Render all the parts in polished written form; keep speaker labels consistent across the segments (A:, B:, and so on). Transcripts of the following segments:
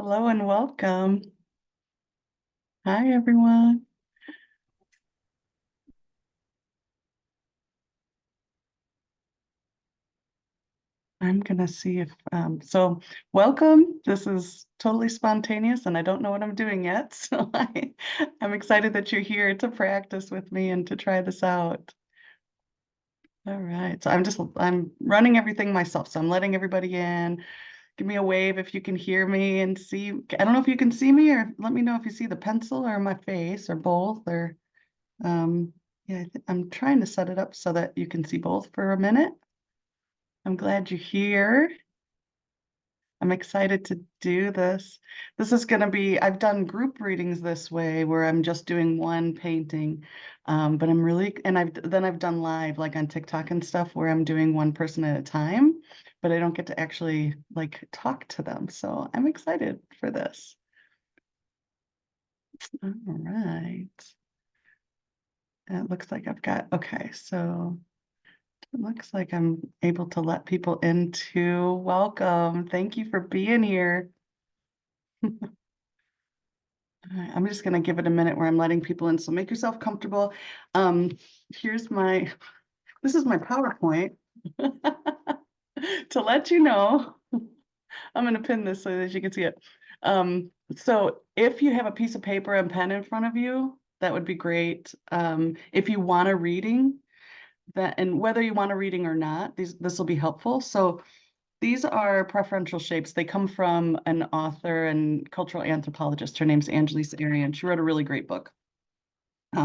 A: Hello and welcome. Hi, everyone. I'm gonna see if, welcome. This is totally spontaneous and I don't know what I'm doing yet. So I'm excited that you're here to practice with me and to try this out. All right. So I'm running everything myself. So I'm letting everybody in. Give me a wave if you can hear me and see. I don't know if you can see me or let me know if you see the pencil or my face or both or, um, yeah, I'm trying to set it up so that you can see both for a minute. I'm glad you're here. I'm excited to do this. This is going to be, I've done group readings this way where I'm just doing one painting. But I'm really, and I've done live like on TikTok and stuff where I'm doing one person at a time, but I don't get to actually like talk to them. So I'm excited for this. All right. It looks like I've got, okay, so it looks like I'm able to let people into. Welcome. Thank you for being here. All right, I'm just gonna give it a minute where I'm letting people in, so make yourself comfortable. Um, here's this is my PowerPoint to let you know. I'm gonna pin this so that you can see it. So if you have a piece of paper and pen in front of you, that would be great. If you want a reading, and whether you want a reading or not, this will be helpful. So these are preferential shapes. They come from an author and cultural anthropologist. Her name's Angelisa Arian. She wrote a really great book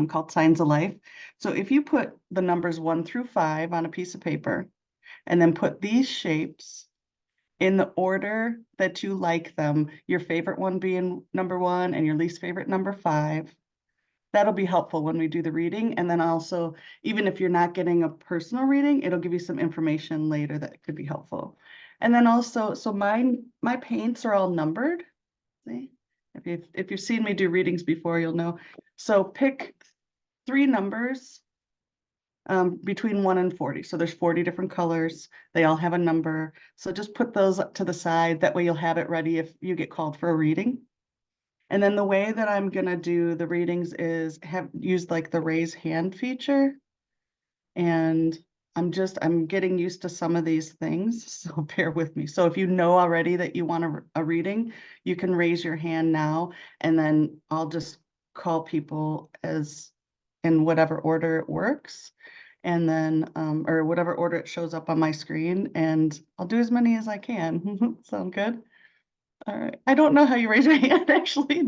A: called Signs of Life. So if you put the numbers 1 through 5 on a piece of paper and then put these shapes in the order that you like them, your favorite one being number 1 and your least favorite number 5, that'll be helpful when we do the reading. And then also, even if you're not getting a personal reading, it'll give you some information later that could be helpful. And then also, so my paints are all numbered. See? If you've seen me do readings before, you'll know. So pick 3 numbers between 1 and 40. So there's 40 different colors. They all have a number. So just put those up to the side. That way you'll have it ready if you get called for a reading. And then the way that I'm gonna do the readings is have used like the raise hand feature. And I'm getting used to some of these things, so bear with me. So if you know already that you want a reading, you can raise your hand now, and then I'll just call people as in whatever order it works. And then, or whatever order it shows up on my screen, and I'll do as many as I can. Sound good? All right. I don't know how you raise your hand, actually.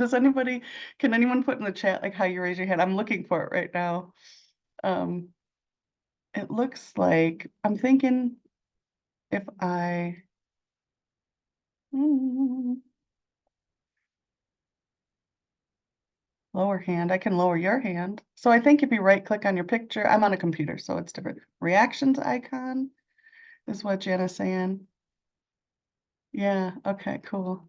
A: Can anyone put in the chat like how you raise your hand? I'm looking for it right now. Um, it looks like, I'm thinking if mm, lower hand, I can lower your hand. So I think if you right click on your picture, I'm on a computer, so it's different. Reactions icon is what Jana's saying. Yeah, okay, cool.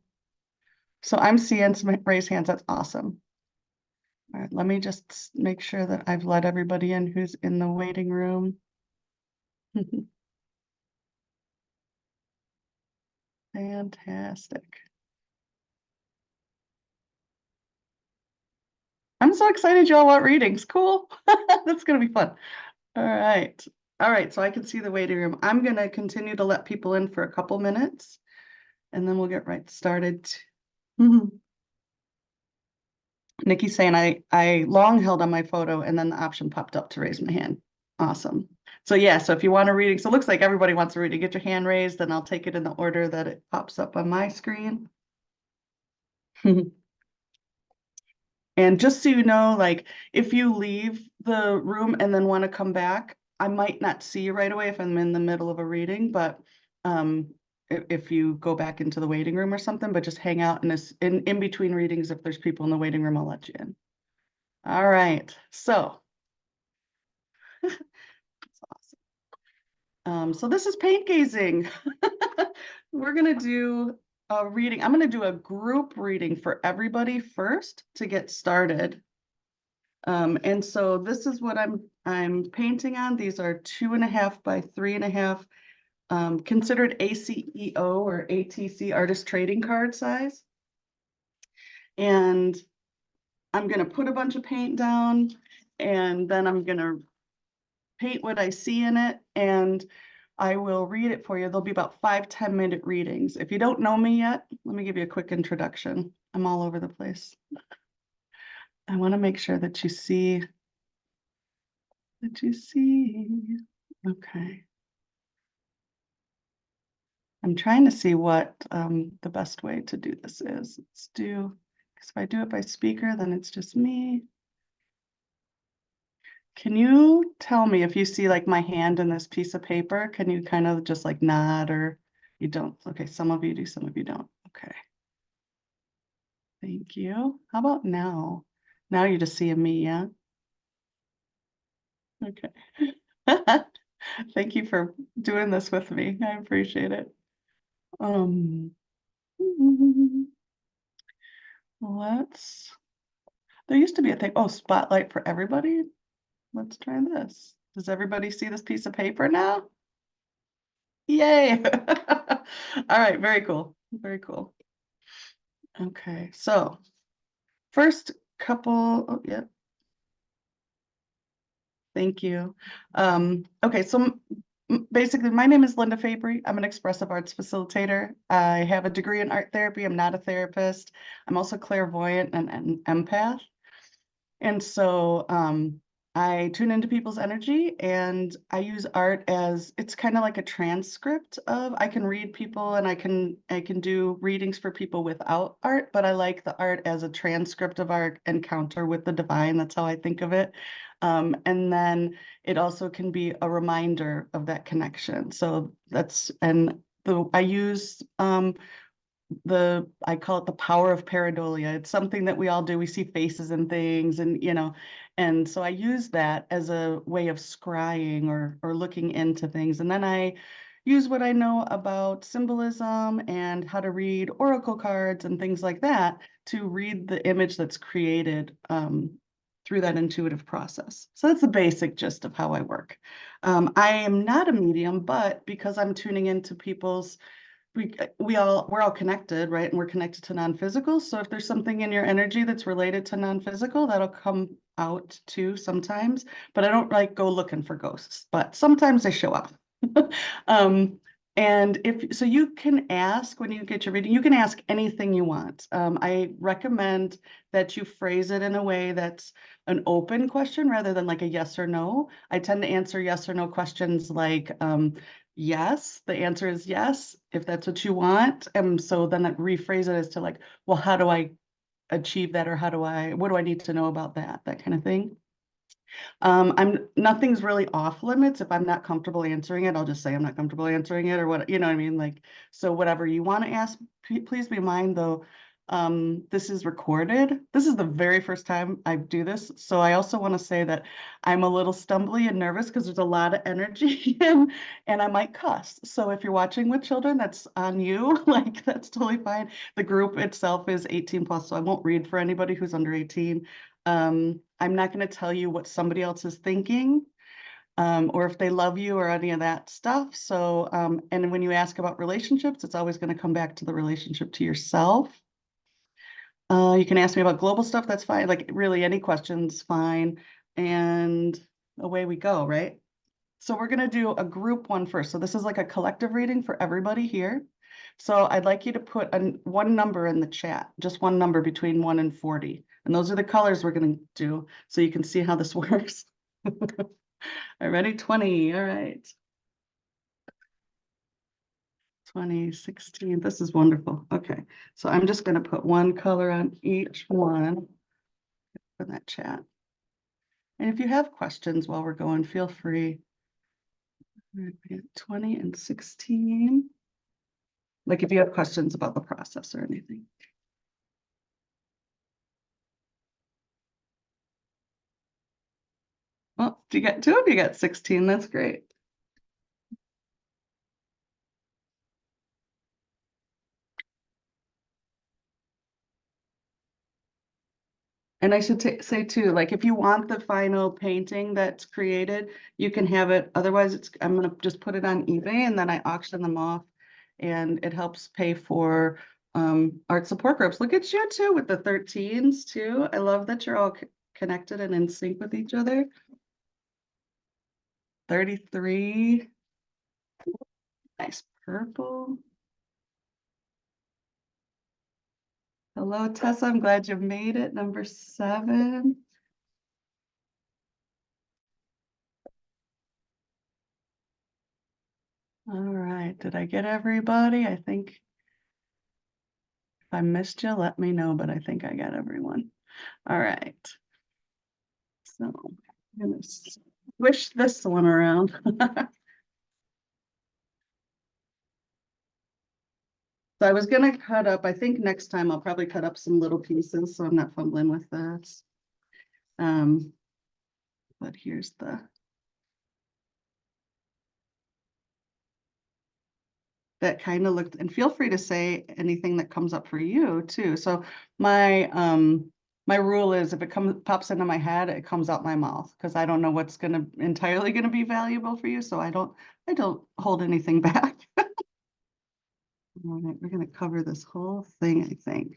A: So I'm seeing some raised hands. That's awesome. All right, let me just make sure that I've let everybody in who's in the waiting room. Fantastic. I'm so excited you all want readings. Cool. That's gonna be fun. All right. All right, so I can see the waiting room. I'm gonna continue to let people in for a couple minutes and then we'll get right started. Nikki's saying I long held on my photo and then the option popped up to raise my hand. Awesome. So yeah, so if you want a reading, so it looks like everybody wants a reading, get your hand raised and I'll take it in the order that it pops up on my screen. And just so you know, like if you leave the room and then want to come back, I might not see you right away if I'm in the middle of a reading, but if you go back into the waiting room or something, but just hang out in between readings. If there's people in the waiting room, I'll let you in. All right, so that's awesome. So this is paint gazing. We're gonna do a reading. I'm gonna do a group reading for everybody first to get started. And so this is what I'm painting on. These are 2.5 by 3.5, considered ACEO or ATC artist trading card size. And I'm gonna put a bunch of paint down, and then I'm gonna paint what I see in it, and I will read it for you. There'll be about 5-10 minute readings. If you don't know me yet, let me give you a quick introduction. I'm all over the place. I want to make sure that you see, Okay. I'm trying to see what the best way to do this is. Let's do, because if I do it by speaker, then it's just me. Can you tell me if you see like my hand in this piece of paper? Can you kind of just like nod, or you don't? Okay, some of you do, some of you don't. Okay, thank you. How about now? Now you're just seeing me, yeah? Okay. Thank you for doing this with me. I appreciate it. Um, let's, there used to be a thing, oh, spotlight for everybody. Let's try this. Does everybody see this piece of paper now? Yay. All right, very cool. Very cool. Okay, so first couple, oh yeah, thank you. Okay, so basically my name is Linda Fabry. I'm an expressive arts facilitator. I have a degree in art therapy. I'm not a therapist. I'm also clairvoyant and an empath. And so I tune into people's energy, and I use art as, it's kind of like a transcript of, I can read people, and I can do readings for people without art, but I like the art as a transcript of our encounter with the divine. That's how I think of it. And then it also can be a reminder of that connection. So that's, and I use I call it the power of pareidolia. It's something that we all do. We see faces and things, and and so I use that as a way of scrying or looking into things. And then I use what I know about symbolism and how to read oracle cards and things like that to read the image that's created through that intuitive process. So that's the basic gist of how I work. I am not a medium, but because I'm tuning into people's, we're all connected, right? And we're connected to non-physical. So if there's something in your energy that's related to non-physical, that'll come out too sometimes. But I don't like go looking for ghosts, but sometimes they show up. um, and if so, you can ask when you get your reading, you can ask anything you want. I recommend that you phrase it in a way that's an open question rather than like a yes or no. I tend to answer yes or no questions like, yes, the answer is yes, if that's what you want. And so then I rephrase it as to like, well, how do I achieve that? Or what do I need to know about that? That kind of thing. Nothing's really off limits. If I'm not comfortable answering it, I'll just say I'm not comfortable answering it, or what, you know what I mean? Like, so whatever you want to ask, please be in mind though, this is recorded. This is the very first time I do this. So I also want to say that I'm a little stumbly and nervous because there's a lot of energy and I might cuss. So if you're watching with children, that's on you. Like, that's totally fine. The group itself is 18 plus, so I won't read for anybody who's under 18. I'm not going to tell you what somebody else is thinking, or if they love you or any of that stuff. So, and when you ask about relationships, it's always going to come back to the relationship to yourself. You can ask me about global stuff, that's fine. Like, really, any questions, fine. And away we go, right? So we're going to do a group one first. So this is like a collective reading for everybody here. So I'd like you to put one number in the chat, just one number between 1 and 40. And those are the colors we're going to do so you can see how this works. All right, ready? 20. All right. 20, 16. This is wonderful. Okay. So I'm just going to put one color on each one for that chat. And if you have questions while we're going, feel free. 20 and 16. Like if you have questions about the process or anything. Well, do you get two of you got 16? That's great. And I should say too, like if you want the final painting that's created, you can have it. Otherwise, I'm gonna just put it on eBay and then I auction them off, and it helps pay for art support groups. Look at you too with the 13s too. I love that you're all connected and in sync with each other. 33. Nice purple. Hello, Tessa. I'm glad you made it. Number 7. All right. Did I get everybody? I think if I missed you, let me know, but I think I got everyone. All right. So I'm gonna swish this one around. So I was gonna cut up, I think next time I'll probably cut up some little pieces, so I'm not fumbling with this. But here's that kind of looked, and feel free to say anything that comes up for you too. So my rule is if it pops into my head, it comes out my mouth because I don't know what's entirely gonna be valuable for you. So I don't hold anything back. All right, we're gonna cover this whole thing, I think.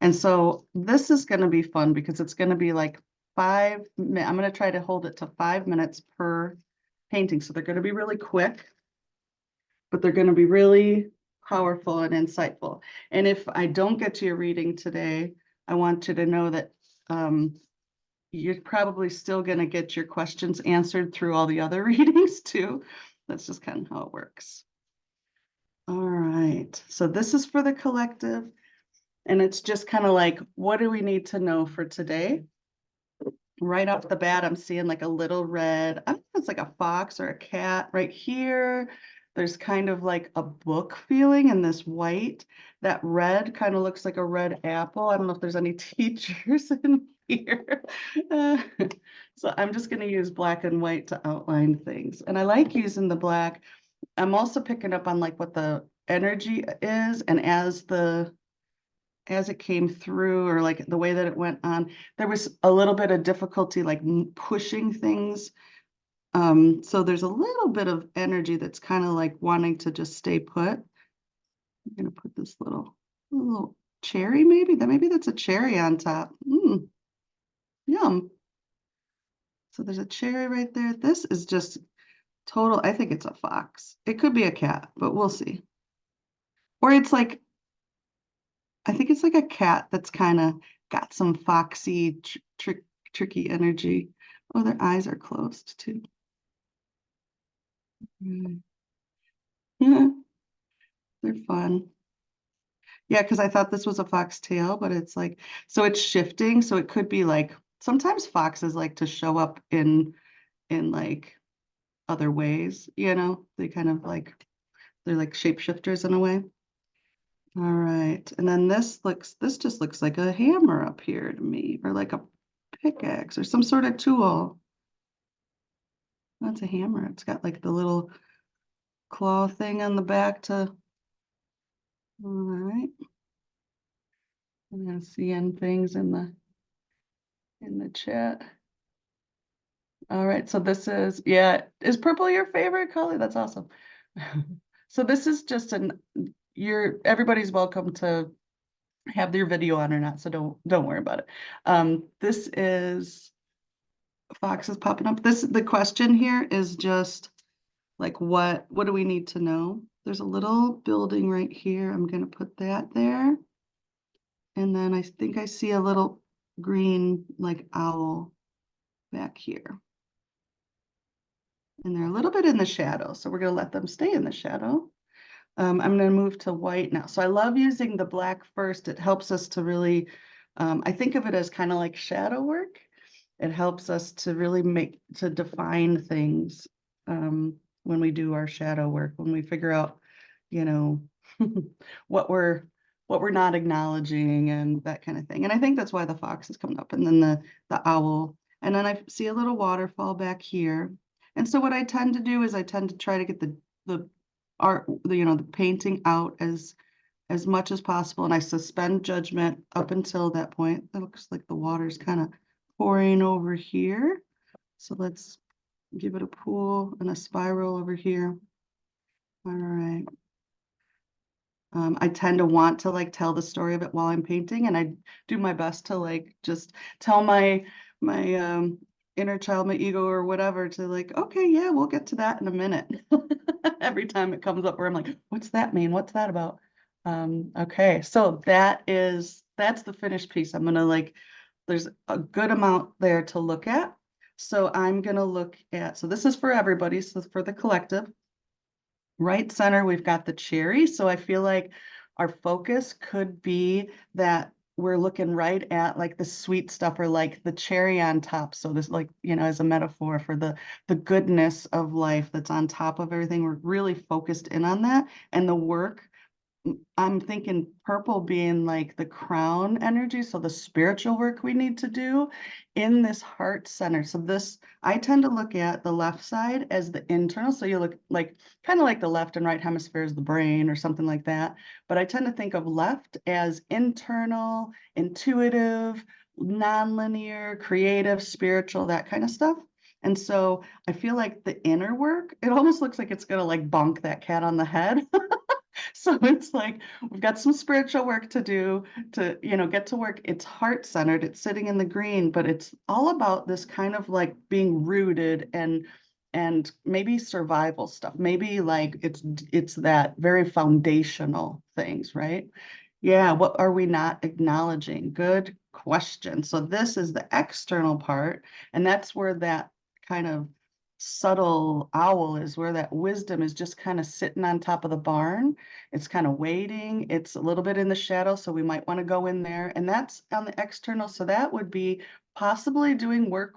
A: And so this is gonna be fun because it's gonna be like I'm gonna try to hold it to 5 minutes per painting. So they're gonna be really quick, but they're gonna be really powerful and insightful. And if I don't get to your reading today, I want you to know that you're probably still gonna get your questions answered through all the other readings too. That's just kind of how it works. All right, so this is for the collective, and it's just kind of like, what do we need to know for today? Right off the bat, I'm seeing like a little red, I don't know if it's like a fox or a cat right here. There's kind of like a book feeling in this white. That red kind of looks like a red apple. I don't know if there's any teachers in here. Uh, so I'm just going to use black and white to outline things. And I like using the black. I'm also picking up on like what the energy is, and as it came through, or like the way that it went on, there was a little bit of difficulty like pushing things. So there's a little bit of energy that's kind of like wanting to just stay put. I'm gonna put this little cherry, maybe that's a cherry on top. Yum. So there's a cherry right there. This is just total, I think it's a fox. It could be a cat, but we'll see. Or it's like, I think it's like a cat that's kind of got some foxy, tricky energy. Oh, their eyes are closed too. Yeah, they're fun. Yeah, because I thought this was a foxtail, but it's like, so it's shifting. So it could be like, sometimes foxes like to show up in like other ways, they kind of like, they're like shapeshifters in a way. All right, and then this just looks like a hammer up here to me, or like a pickaxe or some sort of tool. That's a hammer. It's got like the little claw thing on the back to, all right. I'm gonna seeing things in the chat. All right, so this is purple your favorite color? That's awesome. So this is just everybody's welcome to have their video on or not, so don't worry about it. This is Fox is popping up. The question here is just like, what do we need to know? There's a little building right here. I'm gonna put that there. And then I think I see a little green like owl back here. And they're a little bit in the shadow, so we're gonna let them stay in the shadow. I'm gonna move to white now. So I love using the black first. It helps us to really, I think of it as kind of like shadow work. It helps us to really define things when we do our shadow work, when we figure out, you know, what we're not acknowledging and that kind of thing. And I think that's why the fox is coming up, and then the owl. And then I see a little waterfall back here. And so what I tend to do is I tend to try to get the art, the painting out as much as possible, and I suspend judgment up until that point. It looks like the water's kind of pouring over here. So let's give it a pool and a spiral over here. All right. I tend to want to like tell the story of it while I'm painting, and I do my best to like just tell my inner child, my ego or whatever, to like, okay, yeah, we'll get to that in a minute. Every time it comes up where I'm like, what's that mean? What's that about? Okay, so that's the finished piece. I'm gonna like, there's a good amount there to look at. So I'm gonna look at, so this is for everybody, so for the collective. Right center, we've got the cherry. So I feel like our focus could be that we're looking right at like the sweet stuff or like the cherry on top. So this like, as a metaphor for the goodness of life that's on top of everything. We're really focused in on that. And the work, I'm thinking purple being like the crown energy, so the spiritual work we need to do in this heart center. So this, I tend to look at the left side as the internal. So you look like kind of like the left and right hemisphere is the brain or something like that. But I tend to think of left as internal, intuitive, nonlinear, creative, spiritual, that kind of stuff. And so I feel like the inner work, it almost looks like it's gonna like bonk that cat on the head. So it's like we've got some spiritual work to do to, get to work. It's heart centered, it's sitting in the green, but it's all about this kind of like being rooted and maybe survival stuff. Maybe like it's that very foundational things, right? Yeah, what are we not acknowledging? Good question. So this is the external part, and that's where that kind of subtle owl is, where that wisdom is just kind of sitting on top of the barn. It's kind of waiting. It's a little bit in the shadow, so we might want to go in there. And that's on the external. So that would be possibly doing work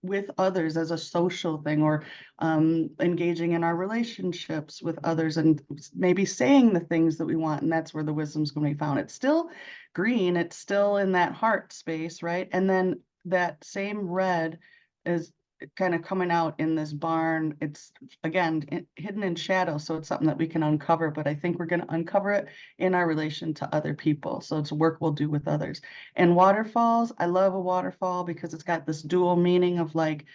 A: with others as a social thing, or engaging in our relationships with others, and maybe saying the things that we want. And that's where the wisdom's going to be found. It's still green. It's still in that heart space, right? And then that same red is kind of coming out in this barn. It's again hidden in shadow, so it's something that we can uncover, but I think we're going to uncover it in our relation to other people. So it's work we'll do with others. And waterfalls, I love a waterfall because it's got this dual meaning of like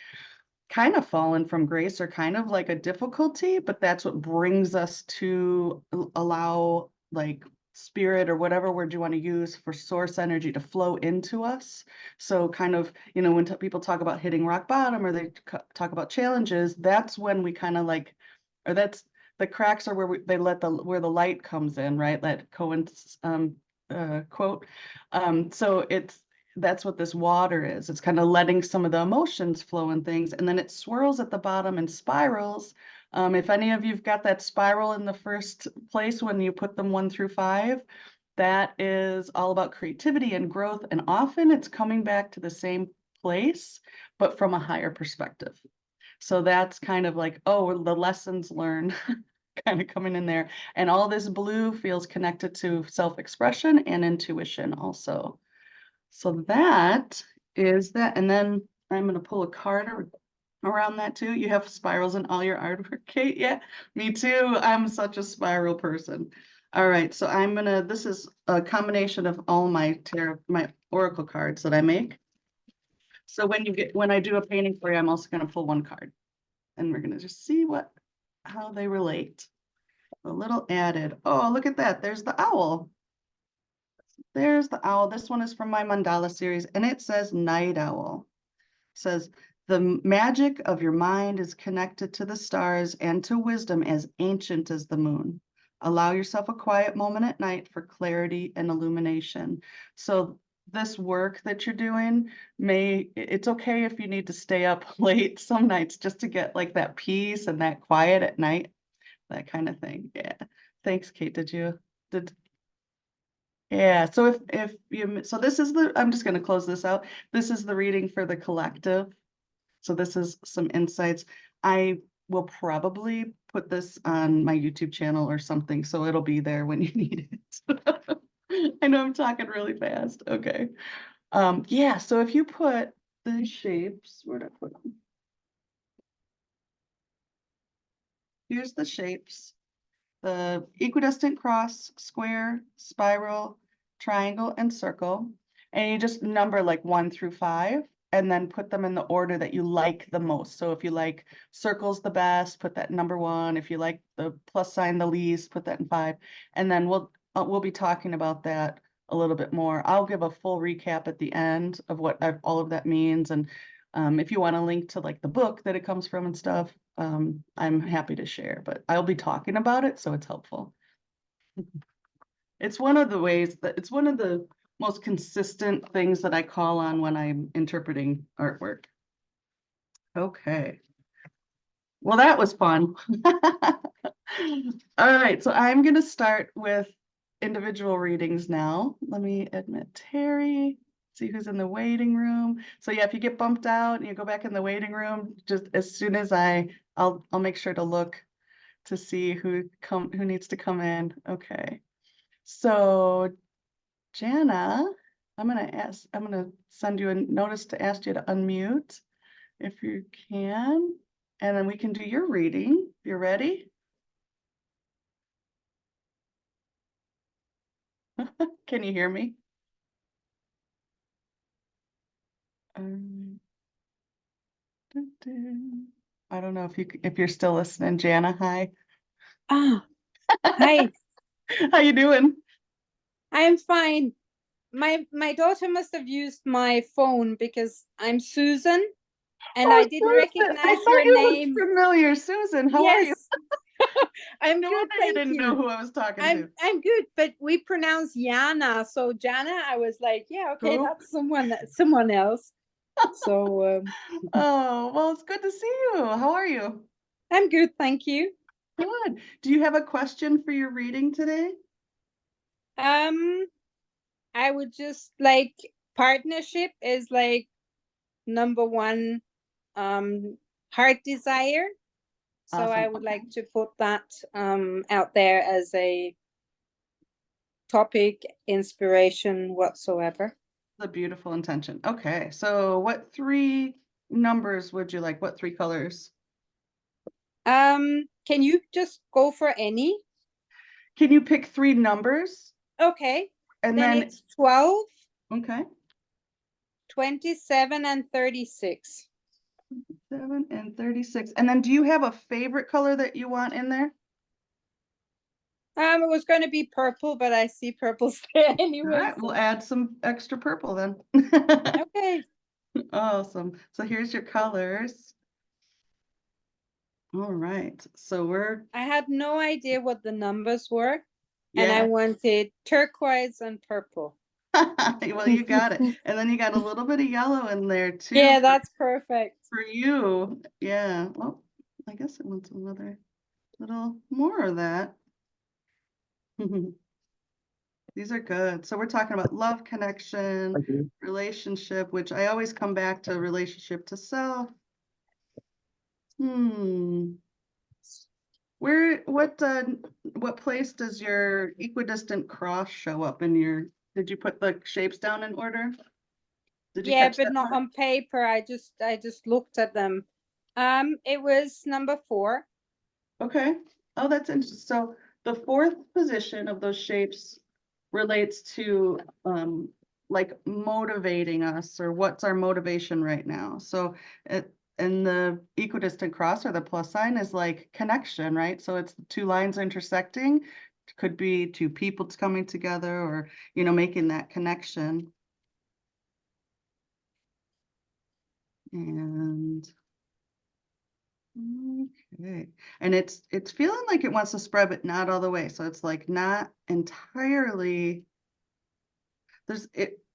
A: kind of fallen from grace or kind of like a difficulty, but that's what brings us to allow like spirit or whatever word you want to use for source energy to flow into us. So kind of, when people talk about hitting rock bottom or they talk about challenges, that's when we kind of like, or that's the cracks are where they let where the light comes in, right? That Cohen's quote. So that's what this water is. It's kind of letting some of the emotions flow and things, and then it swirls at the bottom and spirals. If any of you've got that spiral in the first place when you put them 1 through 5, that is all about creativity and growth, and often it's coming back to the same place, but from a higher perspective. So that's kind of like, oh, the lessons learned kind of coming in there. And all this blue feels connected to self-expression and intuition also. So that is that. And then I'm going to pull a card around that too. You have spirals in all your artwork, Kate? Yeah, me too. I'm such a spiral person. All right, so this is a combination of all my oracle cards that I make. So when I do a painting for you, I'm also going to pull one card, and we're going to just see how they relate. A little added. Oh, look at that. There's the owl. There's the owl. This one is from my mandala series, and it says night owl. It says, the magic of your mind is connected to the stars and to wisdom as ancient as the moon. Allow yourself a quiet moment at night for clarity and illumination. So this work that you're doing, it's okay if you need to stay up late some nights just to get like that peace and that quiet at night, that kind of thing. Yeah. Thanks, Kate. Did yeah, so if you so this is I'm just going to close this out. This is the reading for the collective. So this is some insights. I will probably put this on my YouTube channel or something, so it'll be there when you need it. I know I'm talking really fast. Okay. Yeah, so if you put the shapes, where'd I put them? Here's the shapes. The equidistant cross, square, spiral, triangle, and circle. And you just number like 1 through 5. and then put them in the order that you like the most. So if you like circles the best, put that in number 1. If you like the plus sign the least, put that in 5. And then we'll be talking about that a little bit more. I'll give a full recap at the end of what all of that means. And if you want to link to like the book that it comes from and stuff, I'm happy to share, but I'll be talking about it, so it's helpful. It's one of the ways that it's one of the most consistent things that I call on when I'm interpreting artwork. Okay. Well, that was fun. All right, so I'm going to start with individual readings now. Let me admit Terry, see who's in the waiting room. So yeah, if you get bumped out and you go back in the waiting room, just as soon as I'll make sure to look to see who needs to come in. Okay. So Jana, I'm gonna send you a notice to ask you to unmute if you can, and then we can do your reading if you're ready. Can you hear me? I don't know if you're still listening, Jana. Hi.
B: Ah, hi.
A: How you doing?
B: I am fine. My daughter must have used my phone because I'm Susan and
A: Oh,
B: I didn't
A: Susan. I
B: recognize
A: thought
B: your
A: you looked
B: name.
A: familiar. Susan, how are you?
B: Yes, I'm
A: No
B: good,
A: wonder you
B: thank
A: didn't know
B: you.
A: who I was talking to.
B: I'm good, but we pronounce Jana. So Jana, I was like, yeah, okay,
A: Who?
B: that's someone else. So
A: Oh, well, it's good to see you. How are you?
B: I'm good, thank you.
A: Good. Do you have a question for your reading today?
B: Um, I would just like partnership is like number one heart desire. So I
A: Awesome.
B: would
A: Okay.
B: like to put that out there as a topic, inspiration whatsoever.
A: The beautiful intention. Okay. So what 3 numbers would you like? What 3 colors?
B: Can you just go for any?
A: Can you pick 3 numbers?
B: Okay,
A: And
B: then
A: then,
B: it's 12,
A: okay,
B: 27, and 36.
A: 7 and 36. And then do you have a favorite color that you want in there?
B: It was going to be purple, but I see purple's there
A: All
B: anyway.
A: right, we'll
B: So.
A: add some extra purple then.
B: Okay.
A: Awesome. So here's your colors. All right. So
B: I had no idea what the numbers were, and I
A: yeah.
B: wanted turquoise and purple.
A: Well, you got it. And then you got a little bit of yellow in there too
B: Yeah, that's perfect.
A: for you. Yeah. Well, I guess it wants another little more of that. These are good. So we're talking about love, connection, relationship, which I always come back to relationship to self. Hmm. What place does your equidistant cross show up in your, did you put the shapes down in order? Did you
B: Yeah,
A: catch
B: but
A: that
B: not
A: part?
B: on paper. I just looked at them. It was number 4.
A: Okay. Oh, that's interesting. So the 4th position of those shapes relates to like motivating us, or what's our motivation right now. So it and the equidistant cross or the plus sign is like connection, right? So it's 2 lines intersecting. Could be 2 people coming together, or making that connection. And okay. And it's feeling like it wants to spread, but not all the way. So it's like not entirely,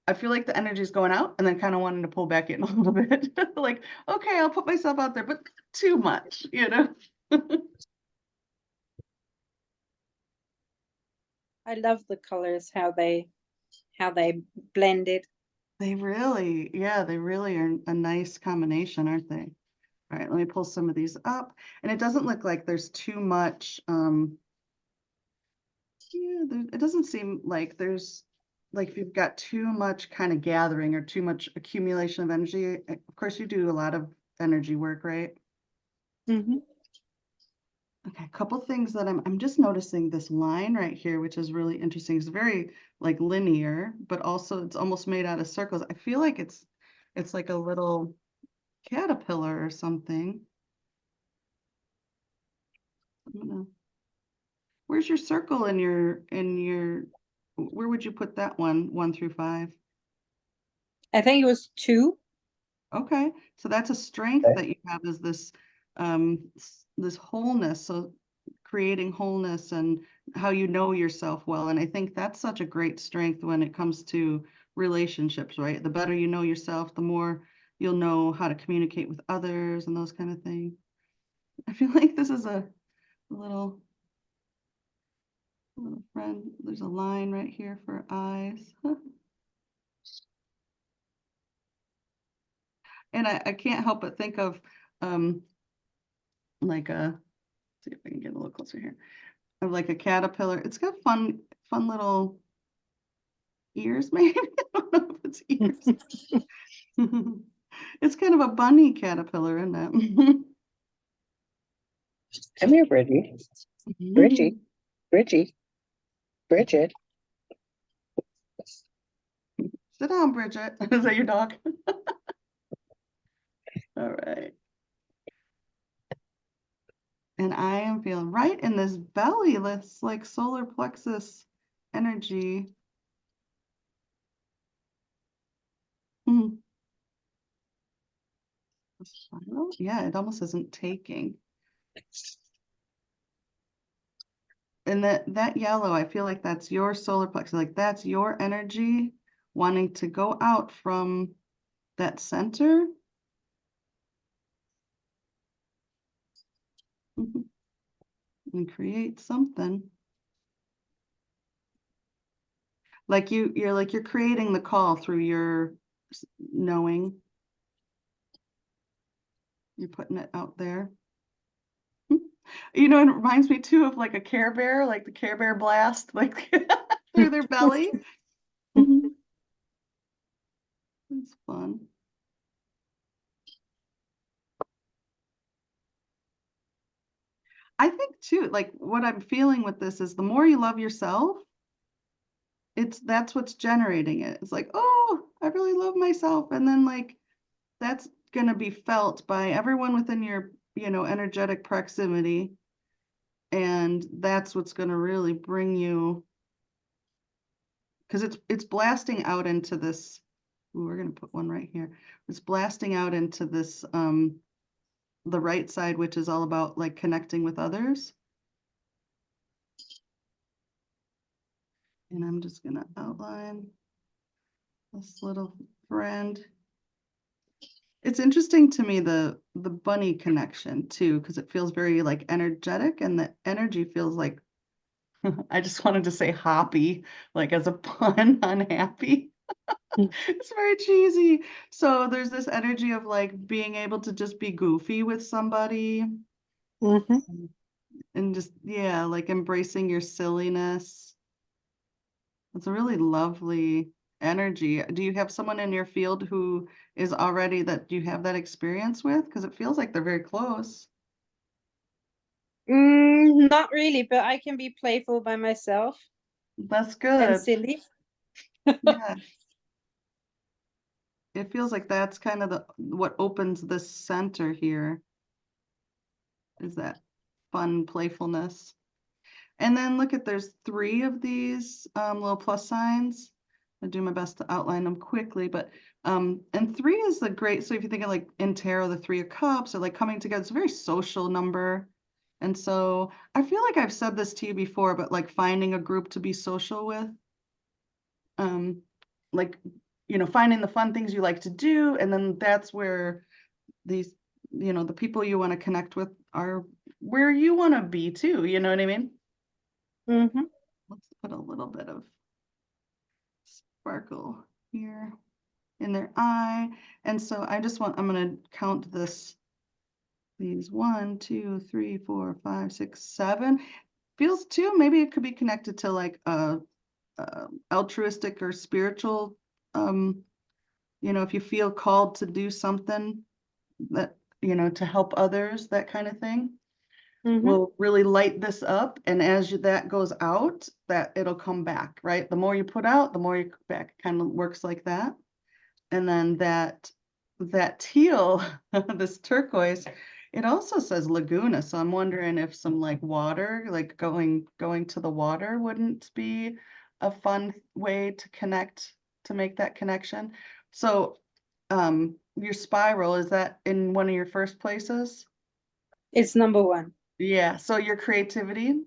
A: I feel like the energy is going out and then kind of wanting to pull back in a little bit. Like, okay, I'll put myself out there, but not too much.
B: I love the colors, how they blended.
A: They really are a nice combination, aren't they? All right, let me pull some of these up. And it doesn't look like there's too much, it doesn't seem like there's, like if you've got too much kind of gathering or too much accumulation of energy. Of course, you do a lot of energy work, right?
B: Mm-hmm.
A: Okay, a couple things that I'm just noticing this line right here, which is really interesting. It's very like linear, but also it's almost made out of circles. I feel like it's It's like a little caterpillar or something. Where's your circle in your, where would you put that one, 1 through 5?
B: I think it was 2.
A: Okay, so that's a strength that you have, is this this wholeness. So creating wholeness and how you know yourself well. And I think that's such a great strength when it comes to relationships, right? The better you know yourself, the more you'll know how to communicate with others and those kind of things. I feel like this is a little friend. There's a line right here for eyes. And I can't help but think of like a, see if I can get a little closer here, of like a caterpillar. It's got fun little ears, maybe. I don't know if it's ears. It's kind of a bunny caterpillar, isn't it?
C: Come here, Bridgie. Bridgie. Bridgie. Bridget.
A: Sit down, Bridget. Is that your dog? All right. And I am feeling right in this belly, this like solar plexus energy. Hmm. Yeah, it almost isn't taking. And that yellow, I feel like that's your solar plexus, like that's your energy wanting to go out from that center. And create something. Like you're creating the call through your knowing. You're putting it out there. You know, it reminds me too of like a Care Bear, like the Care Bear blast, like through their belly. It's fun. I think too, like what I'm feeling with this is the more you love yourself, that's what's generating it. It's like, oh, I really love myself. And then like that's going to be felt by everyone within your, energetic proximity. And that's what's going to really bring you, because it's blasting out into this. Ooh, we're going to put one right here. It's blasting out into this, the right side, which is all about like connecting with others. And I'm just going to outline this little friend. It's interesting to me, the bunny connection too, because it feels very like energetic, and the energy feels like, I just wanted to say hoppy, like as a pun, unhappy. It's very cheesy. So there's this energy of like being able to just be goofy with somebody and just, yeah, like embracing your silliness. It's a really lovely energy. Do you have someone in your field who is already that you have that experience with? Because it feels like they're very close.
B: Not really, but I can be playful by myself
A: That's
B: and
A: good.
B: silly.
A: Yeah. It feels like that's kind of what opens this center here, is that fun playfulness. And then look at, there's 3 of these little plus signs. I'll do my best to outline them quickly, but and 3 is the great. So if you think of like in tarot, the 3 of cups, or like coming together, it's a very social number. And so I feel like I've said this to you before, but like finding a group to be social with, like, finding the fun things you like to do. And then that's where these, the people you want to connect with are where you want to be too. You know what I mean? Let's put a little bit of sparkle here in their eye. And so I'm going to count these 1, 2, 3, 4, 5, 6, 7. Feels too, maybe it could be connected to like a altruistic or spiritual, if you feel called to do something that, to help others, that kind of thing. Will really light this up. And as that goes out, that it'll come back, right? The more you put out, the more you come back. It kind of works like that. And then that that teal, this turquoise, it also says Laguna. So I'm wondering if some like water, like going to the water wouldn't be a fun way to connect, to make that connection. So your spiral, is that in one of your first places?
B: It's number one.
A: Yeah, so your creativity,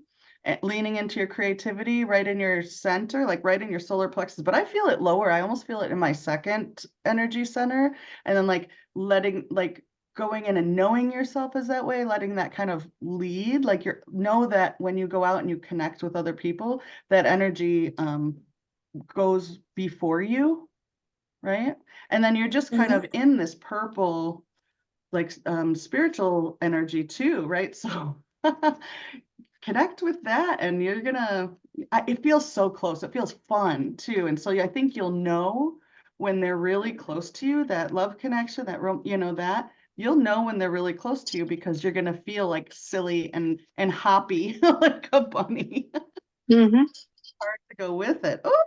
A: leaning into your creativity right in your center, like right in your solar plexus, but I feel it lower. I almost feel it in my second energy center. And then like letting, like going in and knowing yourself is that way, letting that kind of lead, like know that when you go out and you connect with other people, that energy goes before you, right? And then you're just kind of in this purple, like spiritual energy too, right? So connect with that and you're gonna, it feels so close. It feels fun too. And so I think you'll know when they're really close to you, that love connection, that that you'll know when they're really close to you because you're gonna feel like silly and hoppy like a bunny.
B: Mm-hmm.
A: Hard to go with it. Oh,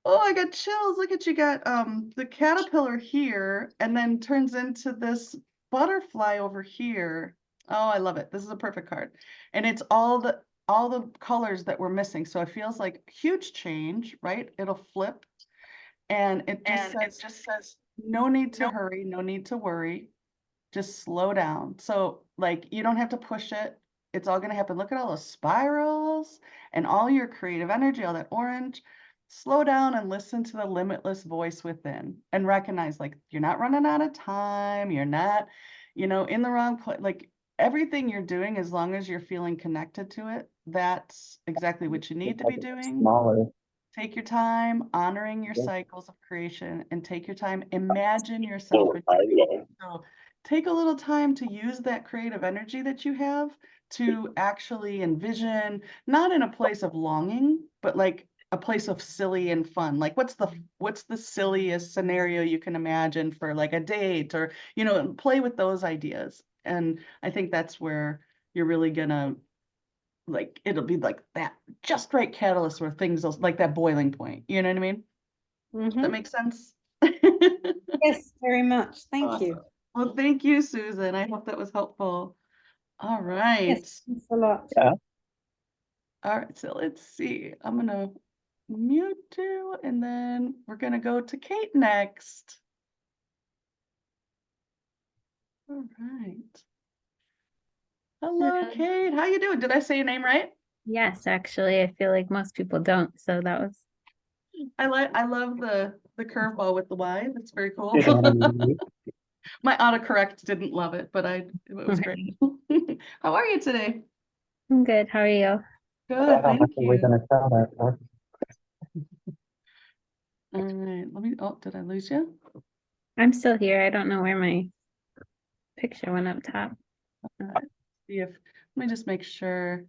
A: oh, I got chills. Look at you, got the caterpillar here and then turns into this butterfly over here. Oh, I love it. This is a perfect card. And it's all the colors that we're missing. So it feels like huge change, right? It'll flip and it just says no need to hurry, no need to worry. Just slow down. So like you don't have to push it. It's all going to happen. Look at all those spirals and all your creative energy, all that orange. Slow down and listen to the limitless voice within and recognize like you're not running out of time. You're not, in the wrong place. Like everything you're doing, as long as you're feeling connected to it, that's exactly what you need to be doing.
C: Smaller.
A: Take your time honoring your cycles of creation and take your time. Imagine yourself. So take a little time to use that creative energy that you have to actually envision, not in a place of longing, but like a place of silly and fun. Like what's the silliest scenario you can imagine for like a date or, play with those ideas. And I think that's where you're really gonna like it'll be like that just right catalyst where things like that boiling point. You know what I mean? Does that make sense?
B: Yes, very much. Thank you.
A: Awesome. Well, thank you, Susan. I hope that was helpful. All
B: Yes,
A: right.
B: thanks a lot.
C: Yeah.
A: All right. So let's see. I'm going to mute you and then we're going to go to Kate next. All right. Hello,
D: Hello.
A: Kate. How you doing? Did I say your name right?
D: Yes, actually, I feel like most people don't. So that was
A: I love the curveball with the Y. That's very cool.
C: Yeah.
A: My autocorrect didn't love it, but it was great. How are you today?
D: I'm good. How are you?
A: Good,
C: How much
A: thank
C: are we
A: you.
C: gonna sell that for?
A: All right, oh, did I lose you?
D: I'm still here. I don't know where my picture went up top.
A: See if, let me just make sure.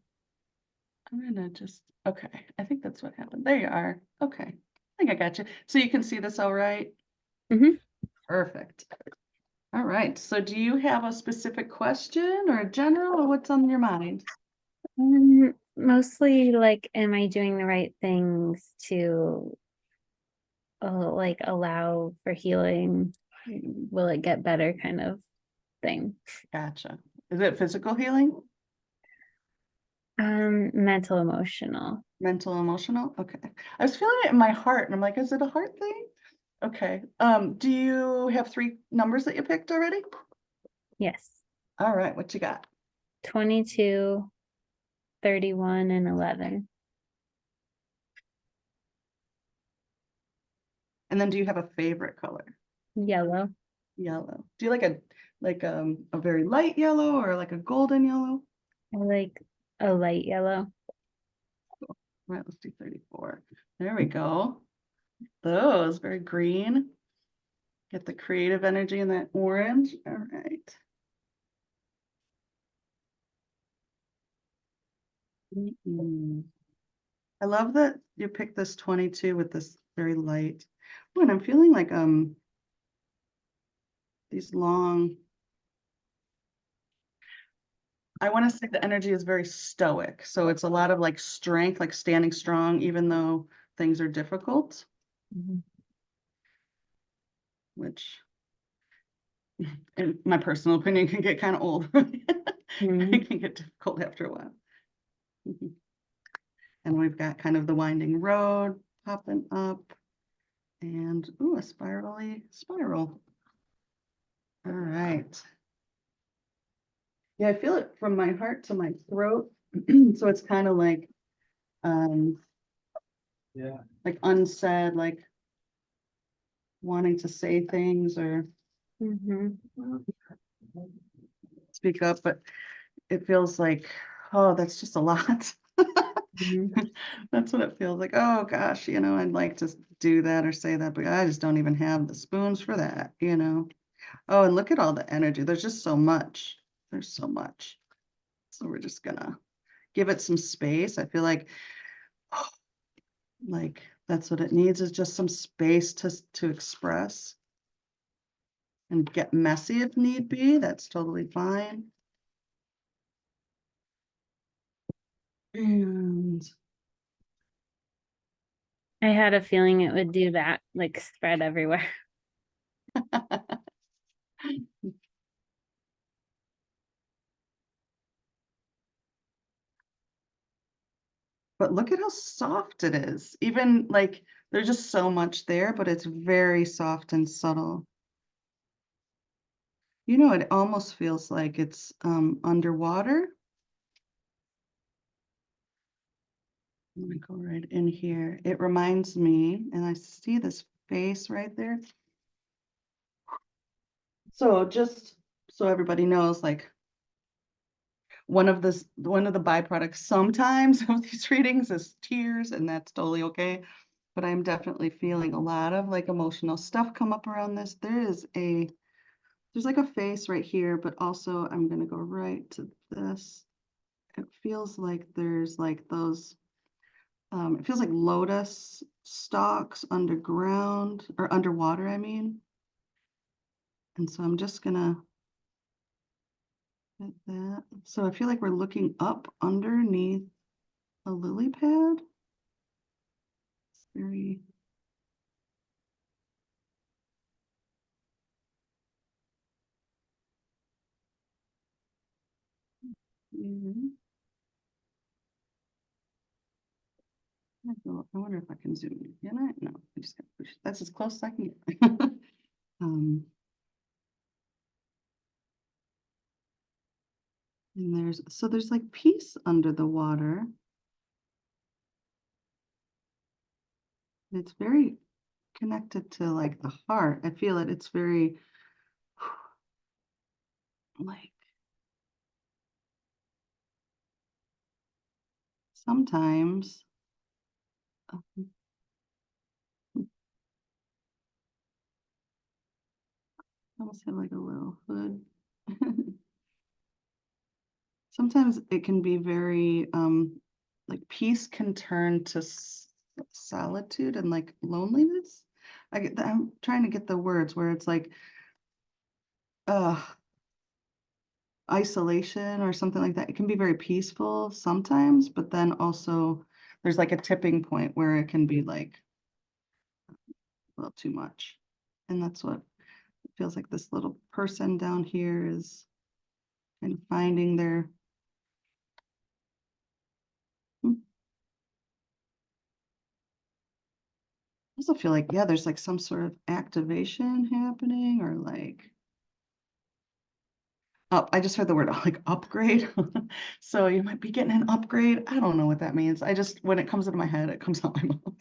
A: I'm gonna just, okay, I think that's what happened. There you are. Okay, I think I got you. So you can see this all right?
D: Mhm.
A: Perfect. All right, so do you have a specific question or a general or what's on your mind?
D: Mostly like, am I doing the right things to like allow for healing? Will it get better kind of thing?
A: Gotcha. Is it physical healing?
D: Mental, emotional.
A: Mental, emotional? Okay. I was feeling it in my heart and I'm like, is it a heart thing? Okay. Do you have 3 numbers that you picked already?
D: Yes.
A: All right, what you got?
D: 22, 31, and 11.
A: And then do you have a favorite color?
D: Yellow.
A: Yellow. Do you like a very light yellow or like a golden yellow?
D: I like a light yellow.
A: All right, let's do 34. There we go. Those very green. Get the creative energy in that orange. All right. I love that you picked this 22 with this very light. Oh, and I'm feeling like these long. I want to say the energy is very stoic. So it's a lot of like strength, like standing strong, even though things are difficult.
D: Mhm.
A: which in my personal opinion can get kind of old.
D: Mhm.
A: It can get difficult after a while. Mhm. And we've got kind of the winding road popping up and ooh, a spirally spiral. All right. Yeah, I feel it from my heart to my throat. So it's kind of like
E: Yeah.
A: like unsaid, like wanting to say things or
D: Mhm.
A: speak up, but it feels like, oh, that's just a lot.
D: Mhm.
A: That's what it feels like. Oh gosh, you know, I'd like to do that or say that, but I just don't even have the spoons for that, you know. Oh, and look at all the energy. There's just so much. There's so much. So we're just gonna give it some space. I feel like that's what it needs is just some space to express and get messy if need be. That's totally fine. And
D: I had a feeling it would do that, like spread everywhere.
A: but look at how soft it is. Even like there's just so much there, but it's very soft and subtle. You know, it almost feels like it's underwater. Let me go right in here. It reminds me, and I see this face right there. So just so everybody knows, like one of the byproducts sometimes of these readings is tears, and that's totally okay. But I'm definitely feeling a lot of like emotional stuff come up around this. There's like a face right here, but also I'm gonna go right to this. It feels like there's like those, it feels like lotus stalks underground or underwater, I mean. And so I'm just gonna get that. So I feel like we're looking up underneath a lily pad. It's very, mhm. I wonder if I can zoom in. Can I? No, I just gotta push. That's as close as I can get. um, and there's like peace under the water. It's very connected to like the heart. I feel it. It's very like sometimes um, I almost have like a little hood. Sometimes it can be very like peace can turn to solitude and like loneliness. I'm trying to get the words where it's like uh isolation or something like that. It can be very peaceful sometimes, but then also there's like a tipping point where it can be like a little too much. And that's what it feels like this little person down here is kind of finding their I also feel like, yeah, there's like some sort of activation happening or like, oh, I just heard the word like upgrade. So you might be getting an upgrade. I don't know what that means. I just, when it comes into my head, it comes out my mouth.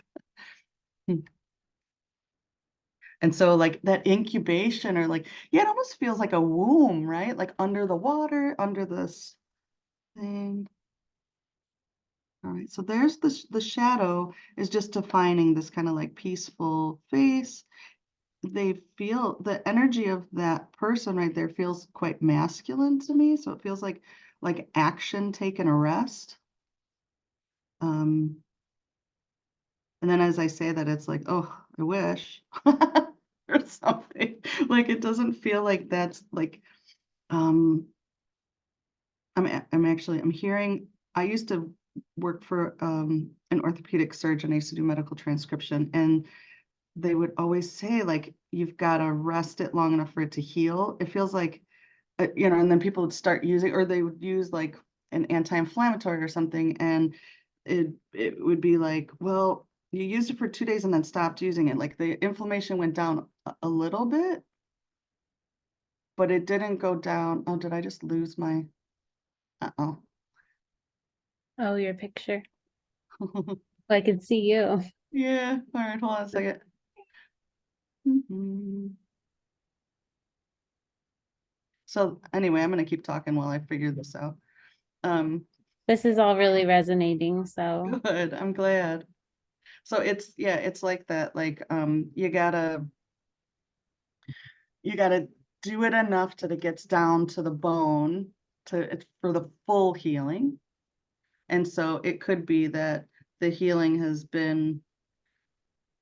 A: And so like that incubation or like, yeah, it almost feels like a womb, right? Like under the water, under this thing. All right, so there's the shadow is just defining this kind of like peaceful face. They feel the energy of that person right there feels quite masculine to me. So it feels like action taken a rest. Um, and then as I say that, it's like, oh, I wish or something. Like it doesn't feel like that's like um I'm hearing I used to work for an orthopedic surgeon. I used to do medical transcription and they would always say like, you've got to rest it long enough for it to heal. It feels like, you know, and then people would start using, or they would use like an anti-inflammatory or something, and it would be like, well, you used it for 2 days and then stopped using it. Like the inflammation went down a little bit, but it didn't go down. Oh, did I just lose my, uh-oh.
D: Oh, your picture. I can see you.
A: Yeah, all right, hold on a second. Mhm. So anyway, I'm gonna keep talking while I figure this out.
D: This is all really resonating, so
A: Good, I'm glad. So it's, yeah, it's like that, like, you gotta do it enough that it gets down to the bone for the full healing. And so it could be that the healing has been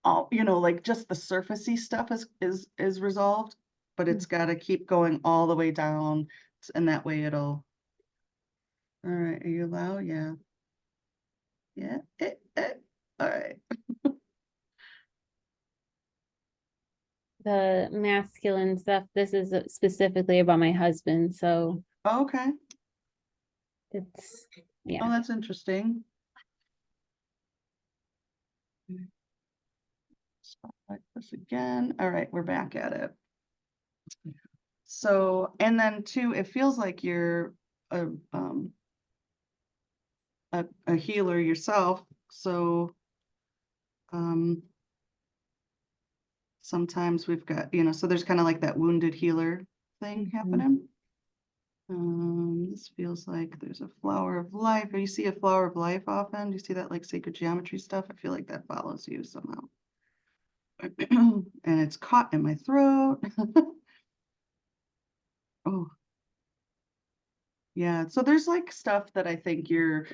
A: all, you know, like just the surfacey stuff is resolved, but it's gotta keep going all the way down, and that way it'll. All right, are you loud? Yeah. Yeah. All right.
D: the masculine stuff, this is specifically about my husband, so
A: Okay.
D: it's,
A: Oh,
D: yeah.
A: that's interesting. Spotlight this again. All right, we're back at it. So, and then too, it feels like you're a a healer yourself. So, sometimes we've got, you know, so there's kind of like that wounded healer thing happening. This feels like there's a flower of life. You see a flower of life often? Do you see that like sacred geometry stuff? I feel like that follows you somehow. And it's caught in my throat. Oh, yeah. So there's like stuff that I think you're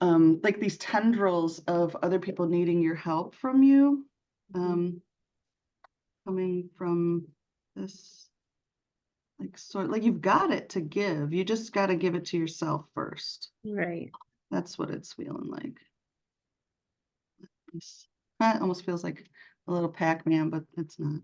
A: like these tendrils of other people needing your help from you. Coming from this like sort like you've got it to give. You just got to give it to yourself first.
D: Right.
A: That's what it's feeling like. That almost feels like a little Pac-Man, but it's not.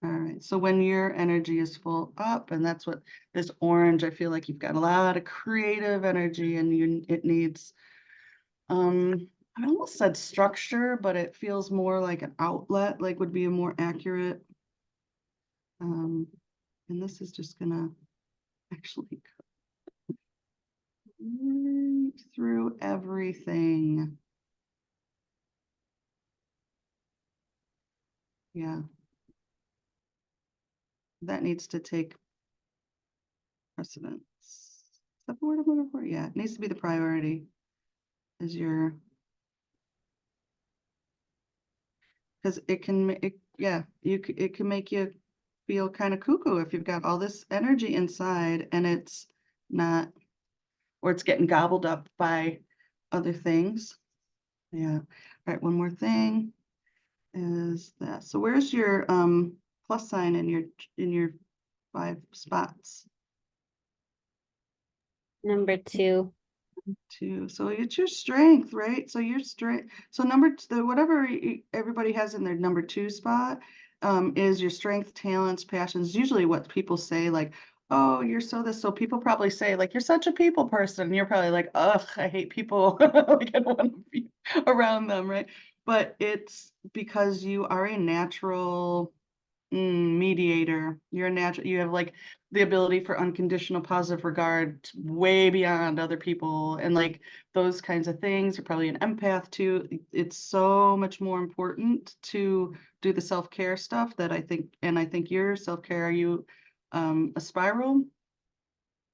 A: All right. So when your energy is full up, and that's what this orange, I feel like you've got a lot of creative energy, and it needs, I almost said structure, but it feels more like an outlet, like would be a more accurate. And this is just gonna actually go right through everything. Yeah. That needs to take precedence. Is that the word I'm looking for? Yeah, it needs to be the priority. Is your, because it can, yeah, it can make you feel kind of cuckoo if you've got all this energy inside and it's not, or it's getting gobbled up by other things. Yeah. All right, one more thing is that. So where's your plus sign in your 5 spots?
D: Number 2.
A: So it's your strength, right? So your strength. So whatever everybody has in their number 2 spot is your strength, talents, passions. Usually what people say, like, oh, you're so this. So people probably say like, you're such a people person. And you're probably like, ugh, I hate people. Like I don't want to be around them, right? But it's because you are a natural mediator. You're a natural, you have like the ability for unconditional positive regard way beyond other people and like those kinds of things. You're probably an empath too. It's so much more important to do the self-care stuff that I think your self-care, are you a spiral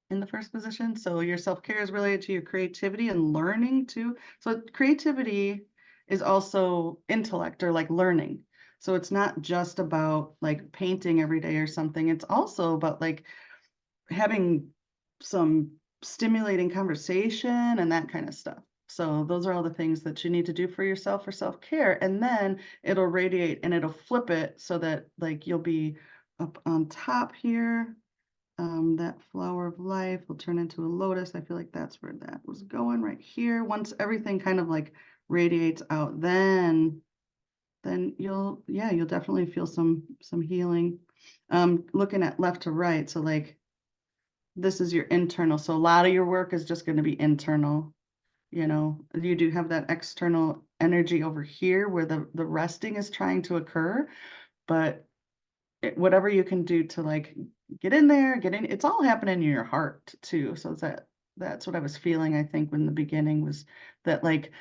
A: in the first position? So your self-care is related to your creativity and learning too. So creativity is also intellect or like learning. So it's not just about like painting every day or something. It's also about like having some stimulating conversation and that kind of stuff. So those are all the things that you need to do for yourself for self-care. And then it'll radiate and it'll flip it so that like you'll be up on top here. That flower of life will turn into a lotus. I feel like that's where that was going right here. Once everything kind of like radiates out, then then you'll definitely feel some healing. Looking at left to right, so like this is your internal. So a lot of your work is just going to be internal. You do have that external energy over here where the resting is trying to occur, but whatever you can do to like get in there, it's all happening in your heart too. So that's what I was feeling, I think, when the beginning was that like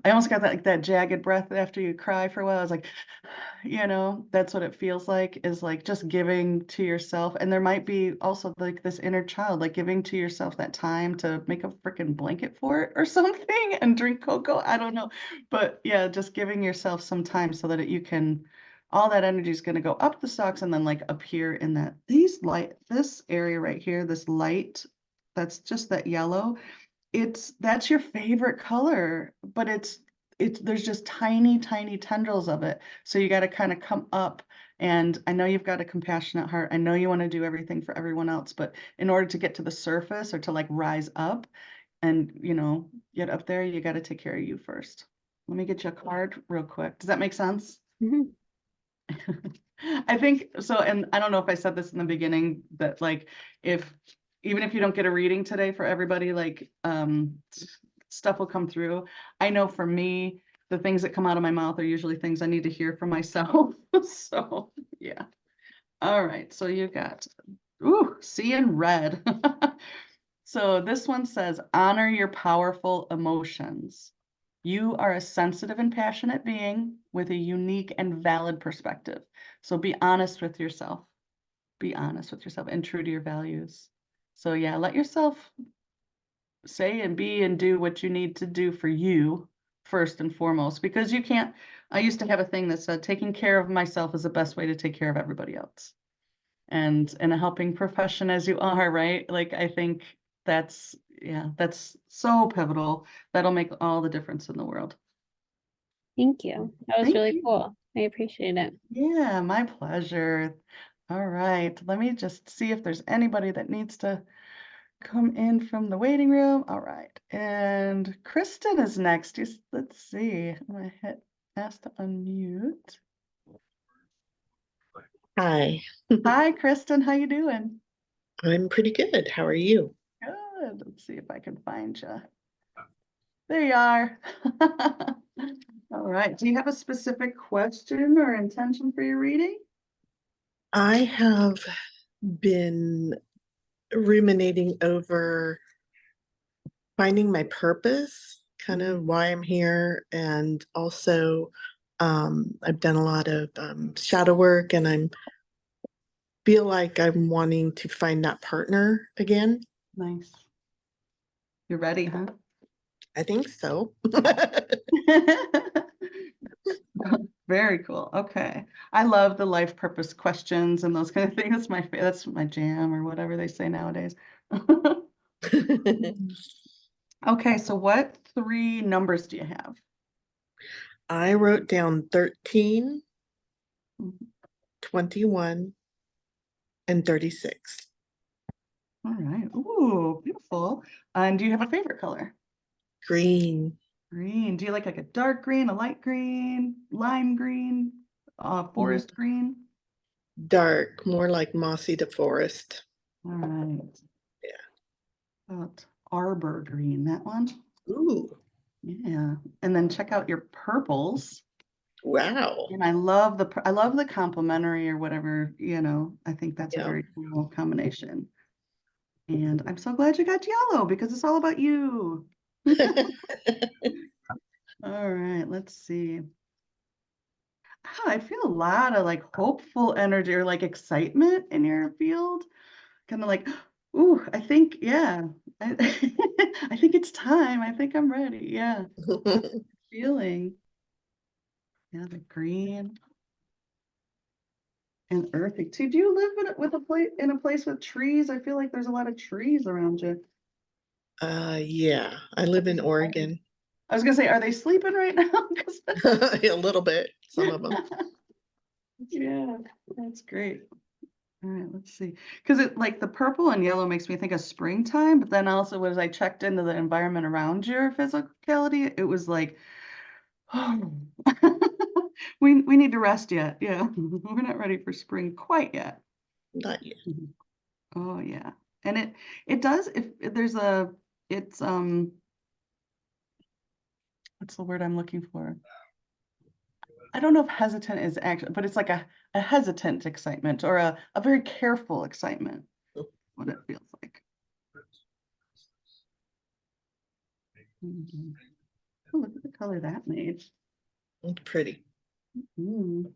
A: I almost got that like that jagged breath after you cry for a while. I was like, that's what it feels like, is like just giving to yourself. And there might be also like this inner child, like giving to yourself that time to make a freaking blanket for it or something and drink cocoa. I don't know. But yeah, just giving yourself some time so that all that energy is going to go up the stalks and then like appear in this area right here, this light, that's just that yellow. That's your favorite color, but there's just tiny, tiny tendrils of it. So you got to kind of come up, and I know you've got a compassionate heart. I know you want to do everything for everyone else, but in order to get to the surface or to like rise up and, get up there, you got to take care of you first. Let me get you a card real quick. Does that make sense?
D: Mhm.
A: I think so, and I don't know if I said this in the beginning, that like even if you don't get a reading today for everybody, like stuff will come through. I know for me, the things that come out of my mouth are usually things I need to hear for myself. So yeah. All right, so you got seeing red. So this one says, honor your powerful emotions. You are a sensitive and passionate being with a unique and valid perspective. So be honest with yourself. Be honest with yourself and true to your values. So yeah, let yourself say and be and do what you need to do for you first and foremost, because I used to have a thing that said taking care of myself is the best way to take care of everybody else. And in a helping profession as you are, right? Like I think that's so pivotal. That'll make all the difference in the world.
D: Thank you. That was
A: Thank
D: really
A: you.
D: cool. I appreciate it.
A: Yeah, my pleasure. All right, let me just see if there's anybody that needs to come in from the waiting room. All right, and Kristen is next. Let's see. I'm gonna hit ask to unmute.
E: Hi,
A: Hi, Kristen. How you doing?
E: I'm pretty good. How are you?
A: Good. Let's see if I can find you. There you are. All right. Do you have a specific question or intention for your reading?
E: I have been ruminating over finding my purpose, kind of why I'm here, and also I've done a lot of shadow work, and I feel like I'm wanting to find that partner again.
A: Nice. You're ready, huh?
E: I think so.
A: Very cool. Okay. I love the life purpose questions and those kind of things. That's my jam, or whatever they say nowadays. Okay, so what 3 numbers do you have?
E: I wrote down 13,
A: Mhm.
E: 21, and 36.
A: All right. Ooh, beautiful. And do you have a favorite color?
E: Green.
A: Green. Do you like a dark green, a light green, lime green, forest green?
E: Dark, more like mossy to forest.
A: All right.
E: Yeah.
A: About arbor green, that one.
E: Ooh,
A: Yeah. And then check out your purples.
E: wow.
A: And I love the complementary or whatever, I think that's a
E: Yeah.
A: very cool combination. And I'm so glad you got yellow because it's all about you. All right, let's see. I feel a lot of like hopeful energy or like excitement in your field. Kind of like, ooh, I think, yeah, I, I think it's time. I think I'm ready. Yeah, feeling. Yeah, the green and earthy too. Do you live in a place with trees? I feel like there's a lot of trees around you.
E: Yeah, I live in Oregon.
A: I was gonna say, are they sleeping right now? 'Cause
E: A little bit, some of them.
A: yeah, that's great. All right, let's see. Because it like the purple and yellow makes me think of springtime, but then also as I checked into the environment around your physicality, it was like, oh, We need to rest yet. Yeah, we're not ready for spring quite yet.
E: Not yet.
A: Oh yeah, and it does. If there's a, it's what's the word I'm looking for? I don't know if hesitant is actually, but it's like a hesitant excitement or a very careful excitement. What it feels like. Mhm. Oh, look at the color that made.
E: It's pretty.
A: Mm.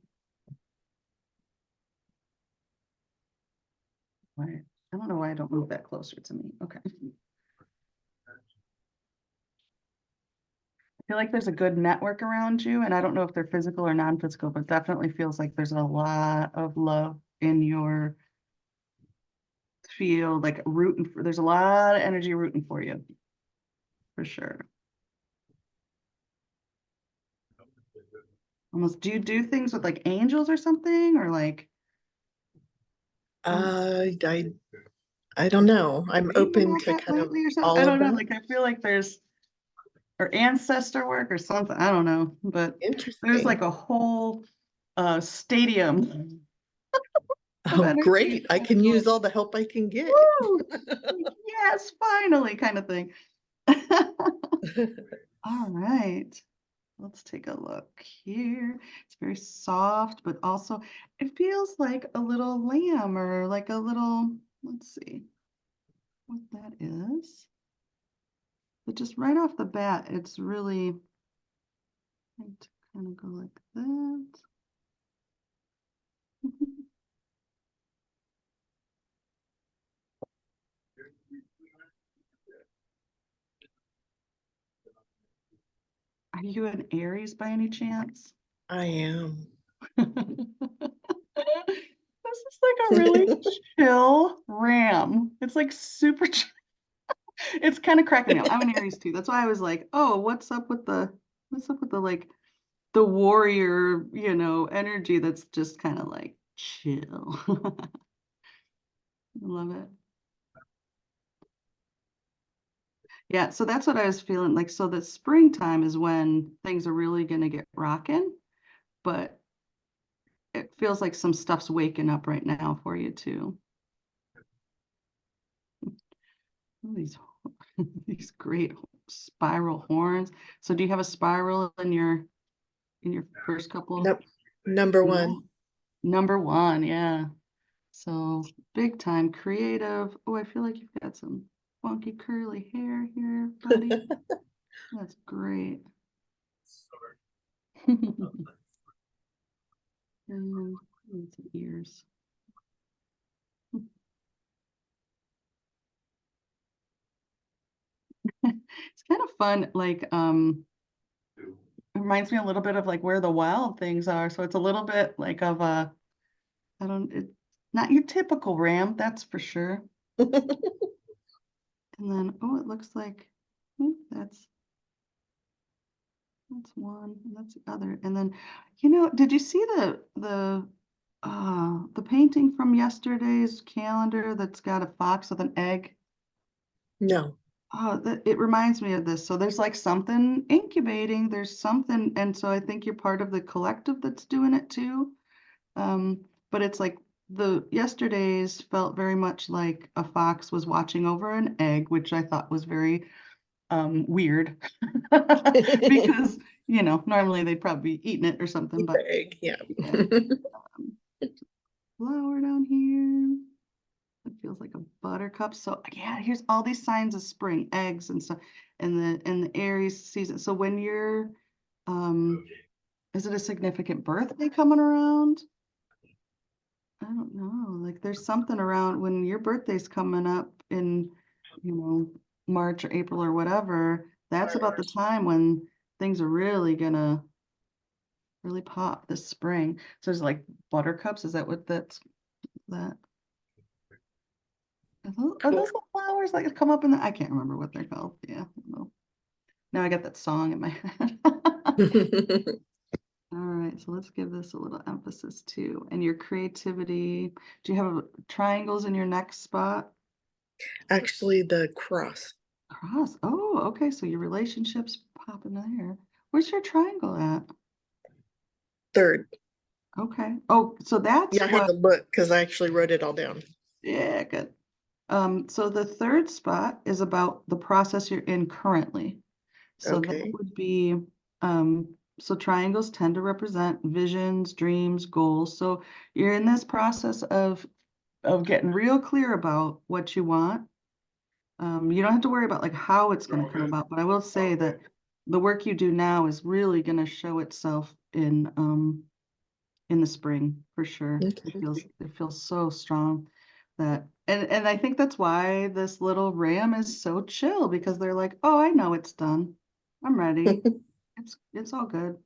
A: Right. I don't know why I don't move that closer to me. Okay. I feel like there's a good network around you, and I don't know if they're physical or non-physical, but definitely feels like there's a lot of love in your field, like rooting for, there's a lot of energy rooting for you, for sure. Almost, do you do things with like angels or something, or like
E: I don't know. I'm
A: reading the
E: open to
A: Mac
E: kind of
A: lately or something?
E: all
A: I
E: of
A: don't know,
E: that.
A: like I feel like there's, or ancestor work or something, I don't know, but there's
E: Interesting.
A: like a whole stadium of
E: Oh,
A: energy
E: great. I
A: kind
E: can
A: of
E: use
A: going,
E: all the help I can get.
A: woo, yes, finally, kind of thing. All right, let's take a look here. It's very soft, but also it feels like a little lamb or like a little, let's see what that is. But just right off the bat, it's really going to kind of go like that. Are you an Aries by any chance?
E: I am.
A: This is like a really chill ram. It's like super chill. It's kind of cracking me up. I'm an Aries too. That's why I was like, oh, what's up with the like the warrior, energy that's just kind of like chill. I love it. Yeah, so that's what I was feeling like. So the springtime is when things are really gonna get rocking, but it feels like some stuff's waking up right now for you too. Oh, these great spiral horns. So do you have a spiral in your first couple?
E: Nope. Number
A: No.
E: one.
A: Number one, yeah. So big time creative. Oh, I feel like you've got some funky curly hair here, buddy. That's great. And some ears. It's kind of fun, like it reminds me a little bit of like where the wild things are. So it's a little bit like of a, I don't, it's not your typical ram, that's for sure. And then, oh, it looks like that's one, and that's the other. And then, did you see the painting from yesterday's calendar that's got a fox with an egg?
E: No.
A: Oh, it reminds me of this. So there's like something incubating, there's something, and so I think you're part of the collective that's doing it too. But it's like the yesterday's felt very much like a fox was watching over an egg, which I thought was very weird because normally they'd probably be eating it or something,
E: Eat
A: but
E: the egg, yeah.
A: yeah. Flower down here. It feels like a buttercup. So yeah, here's all these signs of spring, eggs and stuff, and the Aries season. So when you're is it a significant birthday coming around? I don't know. Like there's something around when your birthday's coming up in, March or April or whatever. That's about the time when things are really gonna really pop this spring. So there's like buttercups. Is that what that? Are those the flowers that come up in the? I can't remember what they're called. Yeah, I don't know. Now I got that song in my head. All right, so let's give this a little emphasis too. And your creativity. Do you have triangles in your next spot?
E: Actually, the cross.
A: Cross. Oh, okay. So your relationships popping there. Where's your triangle at?
E: Third.
A: Okay. Oh, so that's
E: Yeah, I had
A: what,
E: to look because I actually wrote it all down.
A: yeah, good. So the third spot is about the process you're in currently. So that
E: Okay.
A: would be, so triangles tend to represent visions, dreams, goals. So you're in this process of getting real clear about what you want. You don't have to worry about like how it's going to come about, but I will say that the work you do now is really going to show itself in the spring for sure.
E: Okay.
A: It feels so strong that and I think that's why this little ram is so chill because they're like, oh, I know it's done. I'm ready. It's all good.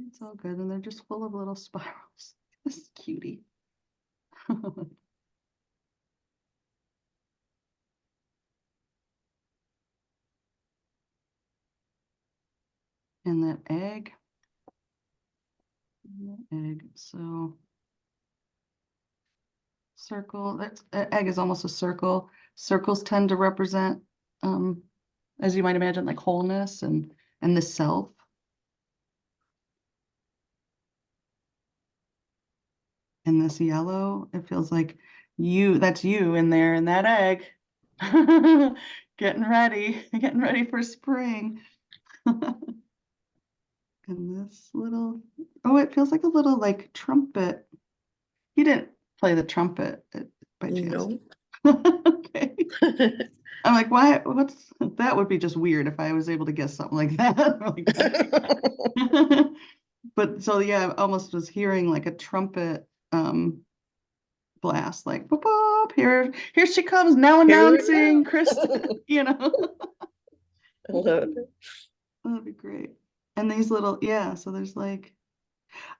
A: It's all good. And they're just full of little spirals. This is cutie. And that egg. So circle, that's egg is almost a circle. Circles tend to represent, as you might imagine, like wholeness and the self. And this yellow, it feels like that's you in there in that egg. Getting ready for spring. And this little, oh, it feels like a little like trumpet. You didn't play the trumpet by chance.
E: No.
A: Okay. I'm like, why? That would be just weird if I was able to guess something like that. Like, but so yeah, I almost was hearing like a trumpet blast, like boop, boop, here she comes now
E: Here we
A: announcing
E: go.
A: Kristen, you know.
E: I love it.
A: That'd be great. And these little, yeah, so there's like,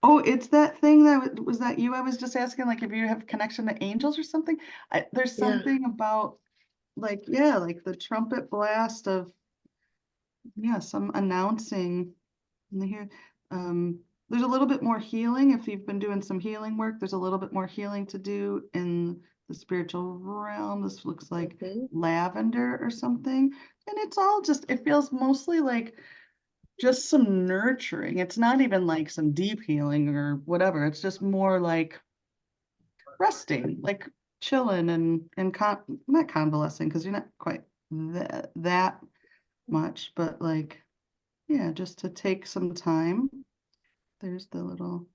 A: oh, it's that thing that was that you I was just asking, like if you have connection to angels or something. There's
E: Yeah.
A: something about like, yeah, like the trumpet blast of, yeah, some announcing. And here, there's a little bit more healing. If you've been doing some healing work, there's a little bit more healing to do in the spiritual realm. This looks like
E: Mhm.
A: lavender or something. And it's all just, it feels mostly like just some nurturing. It's not even like some deep healing or whatever. It's just more like resting, like chilling and not convalescing because you're not quite that much, but like, yeah, just to take some time. There's the little,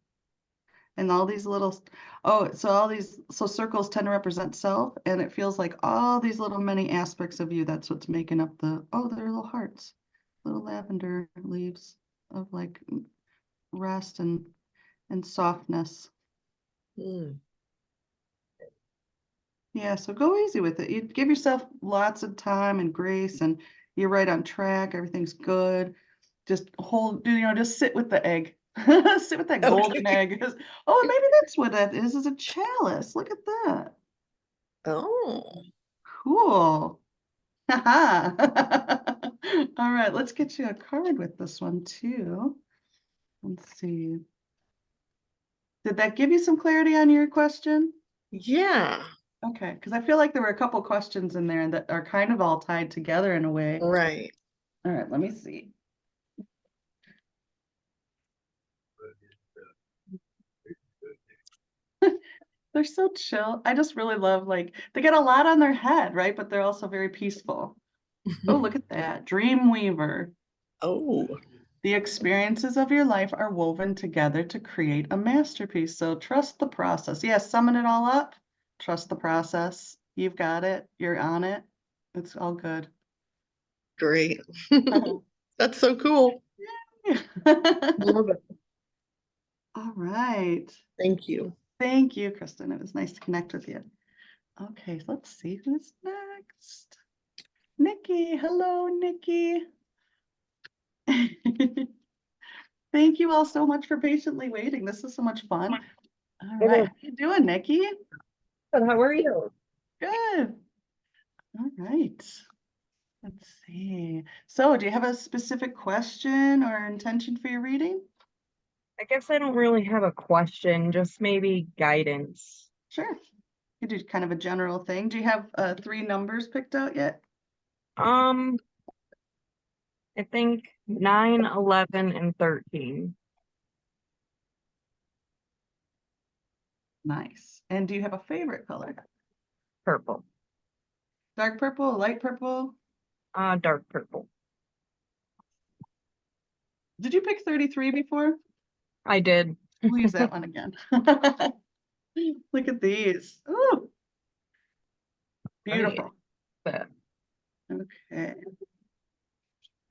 A: and all these little, oh, so all these, so circles tend to represent self, and it feels like all these little many aspects of you, that's what's making up oh, they're little hearts, little lavender leaves of like rest and softness.
E: Mm.
A: Yeah, so go easy with it. You give yourself lots of time and grace, and you're right on track. Everything's good. Just just sit with the egg. Sit with that golden
E: Okay.
A: egg. Oh, maybe that's what that is a chalice. Look at that.
E: Oh.
A: Cool. Haha. All right, let's get you a card with this one too. Let's see. Did that give you some clarity on your question?
E: Yeah.
A: Okay, because I feel like there were a couple questions in there that are kind of all tied together in a way.
E: Right.
A: All right, let me see. They're so chill. I just really love like they get a lot on their head, right? But they're also very peaceful. Oh, look at that. Dream Weaver.
E: Oh.
A: The experiences of your life are woven together to create a masterpiece. So trust the process. Yes, summing it all up. Trust the process. You've got it. You're on it. It's all good.
E: Great. That's so cool. Love it.
A: All right.
E: Thank you.
A: Thank you, Kristen. It was nice to connect with you. Okay, let's see who's next. Nikki. Hello, Nikki. Thank you all so much for patiently waiting. This is so much fun. All
C: It
A: right.
C: is
A: How you doing, Nikki?
C: good. How are you?
A: Good. All right. Let's see. So, do you have a specific question or intention for your reading?
C: I guess I don't really have a question, just maybe guidance.
A: Sure. You do kind of a general thing. Do you have 3 numbers picked out yet?
C: I think 9, 11, and 13.
A: Nice. And do you have a favorite color?
C: Purple.
A: Dark purple, light purple?
C: Dark purple.
A: Did you pick 33 before?
C: I did.
A: We'll use that one again. Look at these. Ooh. Beautiful.
C: But
A: Okay.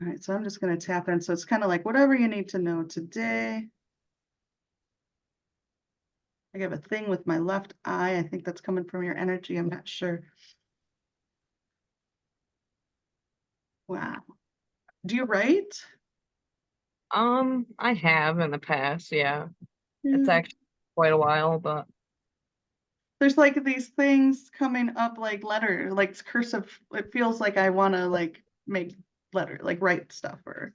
A: All right, so I'm just going to tap in. So it's kind of like whatever you need to know today. I have a thing with my left eye. I think that's coming from your energy. I'm not sure. Wow. Do you write?
C: I have in the past, yeah. It's
A: Yeah.
C: actually quite a while, but
A: There's like these things coming up like letter, like it's cursive. It feels like I want to like make letter, like write stuff or.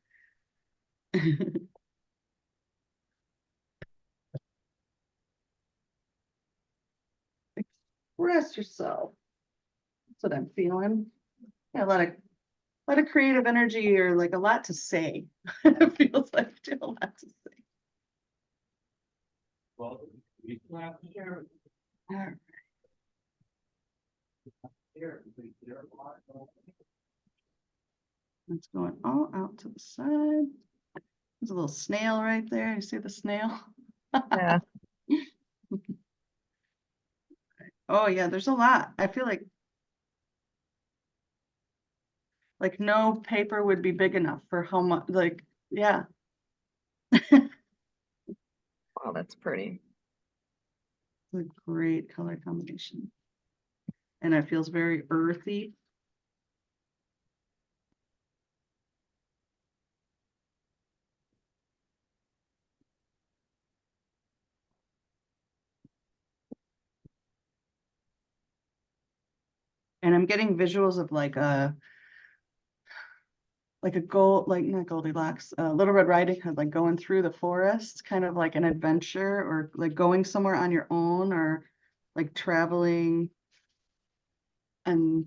A: Express yourself. That's what I'm feeling. Yeah, a lot of creative energy or like a lot to say. It feels like I do a lot to say. All right. It's going all out to the side. There's a little snail right there. You see the snail?
C: yeah.
A: Oh yeah, there's a lot. I feel like no paper would be big enough for how much, like, yeah.
C: Wow, that's pretty.
A: It's a great color combination. And it feels very earthy. And I'm getting visuals of like a gold, like not Goldilocks, Little Red Riding Hood, like going through the forest, kind of like an adventure or like going somewhere on your own or like traveling and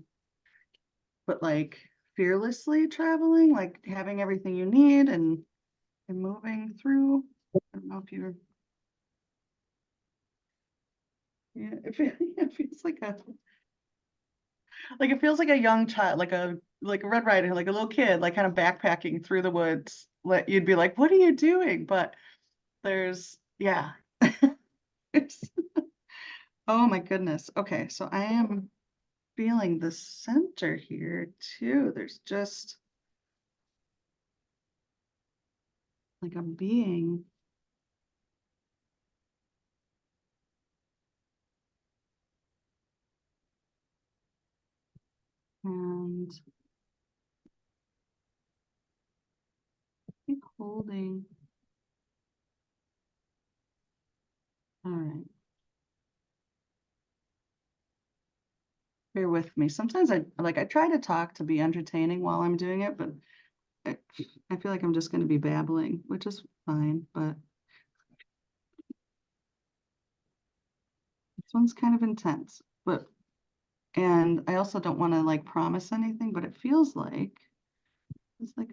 A: but like fearlessly traveling, like having everything you need and moving through. I don't know if you're yeah, it feels like it feels like a young child, like a Red Riding Hood, like a little kid, like kind of backpacking through the woods. Like you'd be like, what are you doing? But there's yeah. It's- oh my goodness. Okay, so I am feeling the center here too. There's just like a being. And I think holding. All right. Bear with me. Sometimes I try to talk to be entertaining while I'm doing it, but I, I feel like I'm just going to be babbling, which is fine, but this one's kind of intense. And I also don't want to like promise anything, but it feels like it's like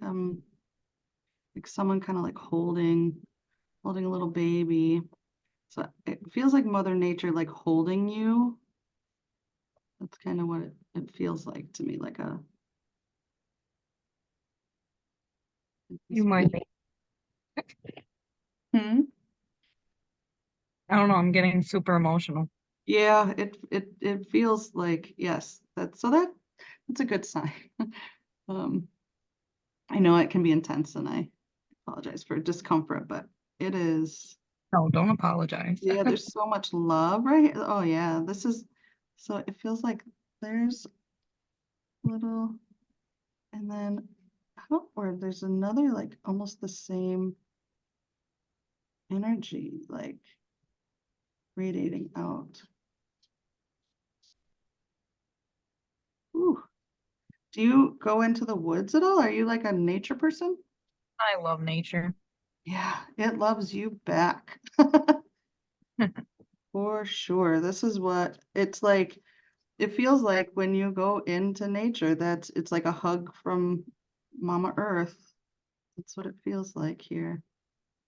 A: someone kind of like holding a little baby. So it feels like Mother Nature like holding you. That's kind of what it feels like to me, like a
C: You might be.
A: Hmm?
C: I don't know, I'm getting super emotional.
A: Yeah, it feels like yes, that's a good sign. Um, I know it can be intense and I apologize for discomfort, but it is,
C: No, don't apologize.
A: yeah, there's so much love right here. Oh yeah, so it feels like there's little, and then outward, there's another like almost the same energy, like radiating out. Ooh. Do you go into the woods at all? Are you like a nature person?
C: I love nature.
A: Yeah, it loves you back. For sure. This is what it's like. It feels like when you go into nature, it's like a hug from Mama Earth. That's what it feels like here.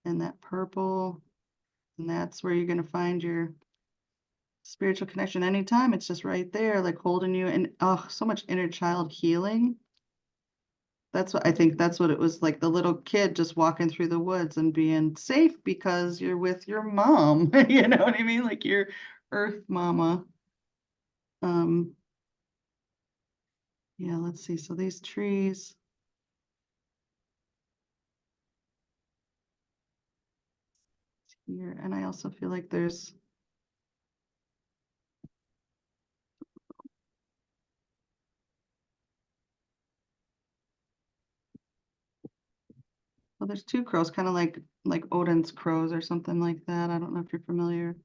A: And that purple, and that's where you're gonna find spiritual connection anytime. It's just right there, like holding you, and oh, so much inner child healing. That's what I think that's what it was like, the little kid just walking through the woods and being safe because you're with your mom. You know what I mean? Like your earth mama. Yeah, let's see. So these trees. Here, and I also feel like there's well, there's two crows, kind of like Odin's crows or something like that. I don't know if you're familiar.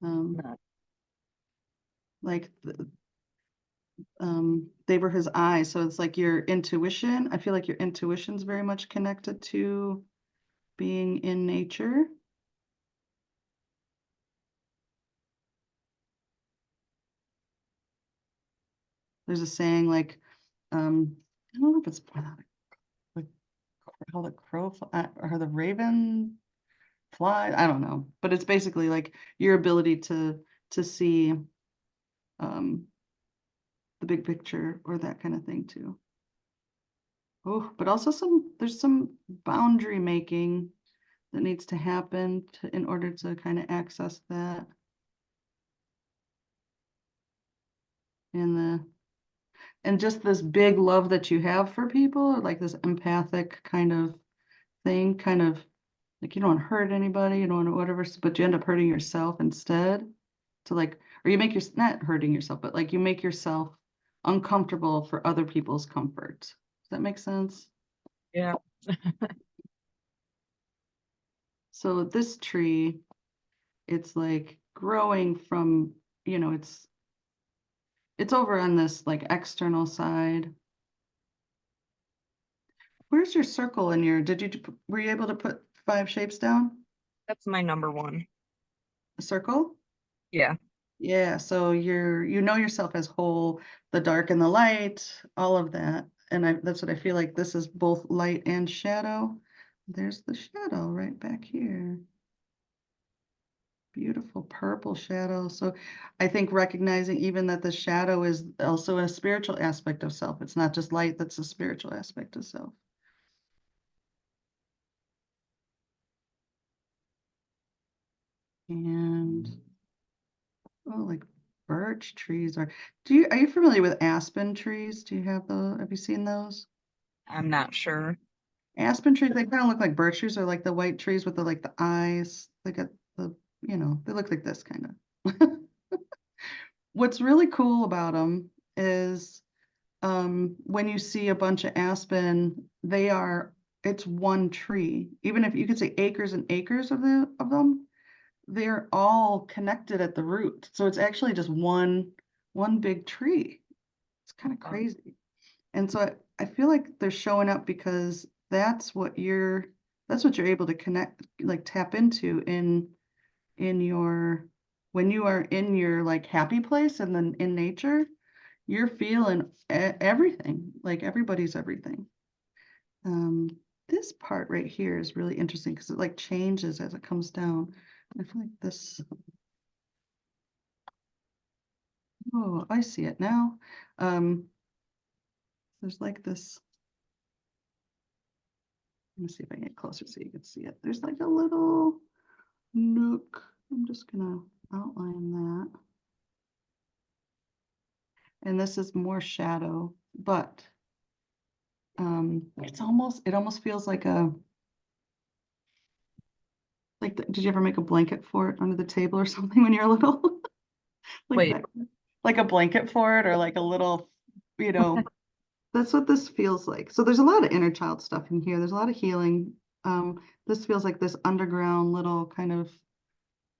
C: Not-
A: Like they were his eyes, so it's like your intuition. I feel like your intuition's very much connected to being in nature. There's a saying like, I don't know if it's like how the crow or the raven fly. I don't know, but it's basically like your ability to see the big picture or that kind of thing too. Oh, but also there's some boundary making that needs to happen in order to kind of access that. And just this big love that you have for people, like this empathic kind of thing, kind of like you don't want to hurt anybody, you don't want to whatever, but you end up hurting yourself instead. To like, or you make your not hurting yourself, but like you make yourself uncomfortable for other people's comfort. Does that make sense?
C: Yeah.
A: So this tree, it's like growing from, it's over on this like external side. Where's your circle in your, were you able to put 5 shapes down?
C: That's my number one.
A: A circle?
C: Yeah.
A: Yeah, so you know yourself as whole, the dark and the light, all of that. And that's what I feel like this is both light and shadow. There's the shadow right back here. Beautiful purple shadow. So I think recognizing even that the shadow is also a spiritual aspect of self. It's not just light, that's a spiritual aspect of self. And oh, like birch trees are you familiar with aspen trees? Do you have you seen those?
C: I'm not sure.
A: Aspen trees, they kind of look like birch trees, or like the white trees with the eyes. They got they look like this kind of. What's really cool about them is when you see a bunch of aspen, it's one tree. Even if you could say acres and acres of them, they're all connected at the root. So it's actually just one big tree. It's kind of crazy. And so I feel like they're showing up because that's what you're able to connect, like tap into in your when you are in your like happy place and then in nature, you're feeling everything, like everybody's everything. This part right here is really interesting because it like changes as it comes down. I feel like this, oh, I see it now. There's like this, let me see if I can get closer so you can see it. There's like a little nook. I'm just gonna outline that. And this is more shadow, but it almost feels like did you ever make a blanket for it under the table or something when you're little? Like
C: Wait.
A: that, like a blanket for it, or like a little, that's what this feels like. So there's a lot of inner child stuff in here. There's a lot of healing. This feels like this underground little kind of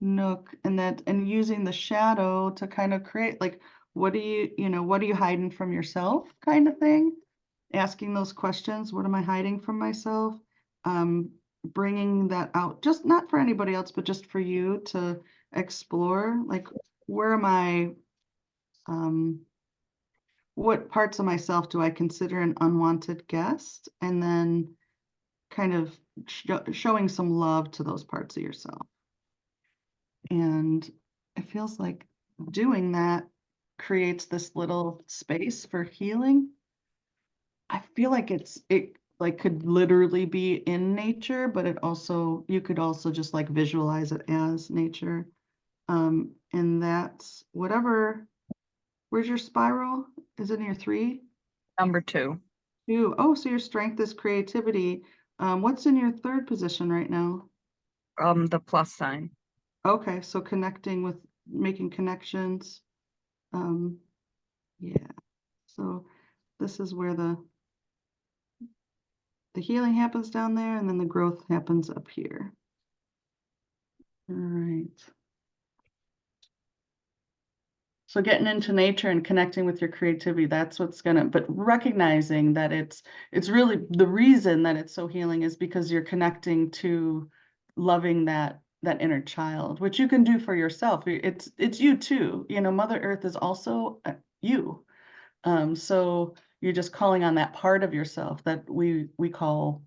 A: nook, and using the shadow to kind of create like, what are you hiding from yourself kind of thing? Asking those questions, what am I hiding from myself? Bringing that out, just not for anybody else, but just for you to explore, like, where am I, what parts of myself do I consider an unwanted guest? And then kind of showing some love to those parts of yourself. And it feels like doing that creates this little space for healing. I feel like it like could literally be in nature, but it also, you could also just like visualize it as nature. And that's whatever, where's your spiral? Is it in your 3?
C: Number 2.
A: 2. Oh, so your strength is creativity. What's in your 3rd position right now?
C: The plus sign.
A: Okay, so connecting with, making connections. Yeah, so this is where the healing happens down there, and then the growth happens up here. All right. So getting into nature and connecting with your creativity, that's what's gonna, but recognizing that it's really the reason that it's so healing is because you're connecting to loving that inner child, which you can do for yourself. It's you too. You know, Mother Earth is also you. So you're just calling on that part of yourself that we call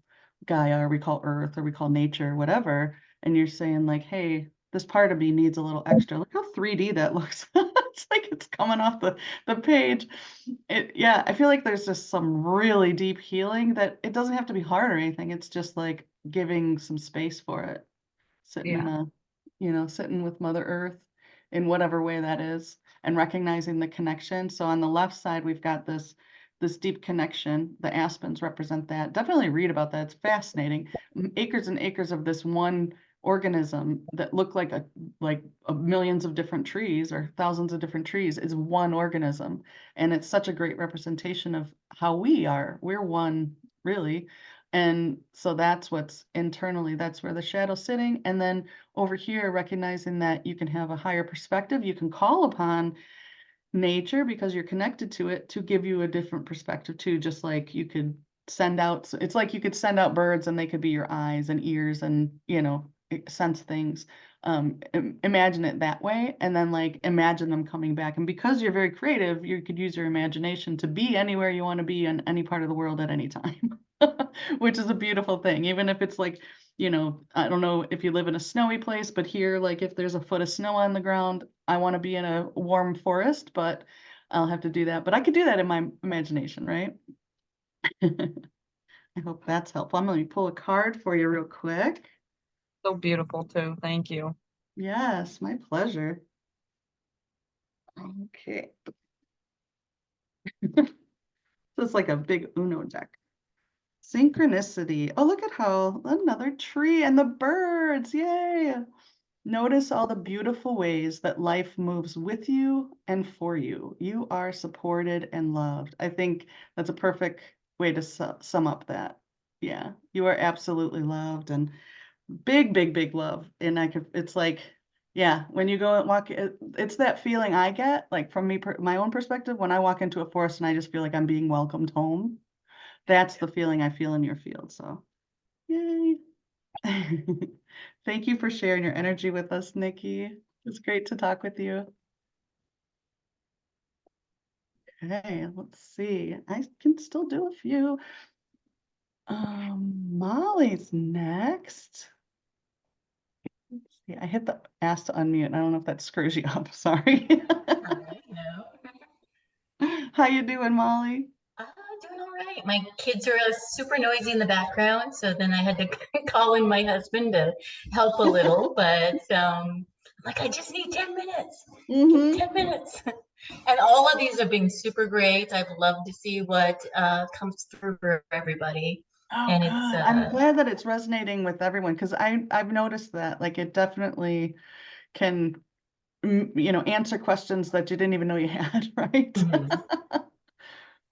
A: Gaia, or we call Earth, or we call nature, whatever. And you're saying like, hey, this part of me needs a little extra. Look how 3D that looks. It's like it's coming off the page. Yeah, I feel like there's just some really deep healing that it doesn't have to be hard or anything. It's just like giving some space for it. Sitting in
C: Yeah.
A: a, you know, sitting with Mother Earth in whatever way that is, and recognizing the connection. So on the left side, we've got this deep connection. The aspens represent that. Definitely read about that. It's fascinating. Acres and acres of this one organism that look like millions of different trees or thousands of different trees is one organism. And it's such a great representation of how we are. We're one, really. And so that's what's internally, that's where the shadow's sitting. And then over here, recognizing that you can have a higher perspective, you can call upon nature because you're connected to it to give you a different perspective too. Just like you could send out, it's like you could send out birds and they could be your eyes and ears and, you know, sense things. Imagine it that way, and then like imagine them coming back. And because you're very creative, you could use your imagination to be anywhere you want to be in any part of the world at any time. Which is a beautiful thing, even if it's like, you know, I don't know if you live in a snowy place, but here, like if there's a foot of snow on the ground, I want to be in a warm forest, but I'll have to do that. But I could do that in my imagination, right? I hope that's helpful. I'm going to pull a card for you real quick.
C: So beautiful too. Thank you.
A: Yes, my pleasure. Okay. So it's like a big Uno deck. Synchronicity. Oh, look at how another tree and the birds. Yay. Notice all the beautiful ways that life moves with you and for you. You are supported and loved. I think that's a perfect way to sum up that. Yeah, you are absolutely loved, and big, big, big love. And it's like, yeah, when you go and walk, it's that feeling I get, like from me, my own perspective, when I walk into a forest and I just feel like I'm being welcomed home. That's the feeling I feel in your field. So, yay. Thank you for sharing your energy with us, Nikki. It's great to talk with you. Okay, let's see. I can still do a few. Molly's next. Let's see. I hit the ask to unmute. I don't know if that screws you up. Sorry. How you doing, Molly?
F: Doing all right. My kids are super noisy in the background, so then I had to call in my husband to help a little. But like, I just need 10 minutes. Give me 10 minutes. And all of these have been super great. I'd love to see what comes through for everybody.
A: Oh,
F: And
A: good.
F: it's
A: I'm glad that it's resonating with everyone, because I've noticed that like it definitely can, you know, answer questions that you didn't even know you had, right?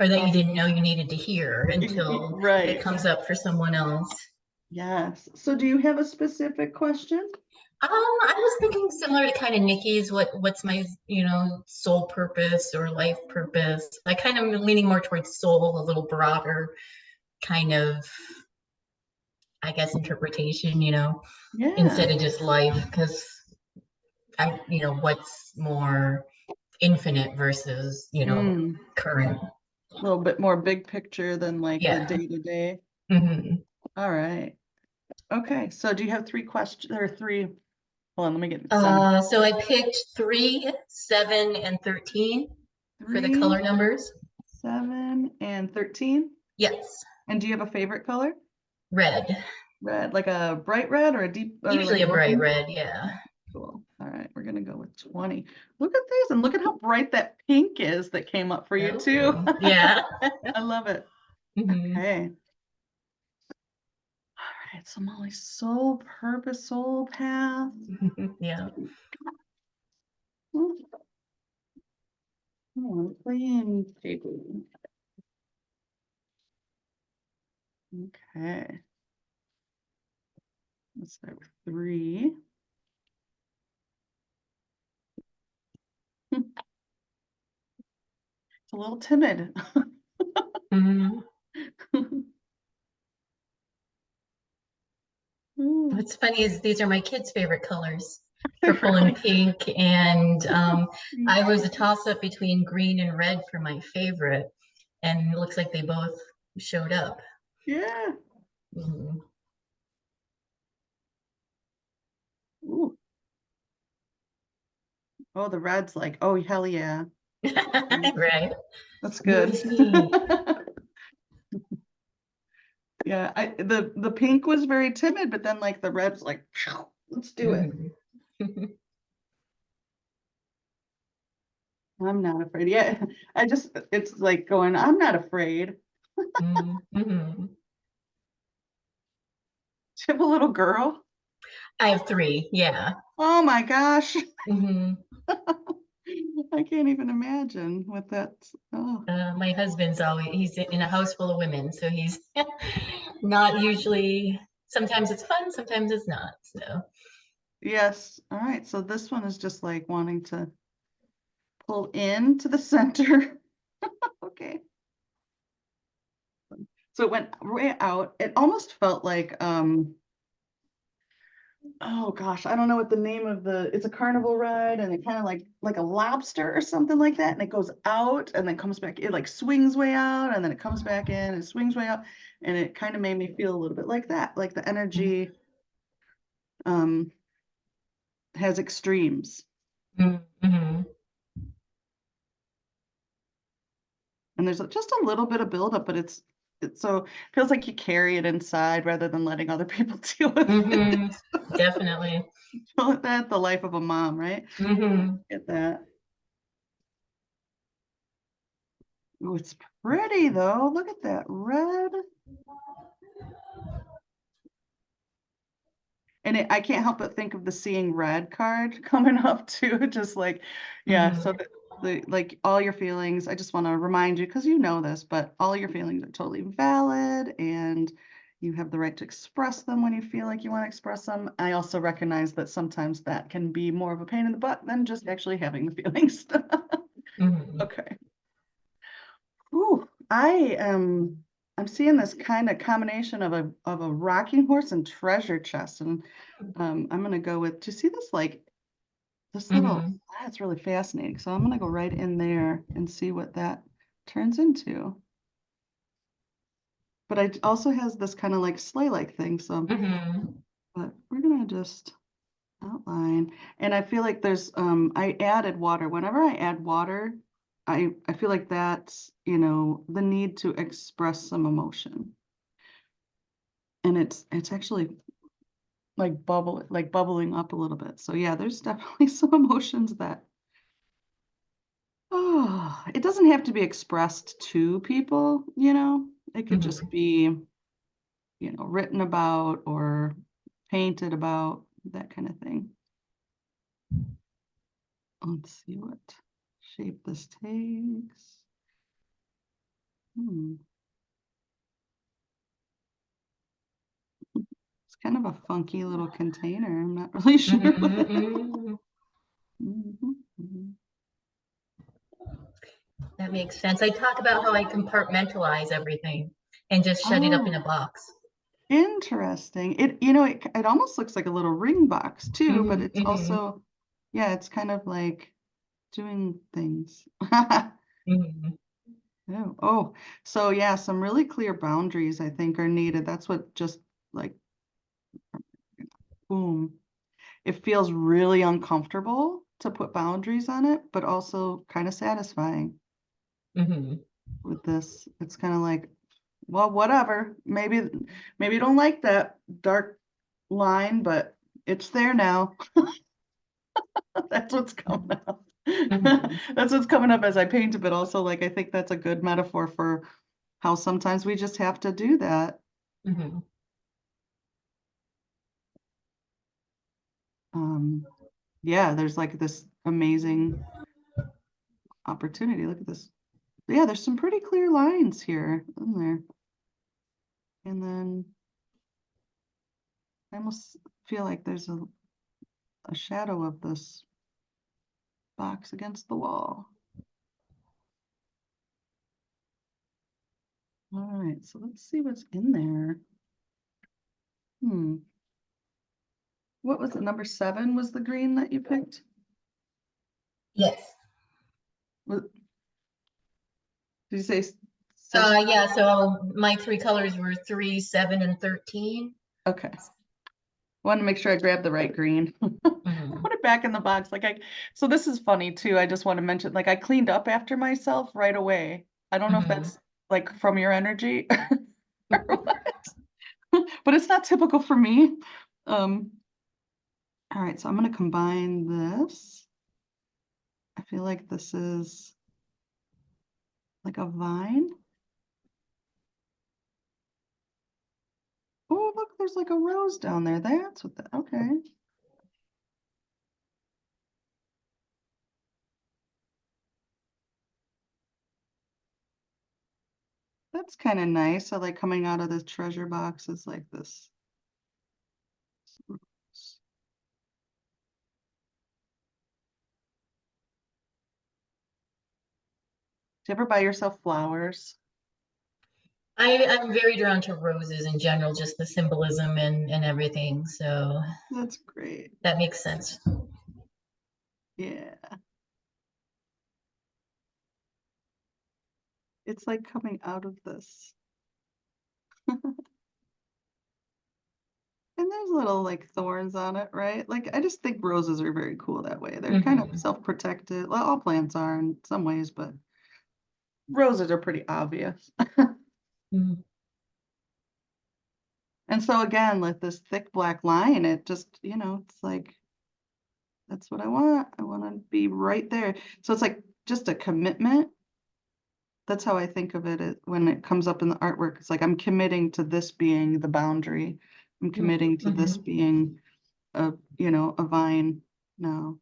F: or that you didn't know you needed to hear until it
A: Right.
F: comes up for someone else.
A: Yes. So do you have a specific question?
F: I was thinking similar to kind of Nikki's, what's my, soul purpose or life purpose. I kind of leaning more towards soul, a little broader kind of, I guess, interpretation,
A: Yeah.
F: instead of just life, because what's more infinite versus, current.
A: A little bit more big picture than like the
F: Yeah.
A: day to day.
F: Mhm.
A: All right. Okay. So do you have 3 questions or 3 Hold on, let me get center.
F: So I picked 3, 7, and 13 for the
A: 3,
F: color numbers.
A: 7, and 13.
F: Yes,
A: And do you have a favorite color?
F: red.
A: Red, like a bright red or a deep, or
F: Usually
A: like
F: a bright
A: orphan?
F: red, yeah.
A: Cool. All right, we're gonna go with 20. Look at these, and look at how bright that pink is that came up for you too.
F: Oh, yeah.
A: I love it.
F: Mhm.
A: Okay. All right, so Molly, soul purpose, soul path.
F: Yeah.
A: Oh, playing paper. Okay. Let's start with 3. It's a little timid.
F: Mhm.
A: Ooh,
F: What's funny is these are my kids' favorite colors,
A: they're
F: purple
A: really
F: and pink, and
A: cute.
F: I was a toss-up between green and red for my favorite, and it looks like they both showed up.
A: Yeah.
F: Mhm.
A: Ooh. Oh, the red's like, oh, hell yeah.
F: Right.
A: That's
F: Yours
A: good.
F: is me.
A: Yeah, the pink was very timid, but then like the red's like, "Phew, let's do it.
F: Mhm.
A: I'm not afraid. Yeah, it's like going, I'm not afraid.
F: Mhm.
A: Do
F: Mhm.
A: you have a little girl?
F: I have 3, yeah.
A: Oh my gosh.
F: Mhm.
A: I can't even imagine what that's. Oh,
F: My husband's he's in a house full of women, so he's not usually, sometimes it's fun, sometimes it's not, so.
A: yes. All right. So this one is just like wanting to pull into the center. Okay. So it went right out. It almost felt like, oh gosh, I don't know what the name of it's a carnival ride, and it kind of like a lobster or something like that, and it goes out and then comes back. It like swings way out and then it comes back in and swings way out, and it kind of made me feel a little bit like that, like the energy um has extremes,
F: Mhm.
A: and there's just a little bit of buildup, but it's so feels like you carry it inside rather than letting other people deal with it.
F: Mhm. Definitely.
A: Call it that, the life of a mom, right?
F: Mhm.
A: Get that. Oh, it's pretty though. Look at that red. And I can't help but think of the seeing red card coming up too. Just like, yeah, so
F: Mhm.
A: the like all your feelings, I just want to remind you, because you know this, but all your feelings are totally valid and you have the right to express them when you feel like you want to express them. I also recognize that sometimes that can be more of a pain in the butt than just actually having the feelings.
F: Mhm.
A: Okay. Ooh, I'm seeing this kind of combination of a rocking horse and treasure chest, and I'm gonna go with. Do you see this like this little?
F: Mhm.
A: That's really fascinating. So I'm gonna go right in there and see what that turns into. But it also has this kind of like sleigh-like thing. So,
F: Mhm.
A: but we're gonna just outline, and I feel like there's I added water. Whenever I add water, I feel like that's, the need to express some emotion. And it's actually like bubbling up a little bit. So yeah, there's definitely some emotions that it doesn't have to be expressed to people. It could
F: Mhm.
A: just be, written about or painted about, that kind of thing. Let's see what shape this takes. Hmm. It's kind of a funky little container. I'm not really sure what that.
F: Mhm.
A: Mhm, mhm.
F: That makes sense. I talk about how I compartmentalize everything and just shut it up in a
A: Oh,
F: box.
A: interesting. It almost looks like a little ring box too, but
F: Mhm.
A: it's
F: Mhm.
A: also, yeah, it's kind of like doing things.
F: Mhm.
A: Oh, so yeah, some really clear boundaries I think are needed. That's what just like boom. it feels really uncomfortable to put boundaries on it, but also kind of satisfying
F: Hmm.
A: with this. It's kind of like, well, whatever. Maybe you don't like that dark line, but it's there now. That's what's coming up.
F: Mhm.
A: That's what's coming up as I paint it, but also like I think that's a good metaphor for how sometimes we just have to do that.
F: Hmm.
A: Yeah, there's like this amazing opportunity. Look at this. Yeah, there's some pretty clear lines here, isn't there? And then I almost feel like there's a shadow of this box against the wall. All right, so let's see what's in there. What was it? Number 7 was the green that you picked?
F: Yes.
A: Did you say so?
F: Yeah, so my 3 colors were 3, 7, and 13.
A: Okay. Want to make sure I grab the right green.
F: Mhm.
A: Put it back in the box. So this is funny too. I just want to mention, like I cleaned up after myself right away. I don't know if
F: Mhm.
A: that's like from your energy or what, but it's not typical for me. All right, so I'm going to combine this. I feel like this is like a vine. Oh, look, there's like a rose down there. That's what okay. That's kind of nice. I like coming out of the treasure box is like this. Do you ever buy yourself flowers?
F: I'm very drawn to roses in general, just the symbolism and everything. So
A: That's great.
F: that makes sense.
A: Yeah. It's like coming out of this. And there's little like thorns on it, right? Like I just think roses are very cool that way. They're kind of
F: Mhm.
A: self-protected. Well, all plants are in some ways, but roses are pretty obvious.
F: Mhm.
A: And so again, like this thick black line, it just, it's like that's what I want. I want to be right there. So it's like just a commitment. That's how I think of it when it comes up in the artwork. It's like I'm committing to this being the boundary. I'm committing to this
F: Mhm.
A: being a vine now.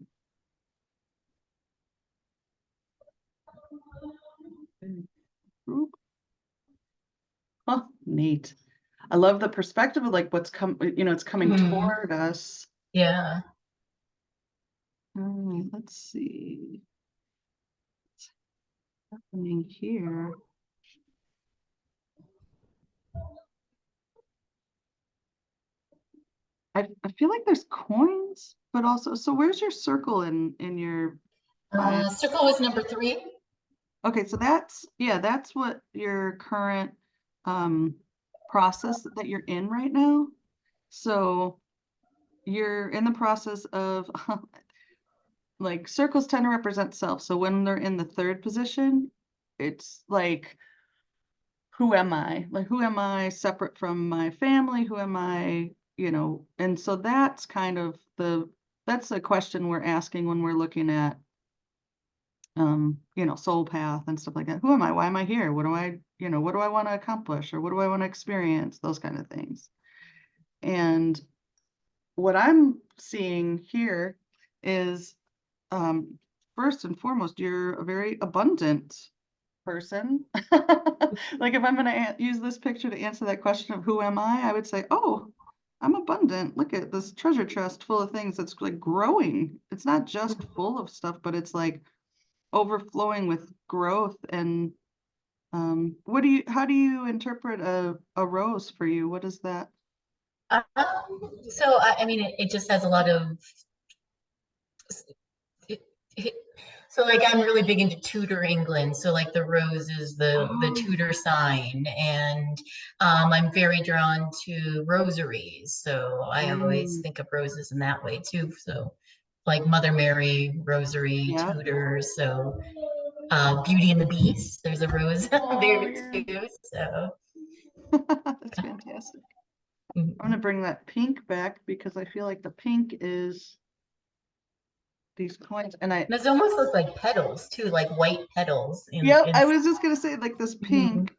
A: Oop. Oh, neat. I love the perspective of like it's coming
F: Mhm.
A: toward us.
F: Yeah.
A: All right, let's see what's happening here. I feel like there's coins, but also, so where's your circle in your 5?
F: Circle was number 3.
A: Okay, so that's what your current um process that you're in right now. So you're in the process of like circles tend to represent self. So when they're in the 3rd position, it's like, who am I? Like, who am I separate from my family? Who am I? And so that's kind of that's a question we're asking when we're looking at soul path and stuff like that. Who am I? Why am I here? What do I want to accomplish? Or what do I want to experience? Those kind of things. And what I'm seeing here is, first and foremost, you're a very abundant person. Like if I'm going to use this picture to answer that question of who am I would say, oh, I'm abundant. Look at this treasure chest full of things that's like growing. It's not just full of stuff, but it's like overflowing with growth. And how do you interpret a rose for you? What is that?
F: So I mean, it just has a lot of. It, it, So like I'm really big into Tudor England. So like the rose is the
A: Oh.
F: Tudor sign, and I'm very drawn to rosaries. So I always
A: Mm.
F: think of roses in that way too. So like Mother Mary, rosary,
A: Yeah.
F: Tudor. So Beauty and the Beast. There's a rose
A: Oh,
F: there
A: yeah.
F: too. So
A: That's fantastic. I'm
F: mhm.
A: gonna bring that pink back because I feel like the pink is these coins, and
F: Those almost look like petals too, like white petals
A: yep,
F: in
A: I was just gonna say like this
F: Mhm.
A: pink,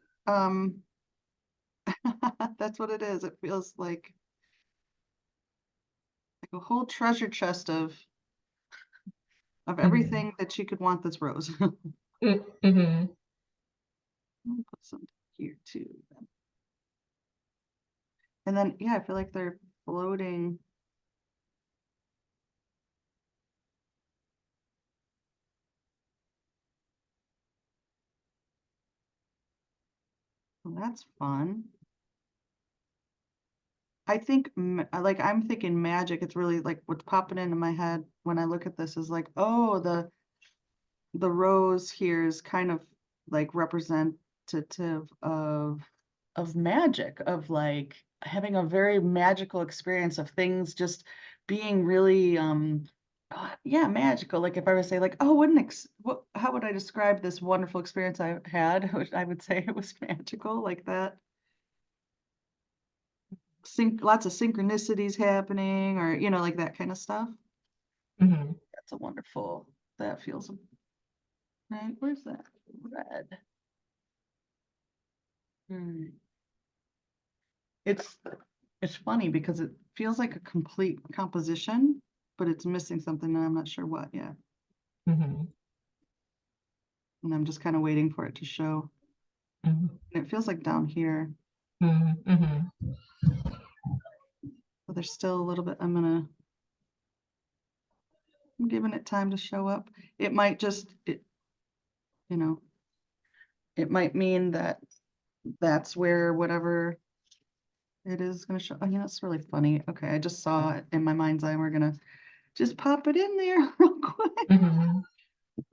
A: that's what it is. It feels like a whole treasure chest of
F: Mhm.
A: everything that you could want this rose.
F: Mhm.
A: I'll put some here too. Then. And then yeah, I feel like they're floating. Well, that's fun. I think like I'm thinking magic. It's really like what's popping into my head when I look at this is like, oh, the rose here is kind of like representative of magic, of like having a very magical experience of things just being really yeah, magical. Like if I were to say like, oh, what how would I describe this wonderful experience I had? I would say it was magical like that. Lots of synchronicities happening or like that kind of stuff.
F: Mhm.
A: That's a wonderful, that feels right. Where's that red? Hmm. It's it's funny because it feels like a complete composition, but it's missing something and I'm not sure what yet.
F: Mhm.
A: And I'm just kind of waiting for it to show.
F: Mhm.
A: And it feels like down here,
F: Mhm. Mhm.
A: but there's still a little bit. I'm giving it time to show up. It might you know, it might mean that that's where whatever it is going to show. Oh, it's really funny. Okay, I just saw it in my mind's eye. We're gonna just pop it in there real quick.
F: Mhm.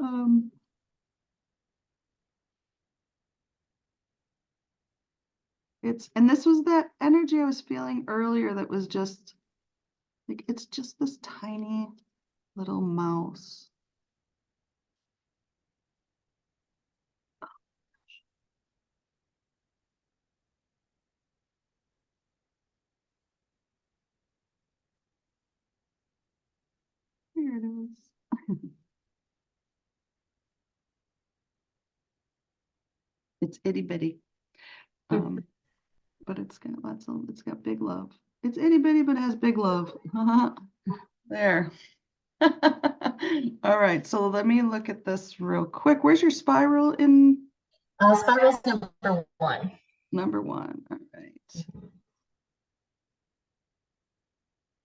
A: Um, and this was that energy I was feeling earlier that was just like it's just this tiny little mouse. Here it is. It's itty bitty. Um, but it's got it's got big love. It's itty bitty, but it has big love. There. All right, so let me look at this real quick. Where's your spiral in
F: Spiral's #1.
A: number one? All right.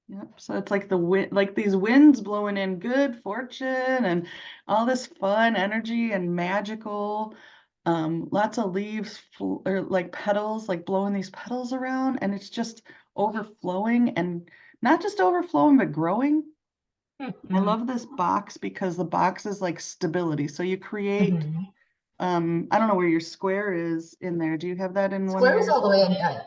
A: Yep. So it's like the wind, like these winds blowing in good fortune and all this fun energy and magical. Lots of leaves or like petals, like blowing these petals around, and it's just overflowing and not just overflowing, but growing. I
F: Mhm.
A: love this box because the box is like stability. So you create,
F: Mhm.
A: I don't know where your square is in there. Do you have that in one of
F: Square is
A: your?
F: all the way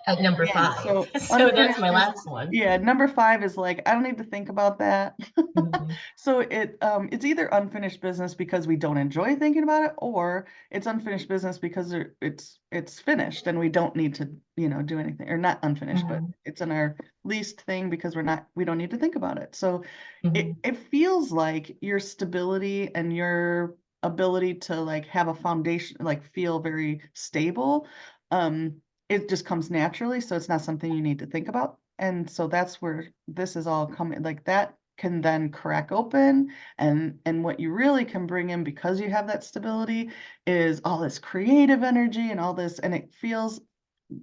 F: at number
A: Yeah,
F: 5.
A: so
F: So that's
A: unfinished
F: my
A: is,
F: last one.
A: yeah, number 5 is like, I don't need to think about that.
F: Mhm.
A: So it's either unfinished business because we don't enjoy thinking about it, or it's unfinished business because it's finished and we don't need to, do anything, or not unfinished, but
F: Mhm.
A: it's in our least thing because we don't need to think about it. So
F: Mhm.
A: it feels like your stability and your ability to like have a foundation, like feel very stable. It just comes naturally, so it's not something you need to think about. And so that's where this is all coming, like that can then crack open, and what you really can bring in because you have that stability is all this creative energy and all this, and it feels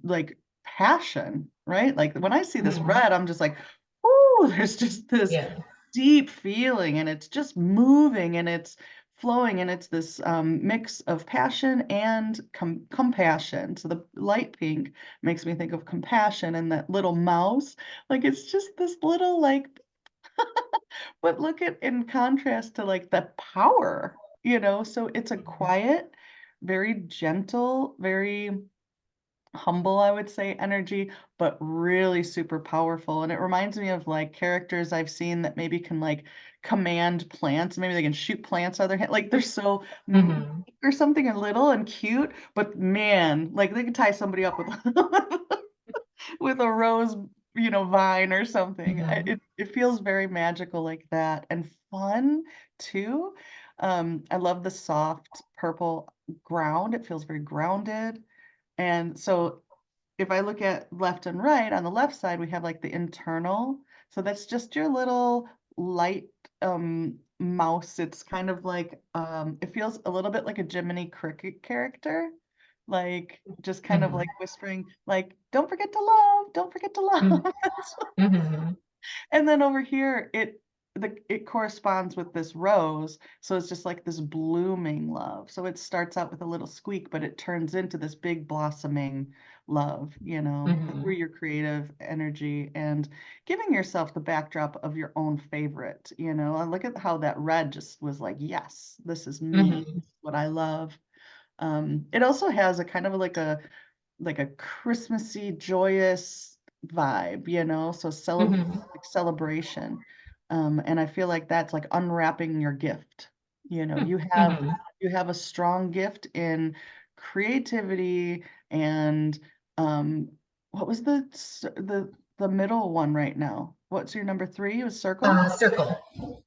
A: like passion, right? Like when I see this
F: Mhm.
A: red, I'm just like, oh, there's just this
F: Yeah.
A: deep feeling and it's just moving and it's flowing and it's this mix of passion and compassion. So the light pink makes me think of compassion and that little mouse. Like it's just this little like, but look at in contrast to like the power you know, so it's a quiet, very gentle, very humble, I would say, energy, but really super powerful. And it reminds me of like characters I've seen that maybe can like command plants. Maybe they can shoot plants out of their hand. Like they're so
F: Mhm.
A: or something a little and cute, but man, like they could tie somebody up with with a rose, you know, vine or something.
F: Mhm.
A: It feels very magical like that and fun too. I love the soft purple ground. It feels very grounded. And so if I look at left and right, on the left side, we have like the internal. So that's just your little light mouse. It's kind of like it feels a little bit like a Jiminy Cricket character. Like just kind of
F: Mhm.
A: like whispering, like, don't forget to love, don't forget to love.
F: Mhm. Mhm.
A: And then over here, it corresponds with this rose, so it's just like this blooming love. So it starts out with a little squeak, but it turns into this big blossoming love, you know, through
F: Mhm.
A: your creative energy and giving yourself the backdrop of your own favorite, you know. And look at how that red just was like, yes, this is me,
F: Mhm.
A: this is what I love. It also has a kind of like a Christmassy, joyous vibe, you know, so
F: Mhm.
A: like celebration. And I feel like that's like unwrapping your gift. You know,
F: Mhm.
A: you have a strong gift in creativity and um what was the middle one right now? What's your number 3? It was circle?
F: Circle.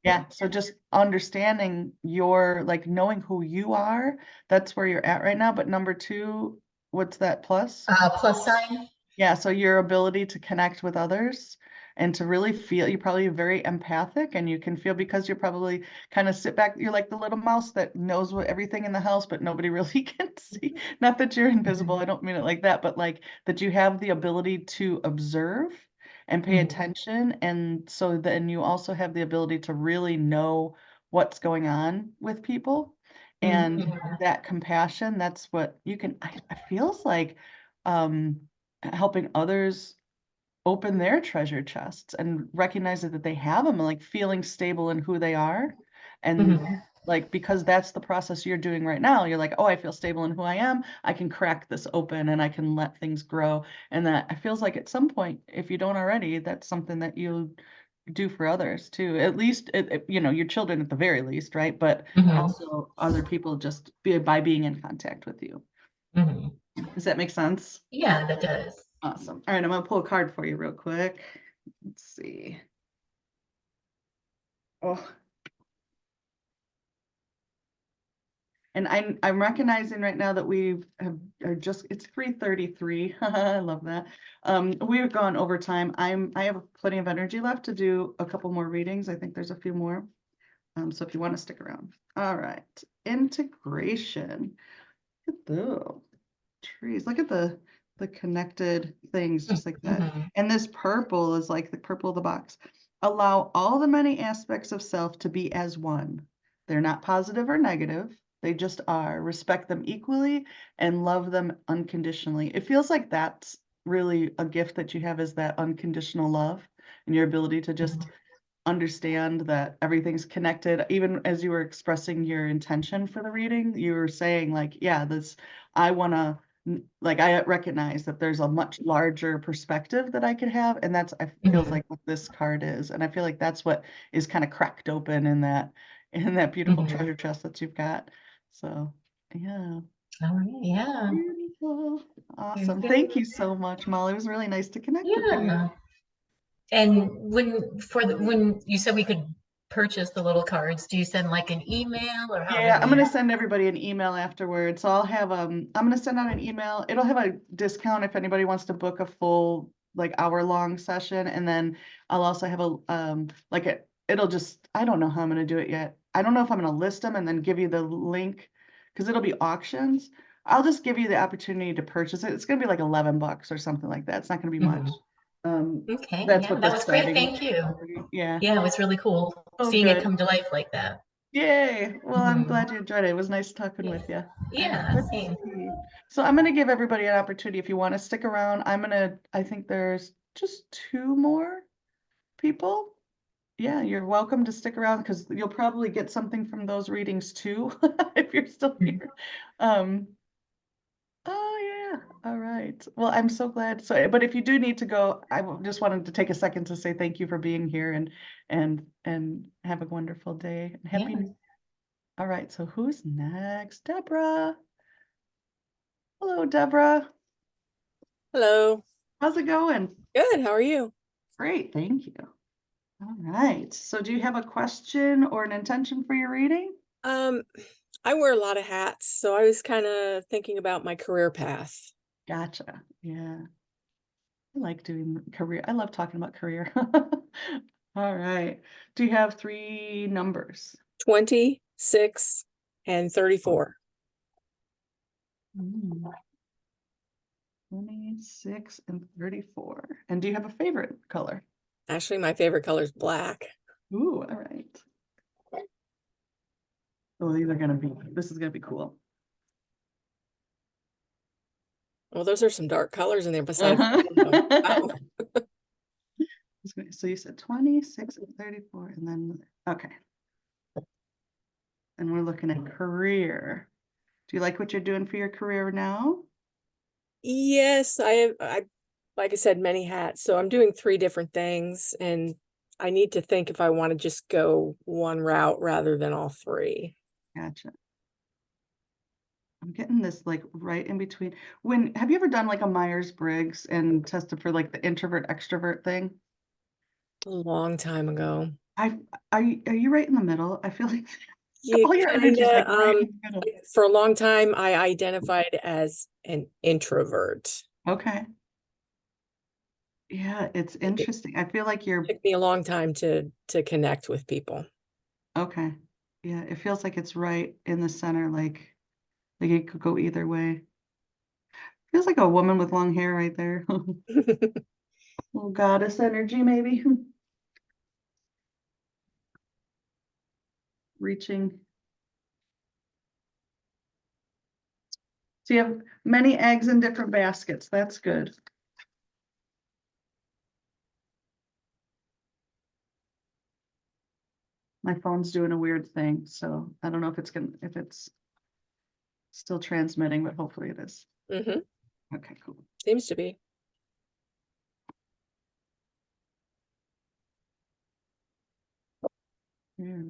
A: Yeah, so just understanding your like knowing who you are, that's where you're at right now. But number 2, what's that plus?
F: Plus sign.
A: Yeah, so your ability to connect with others and to really feel, you're probably very empathic and you can feel because you're probably kind of sit back, you're like the little mouse that knows what everything in the house, but nobody really can see. Not that you're invisible, I don't mean it like that, but like that you have the ability to observe and pay
F: Mhm.
A: attention. And so then you also have the ability to really know what's going on with people. And
F: Mhm.
A: that compassion, that's what you can, I feels like um helping others open their treasure chests and recognize that they have them and like feeling stable in who they are. And
F: Mhm.
A: like, because that's the process you're doing right now, you're like, oh, I feel stable in who I am. I can crack this open and I can let things grow. And that it feels like at some point, if you don't already, that's something that you do for others too. At least, you know, your children at the very least, right? But
F: Mhm.
A: also other people just by being in contact with you.
F: Mhm.
A: Does that make sense?
F: Yeah, that does.
A: Awesome. All right, I'm gonna pull a card for you real quick. Let's see. Oh, and I'm recognizing right now that are just it's 3:33. I love that. We've gone over time. I have plenty of energy left to do a couple more readings. I think there's a few more. So if you want to stick around. All right. Integration. Look at the trees. Look at the connected things just like that.
F: Mhm.
A: And this purple is like the purple of the box. Allow all the many aspects of self to be as one. They're not positive or negative. They just are. Respect them equally and love them unconditionally. It feels like that's really a gift that you have is that unconditional love and your ability to just understand that everything's connected. Even as you were expressing your intention for the reading, you were saying like, yeah, this, I want to, like, I recognize that there's a much larger perspective that I could have. And that's, I feels
F: Mhm.
A: like what this card is. And I feel like that's what is kind of cracked open in that beautiful
F: Mhm.
A: treasure chest that you've got. So yeah.
F: All right. Yeah.
A: Beautiful.
F: Very
A: Awesome.
F: good.
A: Thank you so much, Molly. It was really nice to connect with you.
F: Yeah. And when you said we could purchase the little cards, do you send like an email or how do
A: Yeah, I'm
F: we?
A: gonna send everybody an email afterwards. So I'll have I'm gonna send out an email. It'll have a discount if anybody wants to book a full like hour-long session. And then I'll also have a like it'll just I don't know how I'm gonna do it yet. I don't know if I'm gonna list them and then give you the link because it'll be auctions. I'll just give you the opportunity to purchase it. It's gonna be like $11 or something like that. It's not gonna be much.
F: Mhm.
A: Um,
F: Okay.
A: that's
F: Yeah,
A: what
F: that
A: this
F: was great.
A: starting.
F: Thank you.
A: Yeah.
F: Yeah, it was really cool
A: Oh,
F: seeing it
A: good.
F: come to life like that.
A: Yay. Well, I'm
F: Mhm.
A: glad you enjoyed it. It was nice talking
F: Yeah.
A: with you. All right,
F: Yeah,
A: good to
F: same.
A: see you. So I'm going to give everybody an opportunity if you want to stick around. I think there's just 2 more people. Yeah, you're welcome to stick around because you'll probably get something from those readings too, if you're still here. Um, oh yeah, all right. Well, I'm so glad. So, but if you do need to go, just wanted to take a second to say thank you for being here and have a wonderful day. And happy.
F: Yeah.
A: All right, so who's next? Deborah. Hello, Deborah.
G: Hello.
A: How's it going?
G: Good. How are you?
A: Great, thank you. All right. So do you have a question or an intention for your reading?
G: Um, I wear a lot of hats, so I was kind of thinking about my career path.
A: Gotcha. Yeah. I like doing career. I love talking about career. All right. Do you have 3 numbers?
G: 26 and 34.
A: 26 and 34. And do you have a favorite color?
G: Actually, my favorite color is black.
A: Ooh, all right. Oh, this is gonna be cool.
G: Well, those are some dark colors in there besides.
A: Uh-huh.
G: Wow.
A: So you said 26 and 34, and then, okay. And we're looking at career. Do you like what you're doing for your career now?
G: Yes, I like I said, many hats. So I'm doing 3 different things, and I need to think if I want to just go one route rather than all 3.
A: Gotcha. I'm getting this like right in between. Have you ever done like a Myers-Briggs and tested for like the introvert extrovert thing?
G: A long time ago.
A: Are you right in the middle? I feel like
G: Yeah,
A: all your energy's like right in the middle.
G: for a long time, I identified as an introvert.
A: Okay. Yeah, it's interesting. I feel like you're
G: It took me a long time to connect with people.
A: okay. Yeah, it feels like it's right in the center, like it could go either way. Feels like a woman with long hair right there. Little goddess energy, maybe. Reaching. So you have many eggs in different baskets. That's good. My phone's doing a weird thing, so I don't know if it's still transmitting, but hopefully it is.
G: Hmm.
A: Okay, cool.
G: Seems to be.
A: Yeah.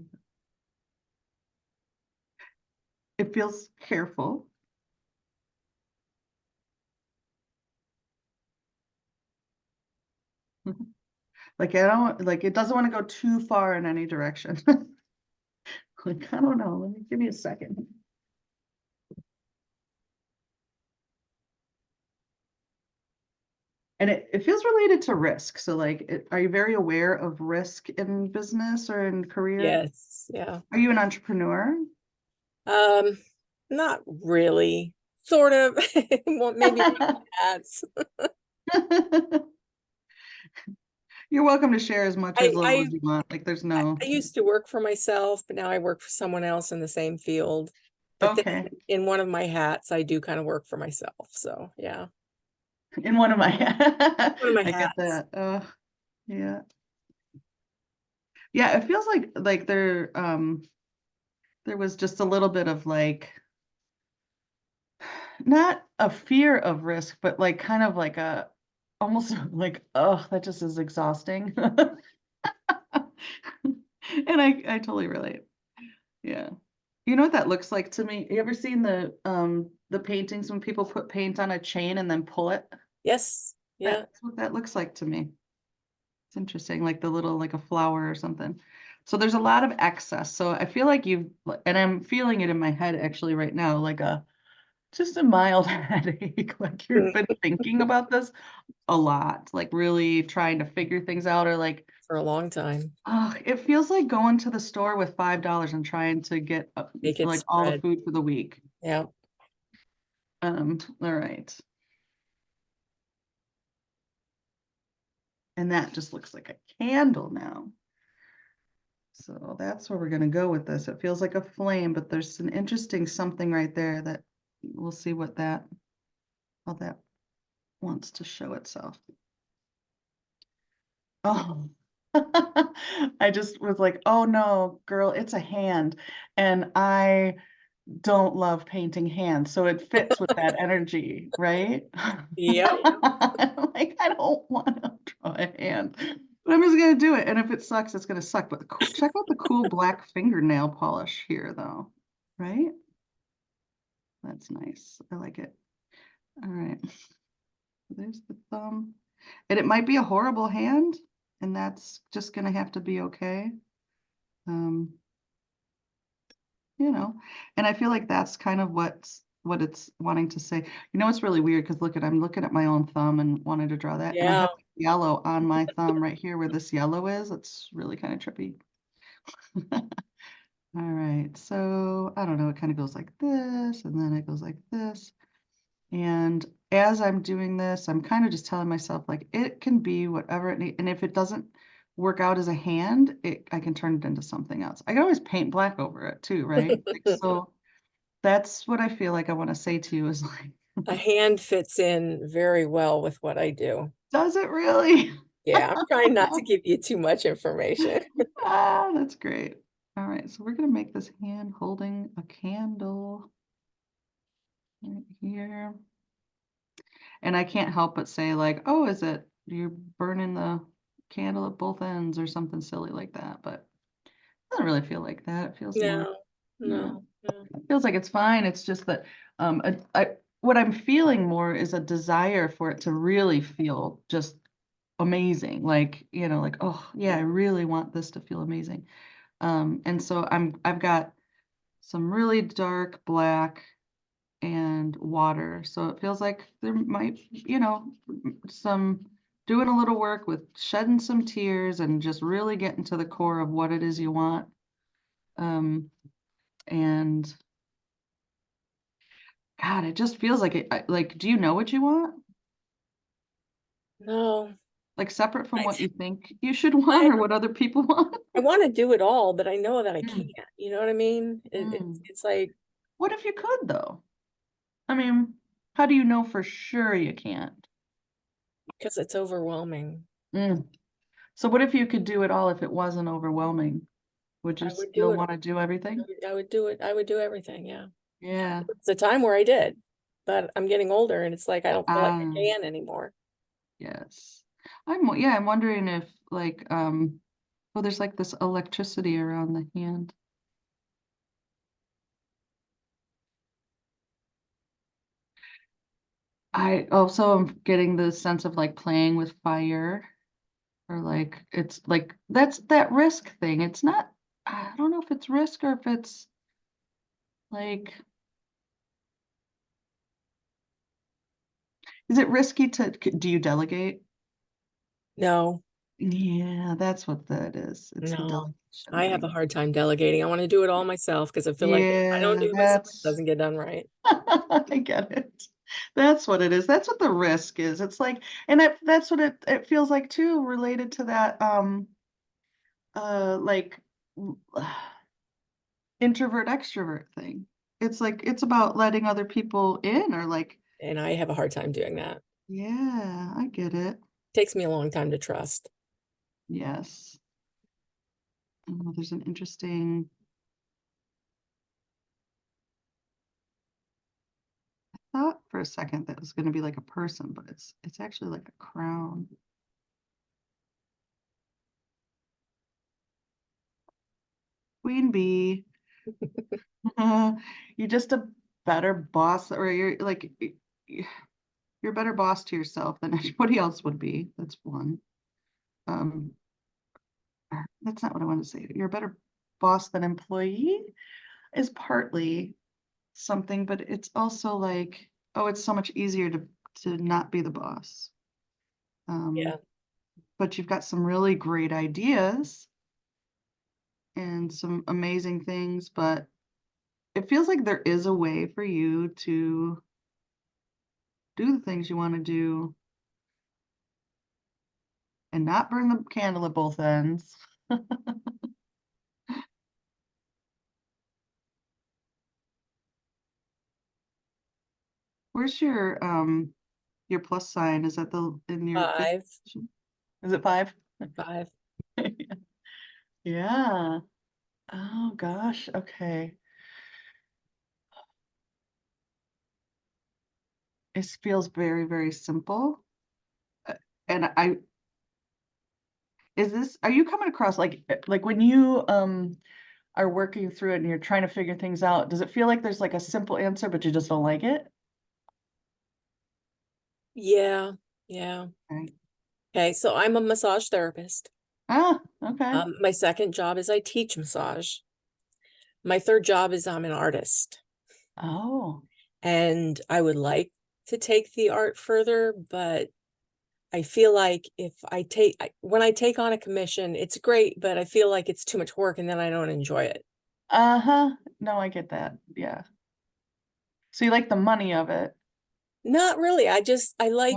A: It feels careful. Like I don't like it doesn't want to go too far in any direction. Like I don't know. Give me a second. And it feels related to risk. So like, are you very aware of risk in business or in career?
G: Yes. Yeah.
A: Are you an entrepreneur?
G: Um, not really. Sort of. Well, maybe hats.
A: You're welcome to share as much or as little
G: I
A: as you want. Like there's no.
G: I used to work for myself, but now I work for someone else in the same field. But then
A: Okay.
G: in one of my hats, I do kind of work for myself. So yeah.
A: In one of my
G: One of my
A: I get
G: hats.
A: that. Yeah. Yeah, it feels like there was just a little bit of like not a fear of risk, but like kind of like a almost like, oh, that just is exhausting. And I totally relate. Yeah. You know what that looks like to me? You ever seen the paintings when people put paint on a chain and then pull it?
G: Yes. Yeah.
A: That's what that looks like to me. It's interesting, like the little like a flower or something. So there's a lot of excess. So I feel like and I'm feeling it in my head actually right now, like just a mild headache. Like you've been thinking about this a lot, like really trying to figure things out or like,
G: For a long time.
A: oh, it feels like going to the store with $5 and trying to get
G: Make it
A: like all the
G: spread.
A: food for the week.
G: Yeah.
A: All right. And that just looks like a candle now. So that's where we're going to go with this. It feels like a flame, but there's an interesting something right there that we'll see how that wants to show itself. Oh, I just was like, oh no, girl, it's a hand. And I don't love painting hands, so it fits with that energy, right?
G: Yep.
A: I'm like, I don't want to draw a hand, but I'm just gonna do it. And if it sucks, it's gonna suck. But check out the cool black fingernail polish here, though, right? That's nice. I like it. All right. There's the thumb. And it might be a horrible hand, and that's just gonna have to be okay. Um, you know, and I feel like that's kind of what it's wanting to say. You know, it's really weird because I'm looking at my own thumb and wanted to draw that, and I
G: Yeah.
A: have yellow on my thumb right here where this yellow is. It's really kind of trippy. All right, so I don't know, it kind of goes like this, and then it goes like this. And as I'm doing this, I'm kind of just telling myself like it can be whatever it needs. And if it doesn't work out as a hand, I can turn it into something else. I can always paint black over it too, right? Like, so that's what I feel like I want to say to you is like,
G: A hand fits in very well with what I do.
A: does it really?
G: Yeah, I'm trying not to give you too much information.
A: Ah, that's great. All right, so we're gonna make this hand holding a candle right here. And I can't help but say like, oh, is it you're burning the candle at both ends or something silly like that? But it doesn't really feel like that. It feels more,
G: No, no.
A: it feels like it's fine. It's just that what I'm feeling more is a desire for it to really feel just amazing. Like, you know, like, oh yeah, I really want this to feel amazing. And so I've got some really dark black and water. So it feels like there might, you know, some doing a little work with shedding some tears and just really getting to the core of what it is you want. And God, it just feels like it, like, do you know what you want?
G: No.
A: Like separate from
G: I,
A: what you think you should want or what other people want?
G: I want to do it all, but I know that I
A: Mm.
G: can't. You know what I mean?
A: Mm.
G: It's like,
A: What if you could though? I mean, how do you know for sure you can't?
G: because it's overwhelming.
A: Mm. So what if you could do it all if it wasn't overwhelming? Would you
G: I would do
A: still
G: it.
A: want to do everything?
G: I would do it. I would do everything. Yeah.
A: Yeah.
G: It's a time where I did, but I'm getting older and it's like I don't feel like I
A: Ah,
G: can anymore.
A: yes. Yeah, I'm wondering if like well there's like this electricity around the hand. I also am getting the sense of like playing with fire or like it's like that's that risk thing. It's not I don't know if it's risk or if it's like is it risky do you delegate?
G: No,
A: Yeah, that's what that is. It's the
G: no.
A: delegation
G: I have a
A: thing.
G: hard time delegating. I want to do it all myself because I feel like if I don't
A: Yeah,
G: do it myself, it doesn't get done right.
A: I get it. That's what it is. That's what the risk is. It's like, and that's what it feels like too, related to that like introvert extrovert thing. It's like it's about letting other people in or like,
G: And I have a hard time doing that.
A: yeah, I get it.
G: Takes me a long time to trust.
A: Yes. Oh, there's an interesting thought for a second that was going to be like a person, but it's actually like a crown. Queen bee. You're just a better boss, or you're like you're a better boss to yourself than anybody else would be. That's one. Um, that's not what I wanted to say. You're a better boss than employee is partly something, but it's also like, oh, it's so much easier to not be the boss.
G: Yeah.
A: But you've got some really great ideas and some amazing things, but it feels like there is a way for you to do the things you want to do and not burn the candle at both ends. Where's your plus sign? Is that the in your fifth
G: 5,
A: position? Is it 5?
G: 5.
A: Yeah. Oh, gosh. Okay. It feels very, very simple. And are you coming across like when you are working through it and you're trying to figure things out, does it feel like there's like a simple answer, but you just don't like it?
G: Yeah, yeah.
A: Right.
G: Okay, so I'm a massage therapist.
A: Ah, okay.
G: My second job is I teach massage. My third job is I'm an artist.
A: Oh,
G: And I would like to take the art further, but I feel like when I take on a commission, it's great, but I feel like it's too much work and then I don't enjoy it.
A: uh-huh. No, I get that. Yeah. So you like the money of it?
G: Not really. I like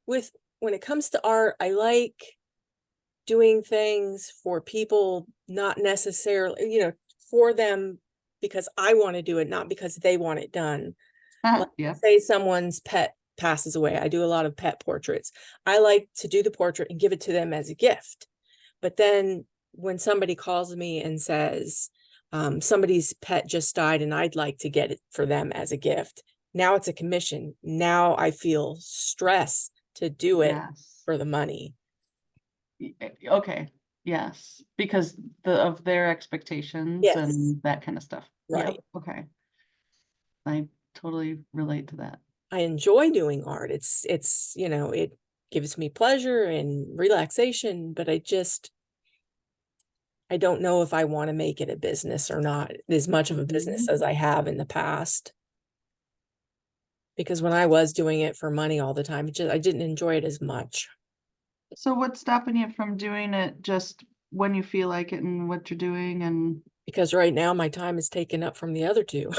A: No?
G: when it comes to art, I like doing things for people, not necessarily, for them because I want to do it, not because they want it done. Like,
A: Yeah.
G: say someone's pet passes away. I do a lot of pet portraits. I like to do the portrait and give it to them as a gift. But then when somebody calls me and says, somebody's pet just died and I'd like to get it for them as a gift, now it's a commission. Now I feel stress to do it
A: Yes.
G: for the money.
A: Okay. Yes. Because of their expectations
G: Yes.
A: and that kind of stuff. Yep.
G: Right.
A: Okay. I totally relate to that.
G: I enjoy doing art. It gives me pleasure and relaxation, but I don't know if I want to make it a business or not, as much of a business
A: Mhm.
G: as I have in the past. Because when I was doing it for money all the time, I didn't enjoy it as much.
A: So what's stopping you from doing it just when you feel like it and what you're doing and
G: Because right now my time is taken up from the other two.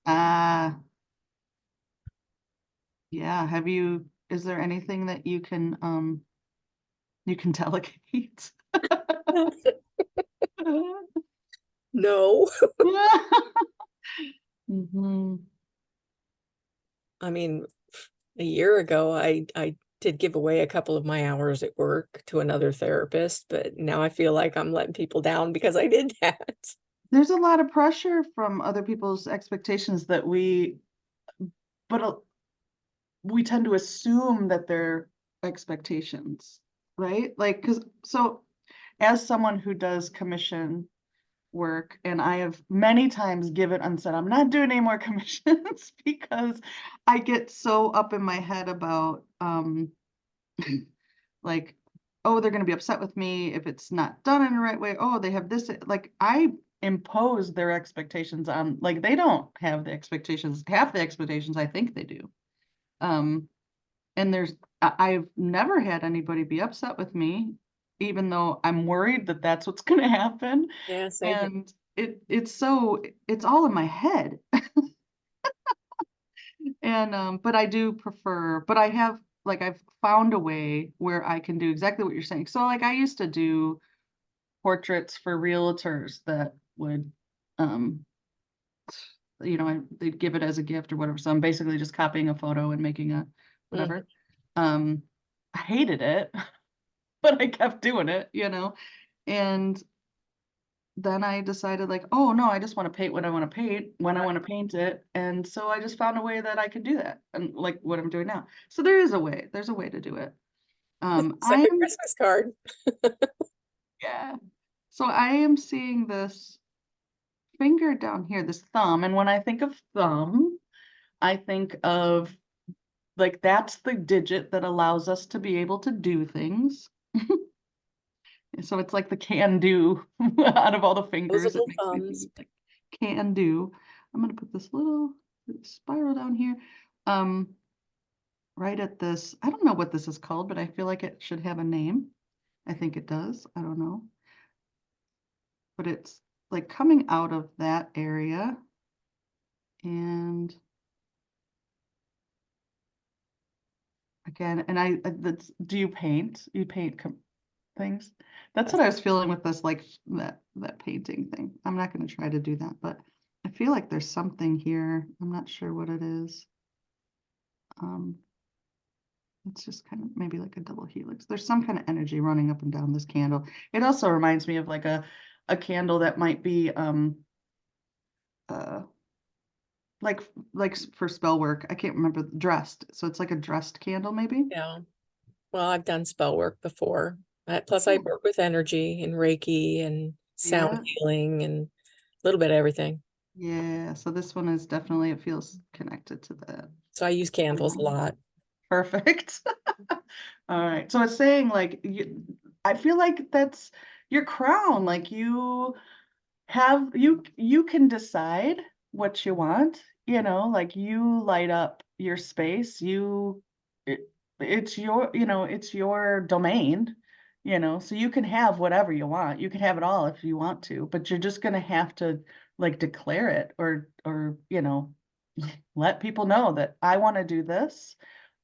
A: ah yeah, is there anything that you can delegate?
G: No.
A: Hmm.
G: I mean, a year ago, I did give away a couple of my hours at work to another therapist, but now I feel like I'm letting people down because I did that.
A: There's a lot of pressure from other people's expectations but we tend to assume that they're expectations, right? Like, so as someone who does commission work, and I have many times given and said, I'm not doing any more commissions because I get so up in my head about, like, oh, they're going to be upset with me if it's not done in the right way. Oh, they have this, like, I impose their expectations on, like, they don't have the expectations, half the expectations I think they do. And I've never had anybody be upset with me, even though I'm worried that that's what's going to happen.
G: Yeah, same here.
A: And it's all in my head. And but I do prefer, but I've found a way where I can do exactly what you're saying. So like I used to do portraits for realtors that would um they'd give it as a gift or whatever. So I'm basically just copying a photo and making a whatever. Um, I hated it, but I kept doing it. And then I decided like, oh no, I just want to paint what I want to paint when I want to paint it. And so I just found a way that I could do that and like what I'm doing now. So there's a way to do it.
G: It's
A: I
G: like a
A: am,
G: Christmas card.
A: yeah. So I am seeing this finger down here, this thumb. And when I think of thumb, I think of like that's the digit that allows us to be able to do things. So it's like the can do out of all the fingers. It
G: Opposable
A: makes me think
G: thumbs.
A: of like can do. I'm gonna put this little spiral down here. Um, right at this. I don't know what this is called, but I feel like it should have a name. I think it does. I don't know. But it's like coming out of that area. And again, and do you paint? You paint things? That's what I was feeling with this, like that painting thing. I'm not going to try to do that, but I feel like there's something here. I'm not sure what it is. It's just kind of maybe like a double helix. There's some kind of energy running up and down this candle. It also reminds me of like a candle that might be uh like for spell work. I can't remember, dressed. So it's like a dressed candle maybe.
G: Yeah. Well, I've done spell work before. Plus I
A: Cool.
G: work with energy and Reiki and sound
A: Yeah.
G: healing and a little bit of everything.
A: Yeah, so this one is definitely, it feels connected to that.
G: So I use candles a lot.
A: Perfect. All right. So it's saying like I feel like that's your crown. Like you can decide what you want, like you light up your space. It's your, it's your domain, so you can have whatever you want. You can have it all if you want to, but you're just gonna have to like declare it or let people know that I want to do this.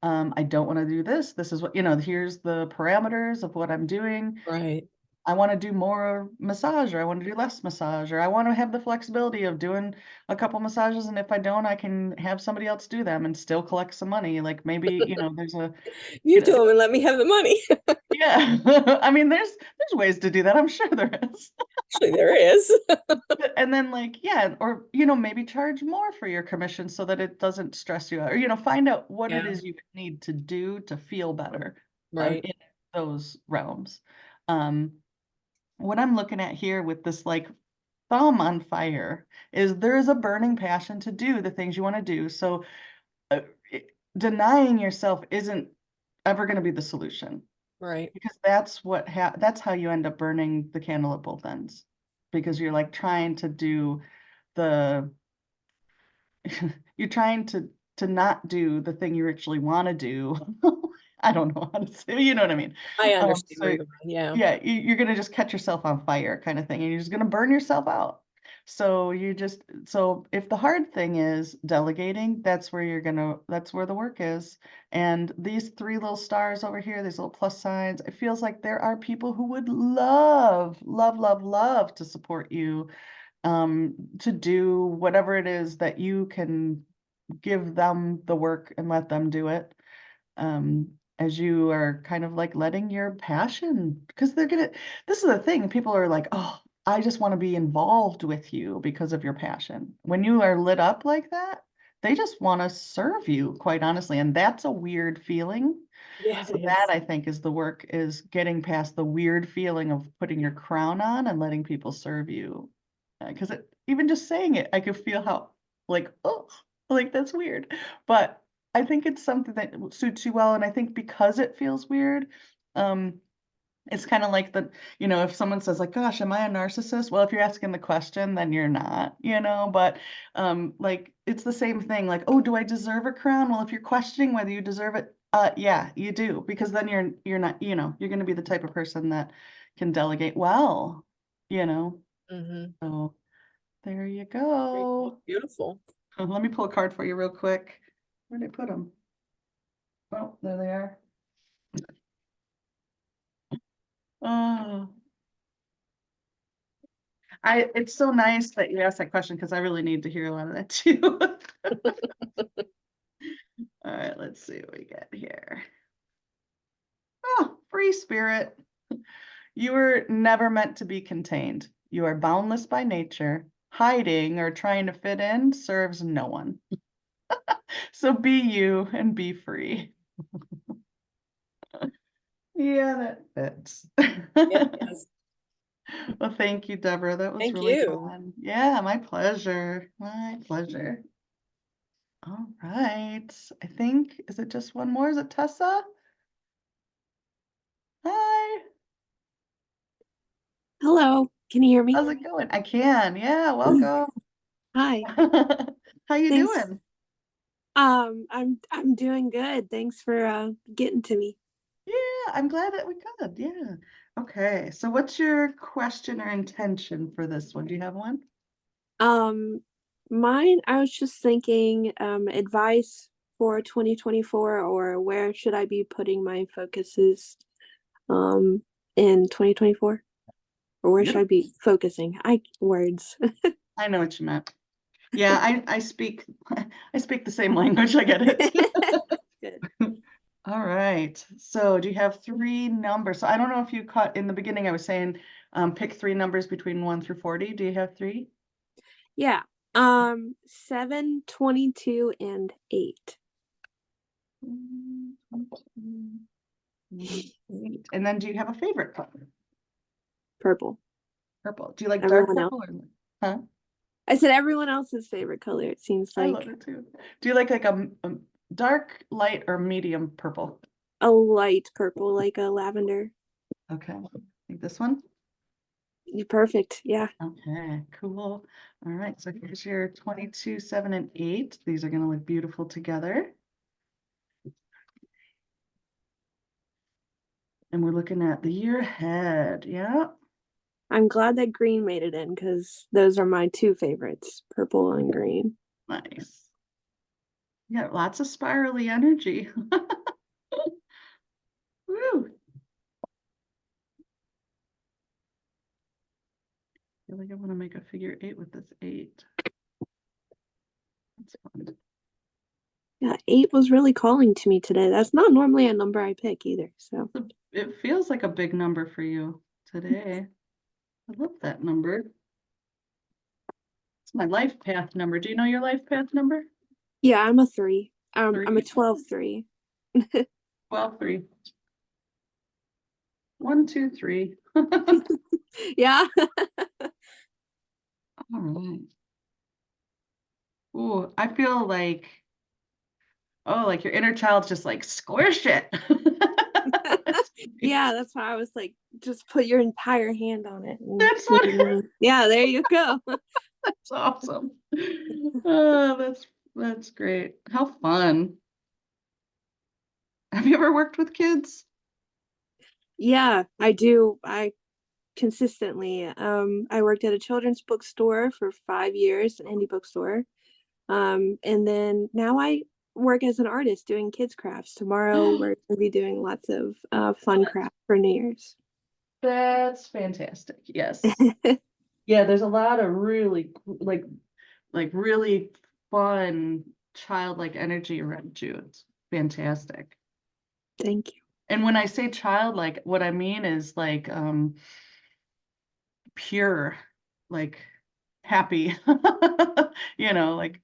A: I don't want to do this. This is what, here's the parameters of what I'm doing.
G: Right.
A: I want to do more massage, or I want to do less massage, or I want to have the flexibility of doing a couple massages. And if I don't, I can have somebody else do them and still collect some money. Like maybe, there's a,
G: You do them and let me have the money.
A: yeah. I mean, there's ways to do that. I'm sure there is.
G: Actually, there is.
A: And then like, yeah, or, maybe charge more for your commission so that it doesn't stress you out, or, find out what it
G: Yeah.
A: is you need to do to feel better
G: Right.
A: in those realms. What I'm looking at here with this like thumb on fire is there is a burning passion to do the things you want to do. So uh, denying yourself isn't ever going to be the solution,
G: Right.
A: because that's how you end up burning the candle at both ends, because you're like trying to do the you're trying to not do the thing you actually want to do. I don't know how to say, you know what I mean?
G: I understand
A: So
G: where you're going. Yeah.
A: yeah, you're gonna just catch yourself on fire kind of thing, and you're just gonna burn yourself out. So if the hard thing is delegating, that's where the work is. And these three little stars over here, these little plus signs, it feels like there are people who would love, love, love, love to support you, to do whatever it is that you can give them the work and let them do it, as you are kind of like letting your passion, because this is the thing, people are like, oh, I just want to be involved with you because of your passion. When you are lit up like that, they just want to serve you, quite honestly, and that's a weird feeling.
G: Yeah.
A: So that, I think, is the work, is getting past the weird feeling of putting your crown on and letting people serve you. Because even just saying it, I could feel how like, oh, like that's weird. But I think it's something that suits you well. And I think because it feels weird, it's kind of like if someone says like, gosh, am I a narcissist? Well, if you're asking the question, then you're not, but like it's the same thing. Like, oh, do I deserve a crown? Well, if you're questioning whether you deserve it, yeah, you do, because then you're not, you're going to be the type of person that can delegate well,
G: Mm-hmm.
A: so there you go.
G: Beautiful.
A: Let me pull a card for you real quick. Where did I put them? Oh, there they are. Oh, it's so nice that you asked that question, because I really need to hear a lot of that too. All right, let's see what we get here. Oh, free spirit. You were never meant to be contained. You are boundless by nature. Hiding or trying to fit in serves no one. So be you and be free. Yeah, that fits.
G: Yes.
A: Well, thank you, Deborah. That was
G: Thank
A: really
G: you.
A: fun. Yeah, my pleasure. My pleasure. All right. I think, is it just one more? Is it Tessa? Hi.
H: Hello, can you hear me?
A: How's it going? I can. Yeah, welcome.
H: Hi.
A: How you
H: Thanks.
A: doing?
H: I'm doing good. Thanks for getting to me.
A: Yeah, I'm glad that we could. Yeah. Okay. So what's your question or intention for this one? Do you have one?
H: Mine, I was just thinking advice for 2024, or where should I be putting my focuses in 2024? Or where should I be focusing? Words.
A: I know what you meant. Yeah, I speak the same language. I get it.
H: Good.
A: All right. So do you have 3 numbers? So I don't know if you caught in the beginning, I was saying, pick 3 numbers between 1 through 40. Do you have 3?
H: Yeah. 7, 22, and 8.
A: And then do you have a favorite color?
H: Purple.
A: Purple. Do you like dark
H: Everyone else.
A: purple or huh?
H: I said everyone else's favorite color, it seems
A: I
H: like.
A: love it too. Do you like a dark, light, or medium purple?
H: A light purple, like a lavender.
A: Okay. Like this one?
H: Perfect. Yeah.
A: Okay, cool. All right, so here's your 22, 7, and 8. These are going to look beautiful together. And we're looking at the year ahead. Yeah.
H: I'm glad that green made it in because those are my 2 favorites, purple and green.
A: Nice. Yeah, lots of spirally energy. Woo. I feel like I want to make a figure 8 with this 8. That's fun.
H: Yeah, 8 was really calling to me today. That's not normally a number I pick either. So
A: It feels like a big number for you today. I love that number. It's my life path number. Do you know your life path number?
H: yeah, I'm a 3. I'm a
A: 3.
H: 12-3.
A: 12, 3. 1, 2, 3.
H: Yeah.
A: All right. Ooh, I feel like, oh, like your inner child's just like squish it.
H: Yeah, that's why I was like, just put your entire hand on it.
A: That's what
H: Yeah, there you go.
A: that's awesome. Oh, that's great. How fun. Have you ever worked with kids?
H: Yeah, I do. I consistently. I worked at a children's bookstore for 5 years, an indie bookstore. And then now I work as an artist doing kids crafts. Tomorrow we're gonna be doing lots of fun crafts for New Year's.
A: That's fantastic. Yes. Yeah, there's a lot of really like really fun childlike energy around you. It's fantastic.
H: Thank you.
A: And when I say childlike, what I mean is like pure, like happy, like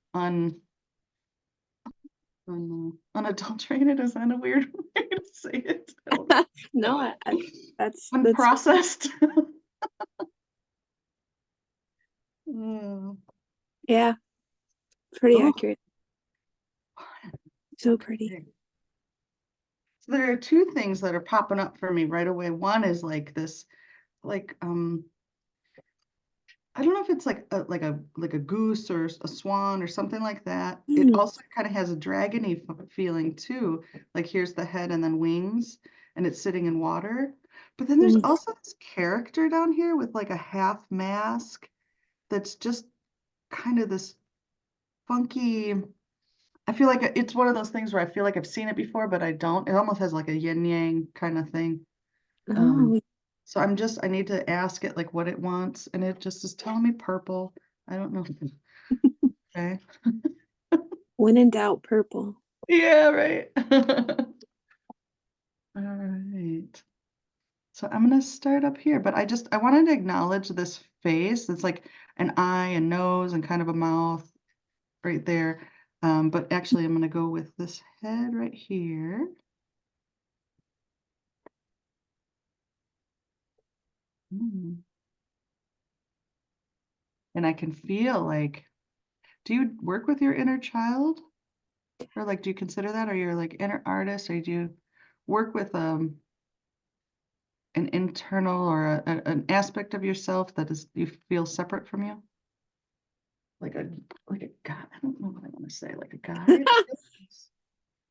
A: unadulterated. Is that a weird way to say it? I don't know.
H: No, that's
A: Unprocessed. Mm.
H: yeah, pretty
A: Oh,
H: accurate. So pretty.
A: okay. So there are 2 things that are popping up for me right away. One is like this, like I don't know if it's like a goose or a swan or something like that. It
H: Mm,
A: also kind of has a dragony feeling too. Like here's the head and then wings, and it's sitting in water. But then there's
H: mm,
A: also this character down here with like a half mask that's just kind of this funky. I feel like it's one of those things where I feel like I've seen it before, but I don't. It almost has like a yin yang kind of thing.
H: oh,
A: So I need to ask it like what it wants, and it just is telling me purple. I don't know. Okay.
H: when in doubt, purple.
A: Yeah, right. All right. So I'm gonna start up here, but I wanted to acknowledge this face. It's like an eye and nose and kind of a mouth right there. But actually I'm gonna go with this head right here. Mm. And I can feel like, do you work with your inner child? Or like, do you consider that? Or you're like inner artist, or do you work with an internal or an aspect of yourself that is you feel separate from you? Like a guy. I don't know what I want to say. Like a guy.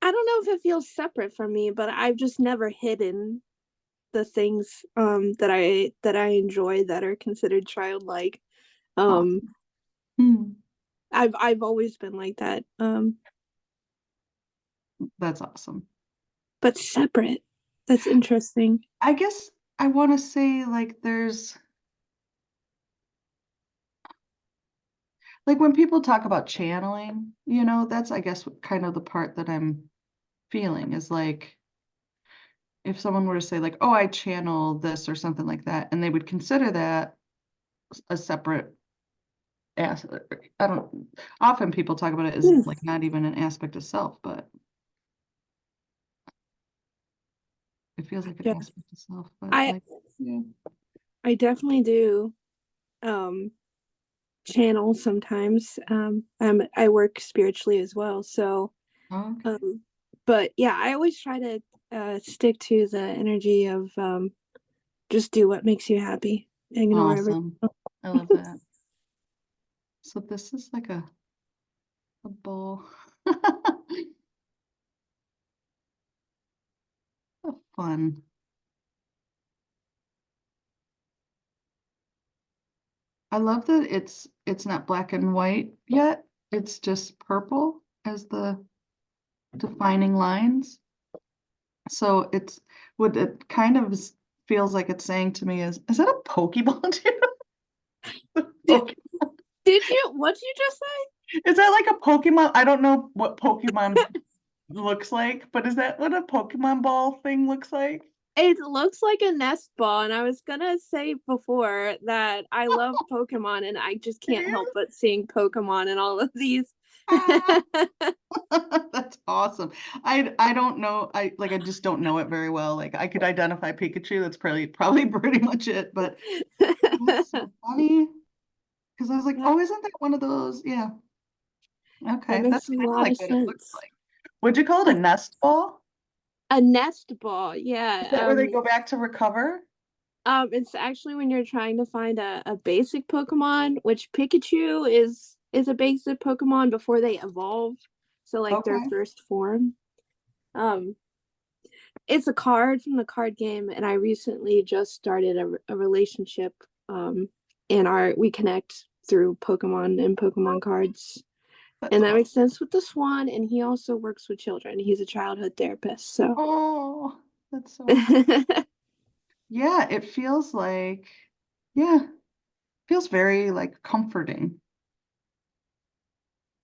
H: I don't know if it feels separate from me, but I've just never hidden the things that I enjoy that are considered childlike. Um
A: Hmm.
H: I've always been like that.
A: That's awesome.
H: But separate. That's interesting.
A: I guess I want to say like there's like when people talk about channeling, that's I guess kind of the part that I'm feeling is like if someone were to say like, oh, I channel this or something like that, and they would consider that a separate I don't, often people talk about it as
H: Hmm.
A: like not even an aspect of self, but it feels like an
H: Yeah.
A: aspect of self, but
H: I
A: like, yeah.
H: I definitely do channel sometimes. I work spiritually as well, so
A: Oh, okay.
H: but yeah, I always try to stick to the energy of just do what makes you happy. Ignore everything.
A: Awesome. I love that. So this is like a bowl. Oh, fun. I love that it's not black and white yet. It's just purple as the defining lines. So it's what it kind of feels like it's saying to me is that a Pokeball to you?
H: Did, did you? What did you just say?
A: Is that like a Pokemon? I don't know what Pokemon looks like, but is that what a Pokemon ball thing looks like?
H: It looks like a nest ball, and I was gonna say before that I love Pokemon, and I just can't help but seeing Pokemon in all of these.
A: Ah, that's awesome. I don't know. I just don't know it very well. Like I could identify Pikachu. That's probably pretty much it. But that's so funny because I was like, oh, isn't that one of those? Yeah.
H: That
A: Okay,
H: makes
A: that's
H: a
A: kind of
H: lot
A: like
H: of
A: what it looks
H: sense.
A: like. Would you call it a nest ball?
H: A nest ball,
A: Is that
H: yeah.
A: where they go back to recover?
H: It's actually when you're trying to find a basic Pokemon, which Pikachu is a basic Pokemon before they evolve. So like their
A: Okay.
H: first form. Um, it's a card from the card game, and I recently just started a relationship. And we connect through Pokemon and Pokemon cards.
A: That's
H: And that
A: awesome.
H: makes sense with the Swan, and he also works with children. He's a childhood therapist, so
A: Oh, that's so awesome. Yeah, it feels like, yeah, feels very like comforting.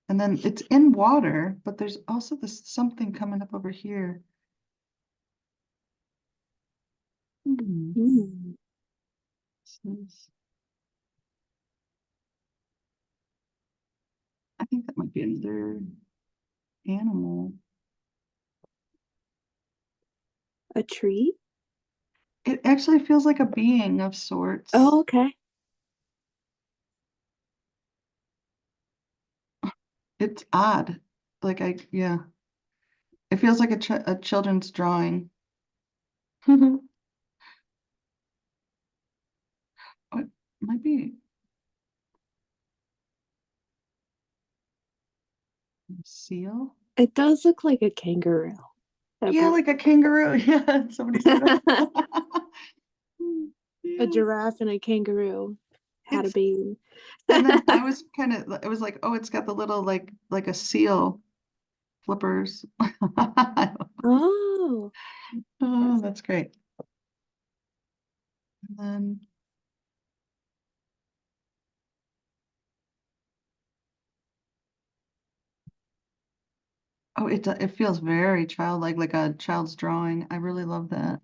A: And then it's in water, but there's also this something coming up over here. Hmm.
H: Mm.
A: I think that might be another animal.
H: A tree?
A: It actually feels like a being of sorts.
H: Oh, okay.
A: It's odd. Yeah. It feels like a children's drawing. Oh, it might be a seal.
H: It does look like a kangaroo.
A: Yeah, like a kangaroo. Yeah, somebody said that.
H: A
A: Yeah.
H: giraffe and a kangaroo had a
A: It's
H: baby.
A: and then I was it was like, oh, it's got the little like a seal flippers.
H: Oh,
A: Oh, that's great. And then oh, it feels very childlike, like a child's drawing. I really love that.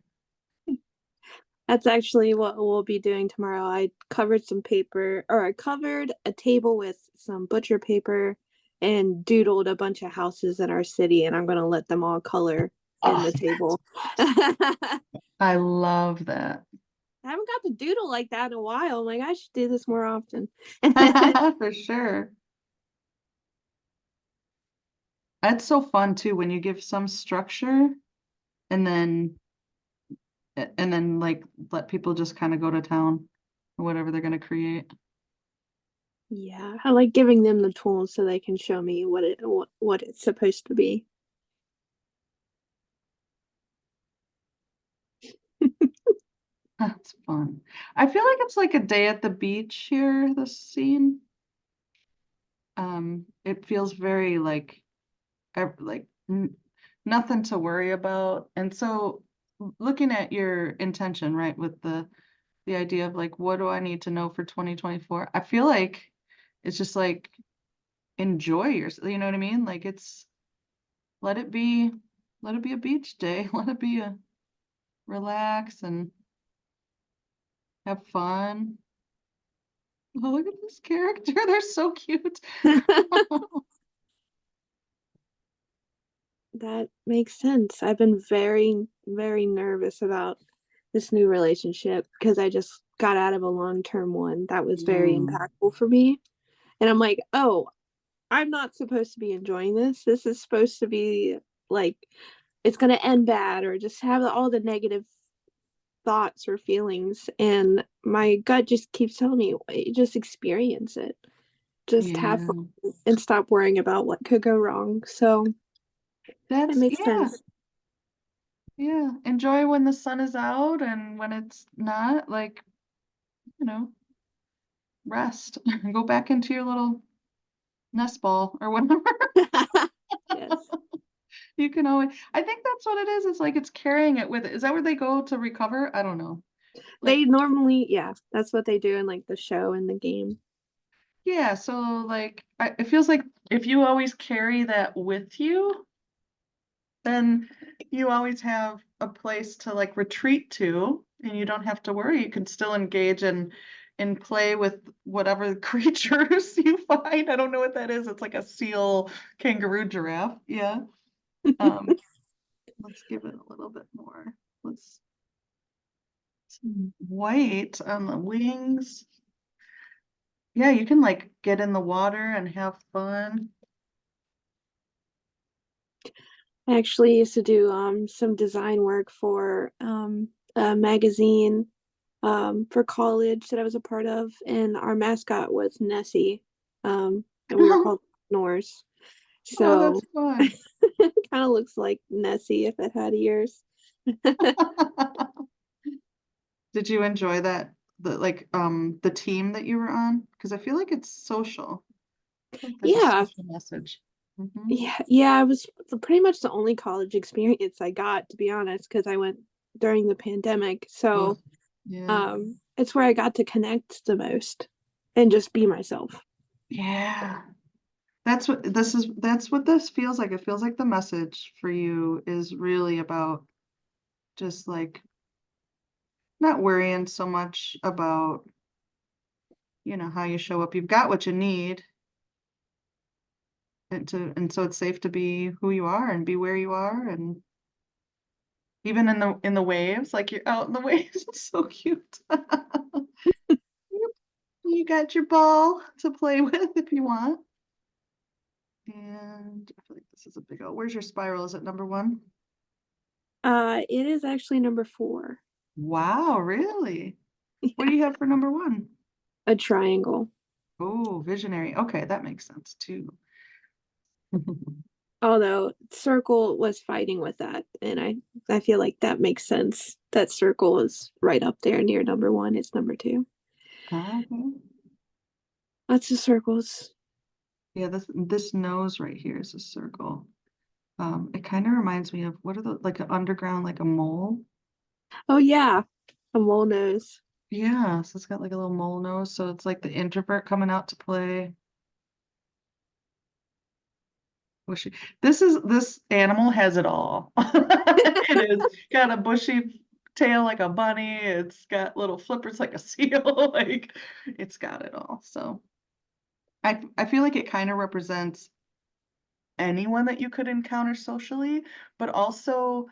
H: that's actually what we'll be doing tomorrow. I covered some paper, or I covered a table with some butcher paper and doodled a bunch of houses in our city, and I'm gonna let them all color in
A: Oh,
H: the table. I
A: I love that.
H: haven't got to doodle like that in a while. I'm like, I should do this more often.
A: For sure. That's so fun too when you give some structure and then like let people just kind of go to town or whatever they're going to create.
H: Yeah, I like giving them the tools so they can show me what it's supposed to be.
A: That's fun. I feel like it's like a day at the beach here, this scene. It feels very like nothing to worry about. And so looking at your intention, right, with the idea of like, what do I need to know for 2024? I feel like it's just like enjoy yourself, you know what I mean? Like let it be a beach day. Let it be relax and have fun. Oh, look at this character. They're so cute.
H: That makes sense. I've been very, very nervous about this new relationship because I just got out of a long-term one that was very impactful for me. And I'm like, oh, I'm not supposed to be enjoying this. This is supposed to be like it's gonna end bad or just have all the negative thoughts or feelings. And my gut just keeps telling me, just experience it. Just have
A: Yeah.
H: fun and stop worrying about what could go wrong. So it
A: That's,
H: makes
A: yeah.
H: sense.
A: Yeah. Enjoy when the sun is out and when it's not, like, rest. Go back into your little nest ball or whatever.
H: Yes.
A: You can always, I think that's what it is. It's like it's carrying it with it. Is that where they go to recover? I don't know.
H: They normally, yeah, that's what they do in like the show and the game.
A: Yeah, so like it feels like if you always carry that with you, then you always have a place to like retreat to, and you don't have to worry. You can still engage and play with whatever creatures you find. I don't know what that is. It's like a seal, kangaroo, giraffe. Yeah. Um, let's give it a little bit more. Let's some white on the wings. Yeah, you can like get in the water and have fun.
H: I actually used to do some design work for a magazine for college that I was a part of, and our mascot was Nessie, and we were called Norse.
A: Oh,
H: So
A: that's fun.
H: it kind of looks like Nessie if it had ears.
A: Did you enjoy that the team that you were on? Because I feel like it's social. I feel like there's a
H: Yeah,
A: social message. Mhm.
H: yeah. It was pretty much the only college experience I got, to be honest, because I went during the pandemic. So
A: Ugh, yeah.
H: it's where I got to connect the most and just be myself.
A: Yeah. That's what this feels like. It feels like the message for you is really about just like not worrying so much about, how you show up. You've got what you need and so it's safe to be who you are and be where you are and even in the waves, like you're out in the waves. It's so cute. Yep, you got your ball to play with if you want. And I feel like this is a big O. Where's your spiral? Is it number 1?
H: It is actually number 4,
A: Wow, really? What do you have for number 1?
H: a triangle.
A: Oh, visionary. Okay, that makes sense too.
H: Although circle was fighting with that, and I feel like that makes sense. That circle is right up there near number 1. It's number 2.
A: Okay.
H: Lots of circles.
A: Yeah, this nose right here is a circle. It kind of reminds me of what are the like an underground, like a mole?
H: Oh yeah, a mole nose.
A: Yeah, so it's got like a little mole nose, so it's like the introvert coming out to play. Bushy. This animal has it all. It is got a bushy tail like a bunny. It's got little flippers like a seal. Like it's got it all. So I feel like it kind of represents anyone that you could encounter socially, but also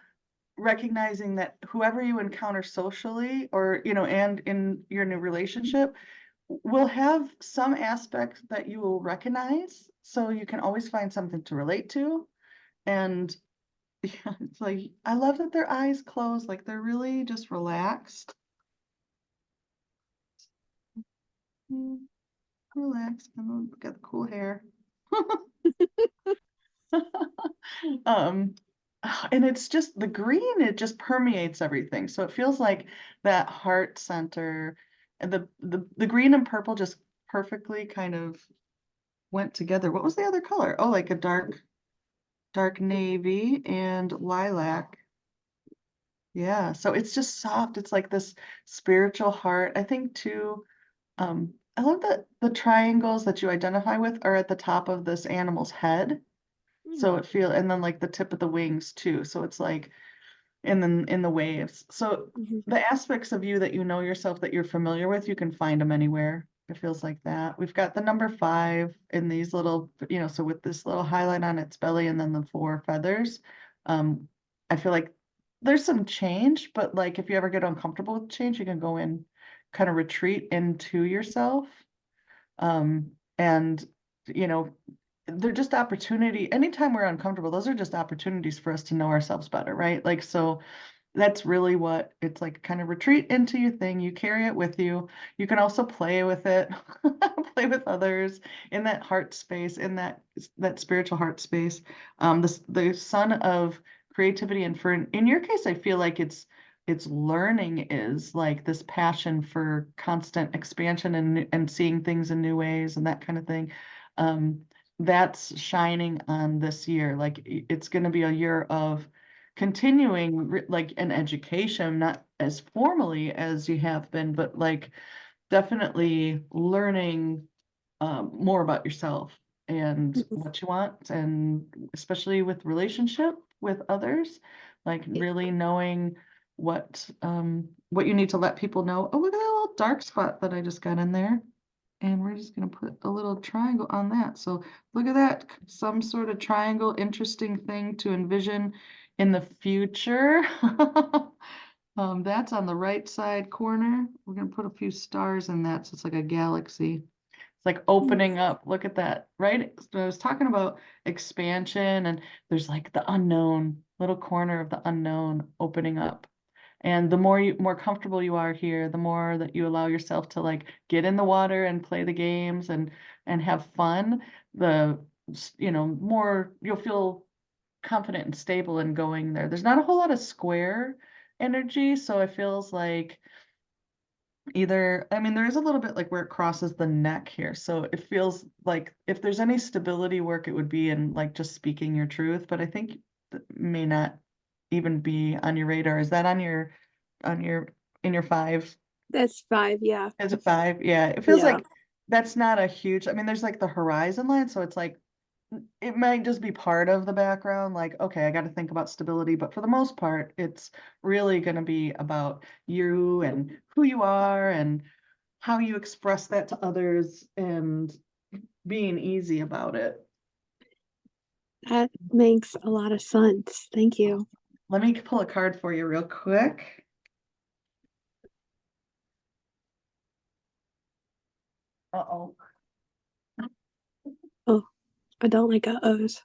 A: recognizing that whoever you encounter socially or and in your new relationship will have some aspect that you will recognize, so you can always find something to relate to. And yeah, it's like I love that their eyes close, like they're really just relaxed. Relaxed, and then got the cool hair. um and it's just the green, it just permeates everything, so it feels like that heart center and the green and purple just perfectly kind of went together. What was the other color? Oh, like a dark navy and lilac. Yeah, so it's just soft. It's like this spiritual heart. I think too, I love that the triangles that you identify with are at the top of this animal's head. So and then like the tip of the wings too. So it's like in the waves. So
H: Mhm.
A: the aspects of you that you know yourself that you're familiar with, you can find them anywhere. It feels like that. We've got the number 5 in these little, so with this little highlight on its belly and then the 4 feathers. I feel like there's some change, but like if you ever get uncomfortable with change, you can go in, kind of retreat into yourself. And they're just opportunity. Anytime we're uncomfortable, those are just opportunities for us to know ourselves better, right? Like, so that's really what it's like, kind of retreat into your thing. You carry it with you. You can also play with it, play with others in that heart space, in that spiritual heart space. The sun of creativity, and in your case, I feel like it's learning is like this passion for constant expansion and seeing things in new ways and that kind of thing. That's shining on this year. Like it's going to be a year of continuing like an education, not as formally as you have been, but like definitely learning more about yourself and
H: Mhm.
A: what you want, and especially with relationship with others, like really knowing what you need to let people know. Oh, look at that little dark spot that I just got in there. And we're just going to put a little triangle on that. So look at that, some sort of triangle, interesting thing to envision in the future. That's on the right side corner. We're going to put a few stars in that, so it's like a galaxy. It's like opening up. Look at that, right? So I was talking about expansion, and there's like the unknown, little corner of the unknown opening up. And the more comfortable you are here, the more that you allow yourself to like get in the water and play the games and have fun, the more you'll feel confident and stable in going there. There's not a whole lot of square energy, so it feels like there is a little bit like where it crosses the neck here. So it feels like if there's any stability work, it would be in like just speaking your truth, but I think that may not even be on your radar. Is that on your in your 5?
H: That's 5, yeah.
A: Is it 5? Yeah, it feels
H: Yeah.
A: like that's not a huge, there's like the horizon line, so it's like it might just be part of the background, like, okay, I got to think about stability, but for the most part, it's really going to be about you and who you are and how you express that to others and being easy about it.
H: That makes a lot of sense. Thank you.
A: Let me pull a card for you real quick. Uh-oh.
H: Oh, I don't like uh-ohs.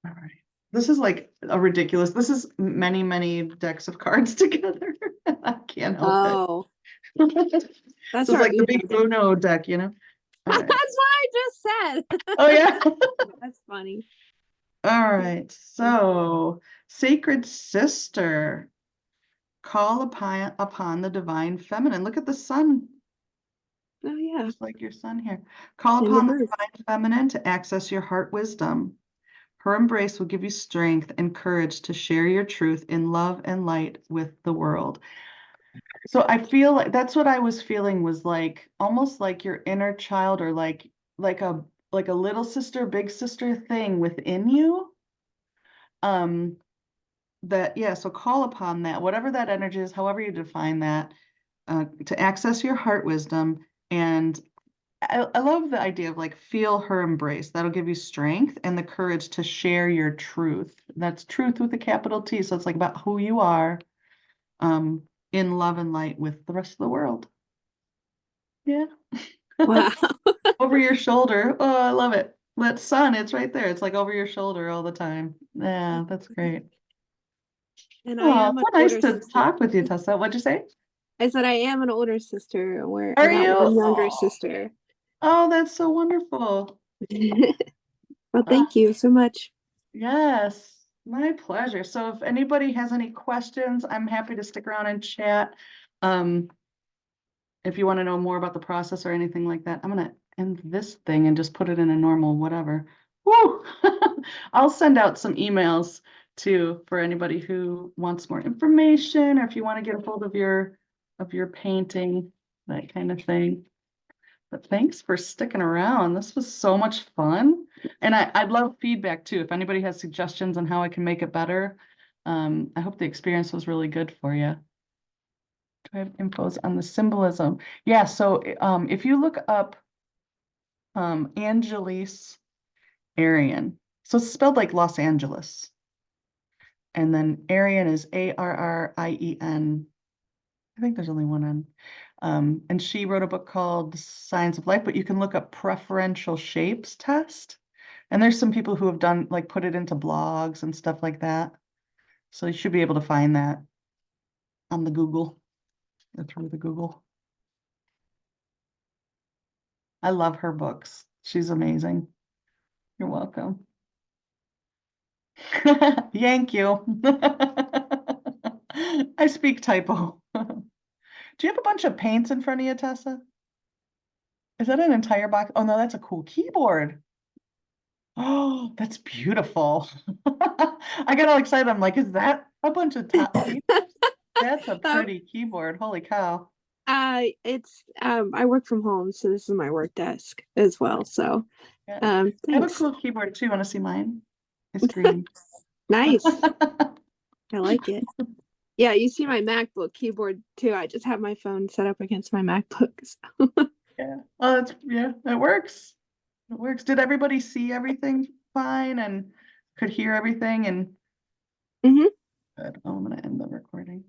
A: All right. This is like a ridiculous, this is many, many decks of cards together. I can't help
H: Oh,
A: it.
H: that's
A: So it's
H: our
A: like the
H: Uno
A: big
H: deck.
A: Uno deck, All right.
H: That's what I just said.
A: Oh yeah.
H: That's funny.
A: All right. So, Sacred Sister, call upon the divine feminine. Look at the sun,
H: Oh yeah,
A: just like your sun here. Call
H: in
A: upon the
H: reverse.
A: divine feminine to access your heart wisdom. Her embrace will give you strength and courage to share your truth in love and light with the world. So I feel like that's what I was feeling, was like almost like your inner child, or like a little sister, big sister thing within you. So call upon that, whatever that energy is, however you define that, to access your heart wisdom. And I love the idea of like, feel her embrace. That'll give you strength and the courage to share your truth. That's truth with a capital T. So it's like about who you are, in love and light with the rest of the world. Yeah.
H: Wow.
A: Over your shoulder. Oh, I love it. That sun, it's right there. It's like over your shoulder all the time. Yeah, that's great.
H: And I
A: Oh,
H: am an
A: so nice
H: older
A: to
H: sister.
A: talk with you, Tessa. What'd you say?
H: I said I am an older sister, where
A: Are
H: I got
A: you?
H: one younger
A: Oh,
H: sister.
A: oh, that's so wonderful.
H: Well, thank you so much.
A: Yes, my pleasure. So if anybody has any questions, I'm happy to stick around and chat. If you want to know more about the process or anything like that, I'm gonna end this thing and just put it in a normal whatever. Woo! I'll send out some emails too for anybody who wants more information, or if you want to get a hold of your painting, that kind of thing. But thanks for sticking around. This was so much fun. And I'd love feedback too. If anybody has suggestions on how I can make it better. I hope the experience was really good for you. Do I have infos on the symbolism? Yeah, so if you look up Angeles Arian, so it's spelled like Los Angeles. And then Arian is Arrien. I think there's only one N. And she wrote a book called Science of Life, but you can look up preferential shapes test. And there's some people who have done like put it into blogs and stuff like that. So you should be able to find that on the Google or through the Google. I love her books. She's amazing. You're welcome. Yank you. I speak typo. Do you have a bunch of paints in front of you, Tessa? Is that an entire box? Oh no, that's a cool keyboard. Oh, that's beautiful. I got all excited. I'm like, is that a bunch of top paint? That's a pretty keyboard. Holy cow.
H: It's I work from home, so this is my work desk as well. So
A: Yeah. I have a
H: thanks.
A: cool keyboard too. Want to see mine? It's green.
H: Nice. I like it. Yeah, you see my MacBook keyboard too. I just have my phone set up against my MacBook. So.
A: Yeah. Oh, that's yeah, it works. It works. Did everybody see everything fine and could hear everything and
H: Mhm.
A: good. Oh, I'm gonna end the recording.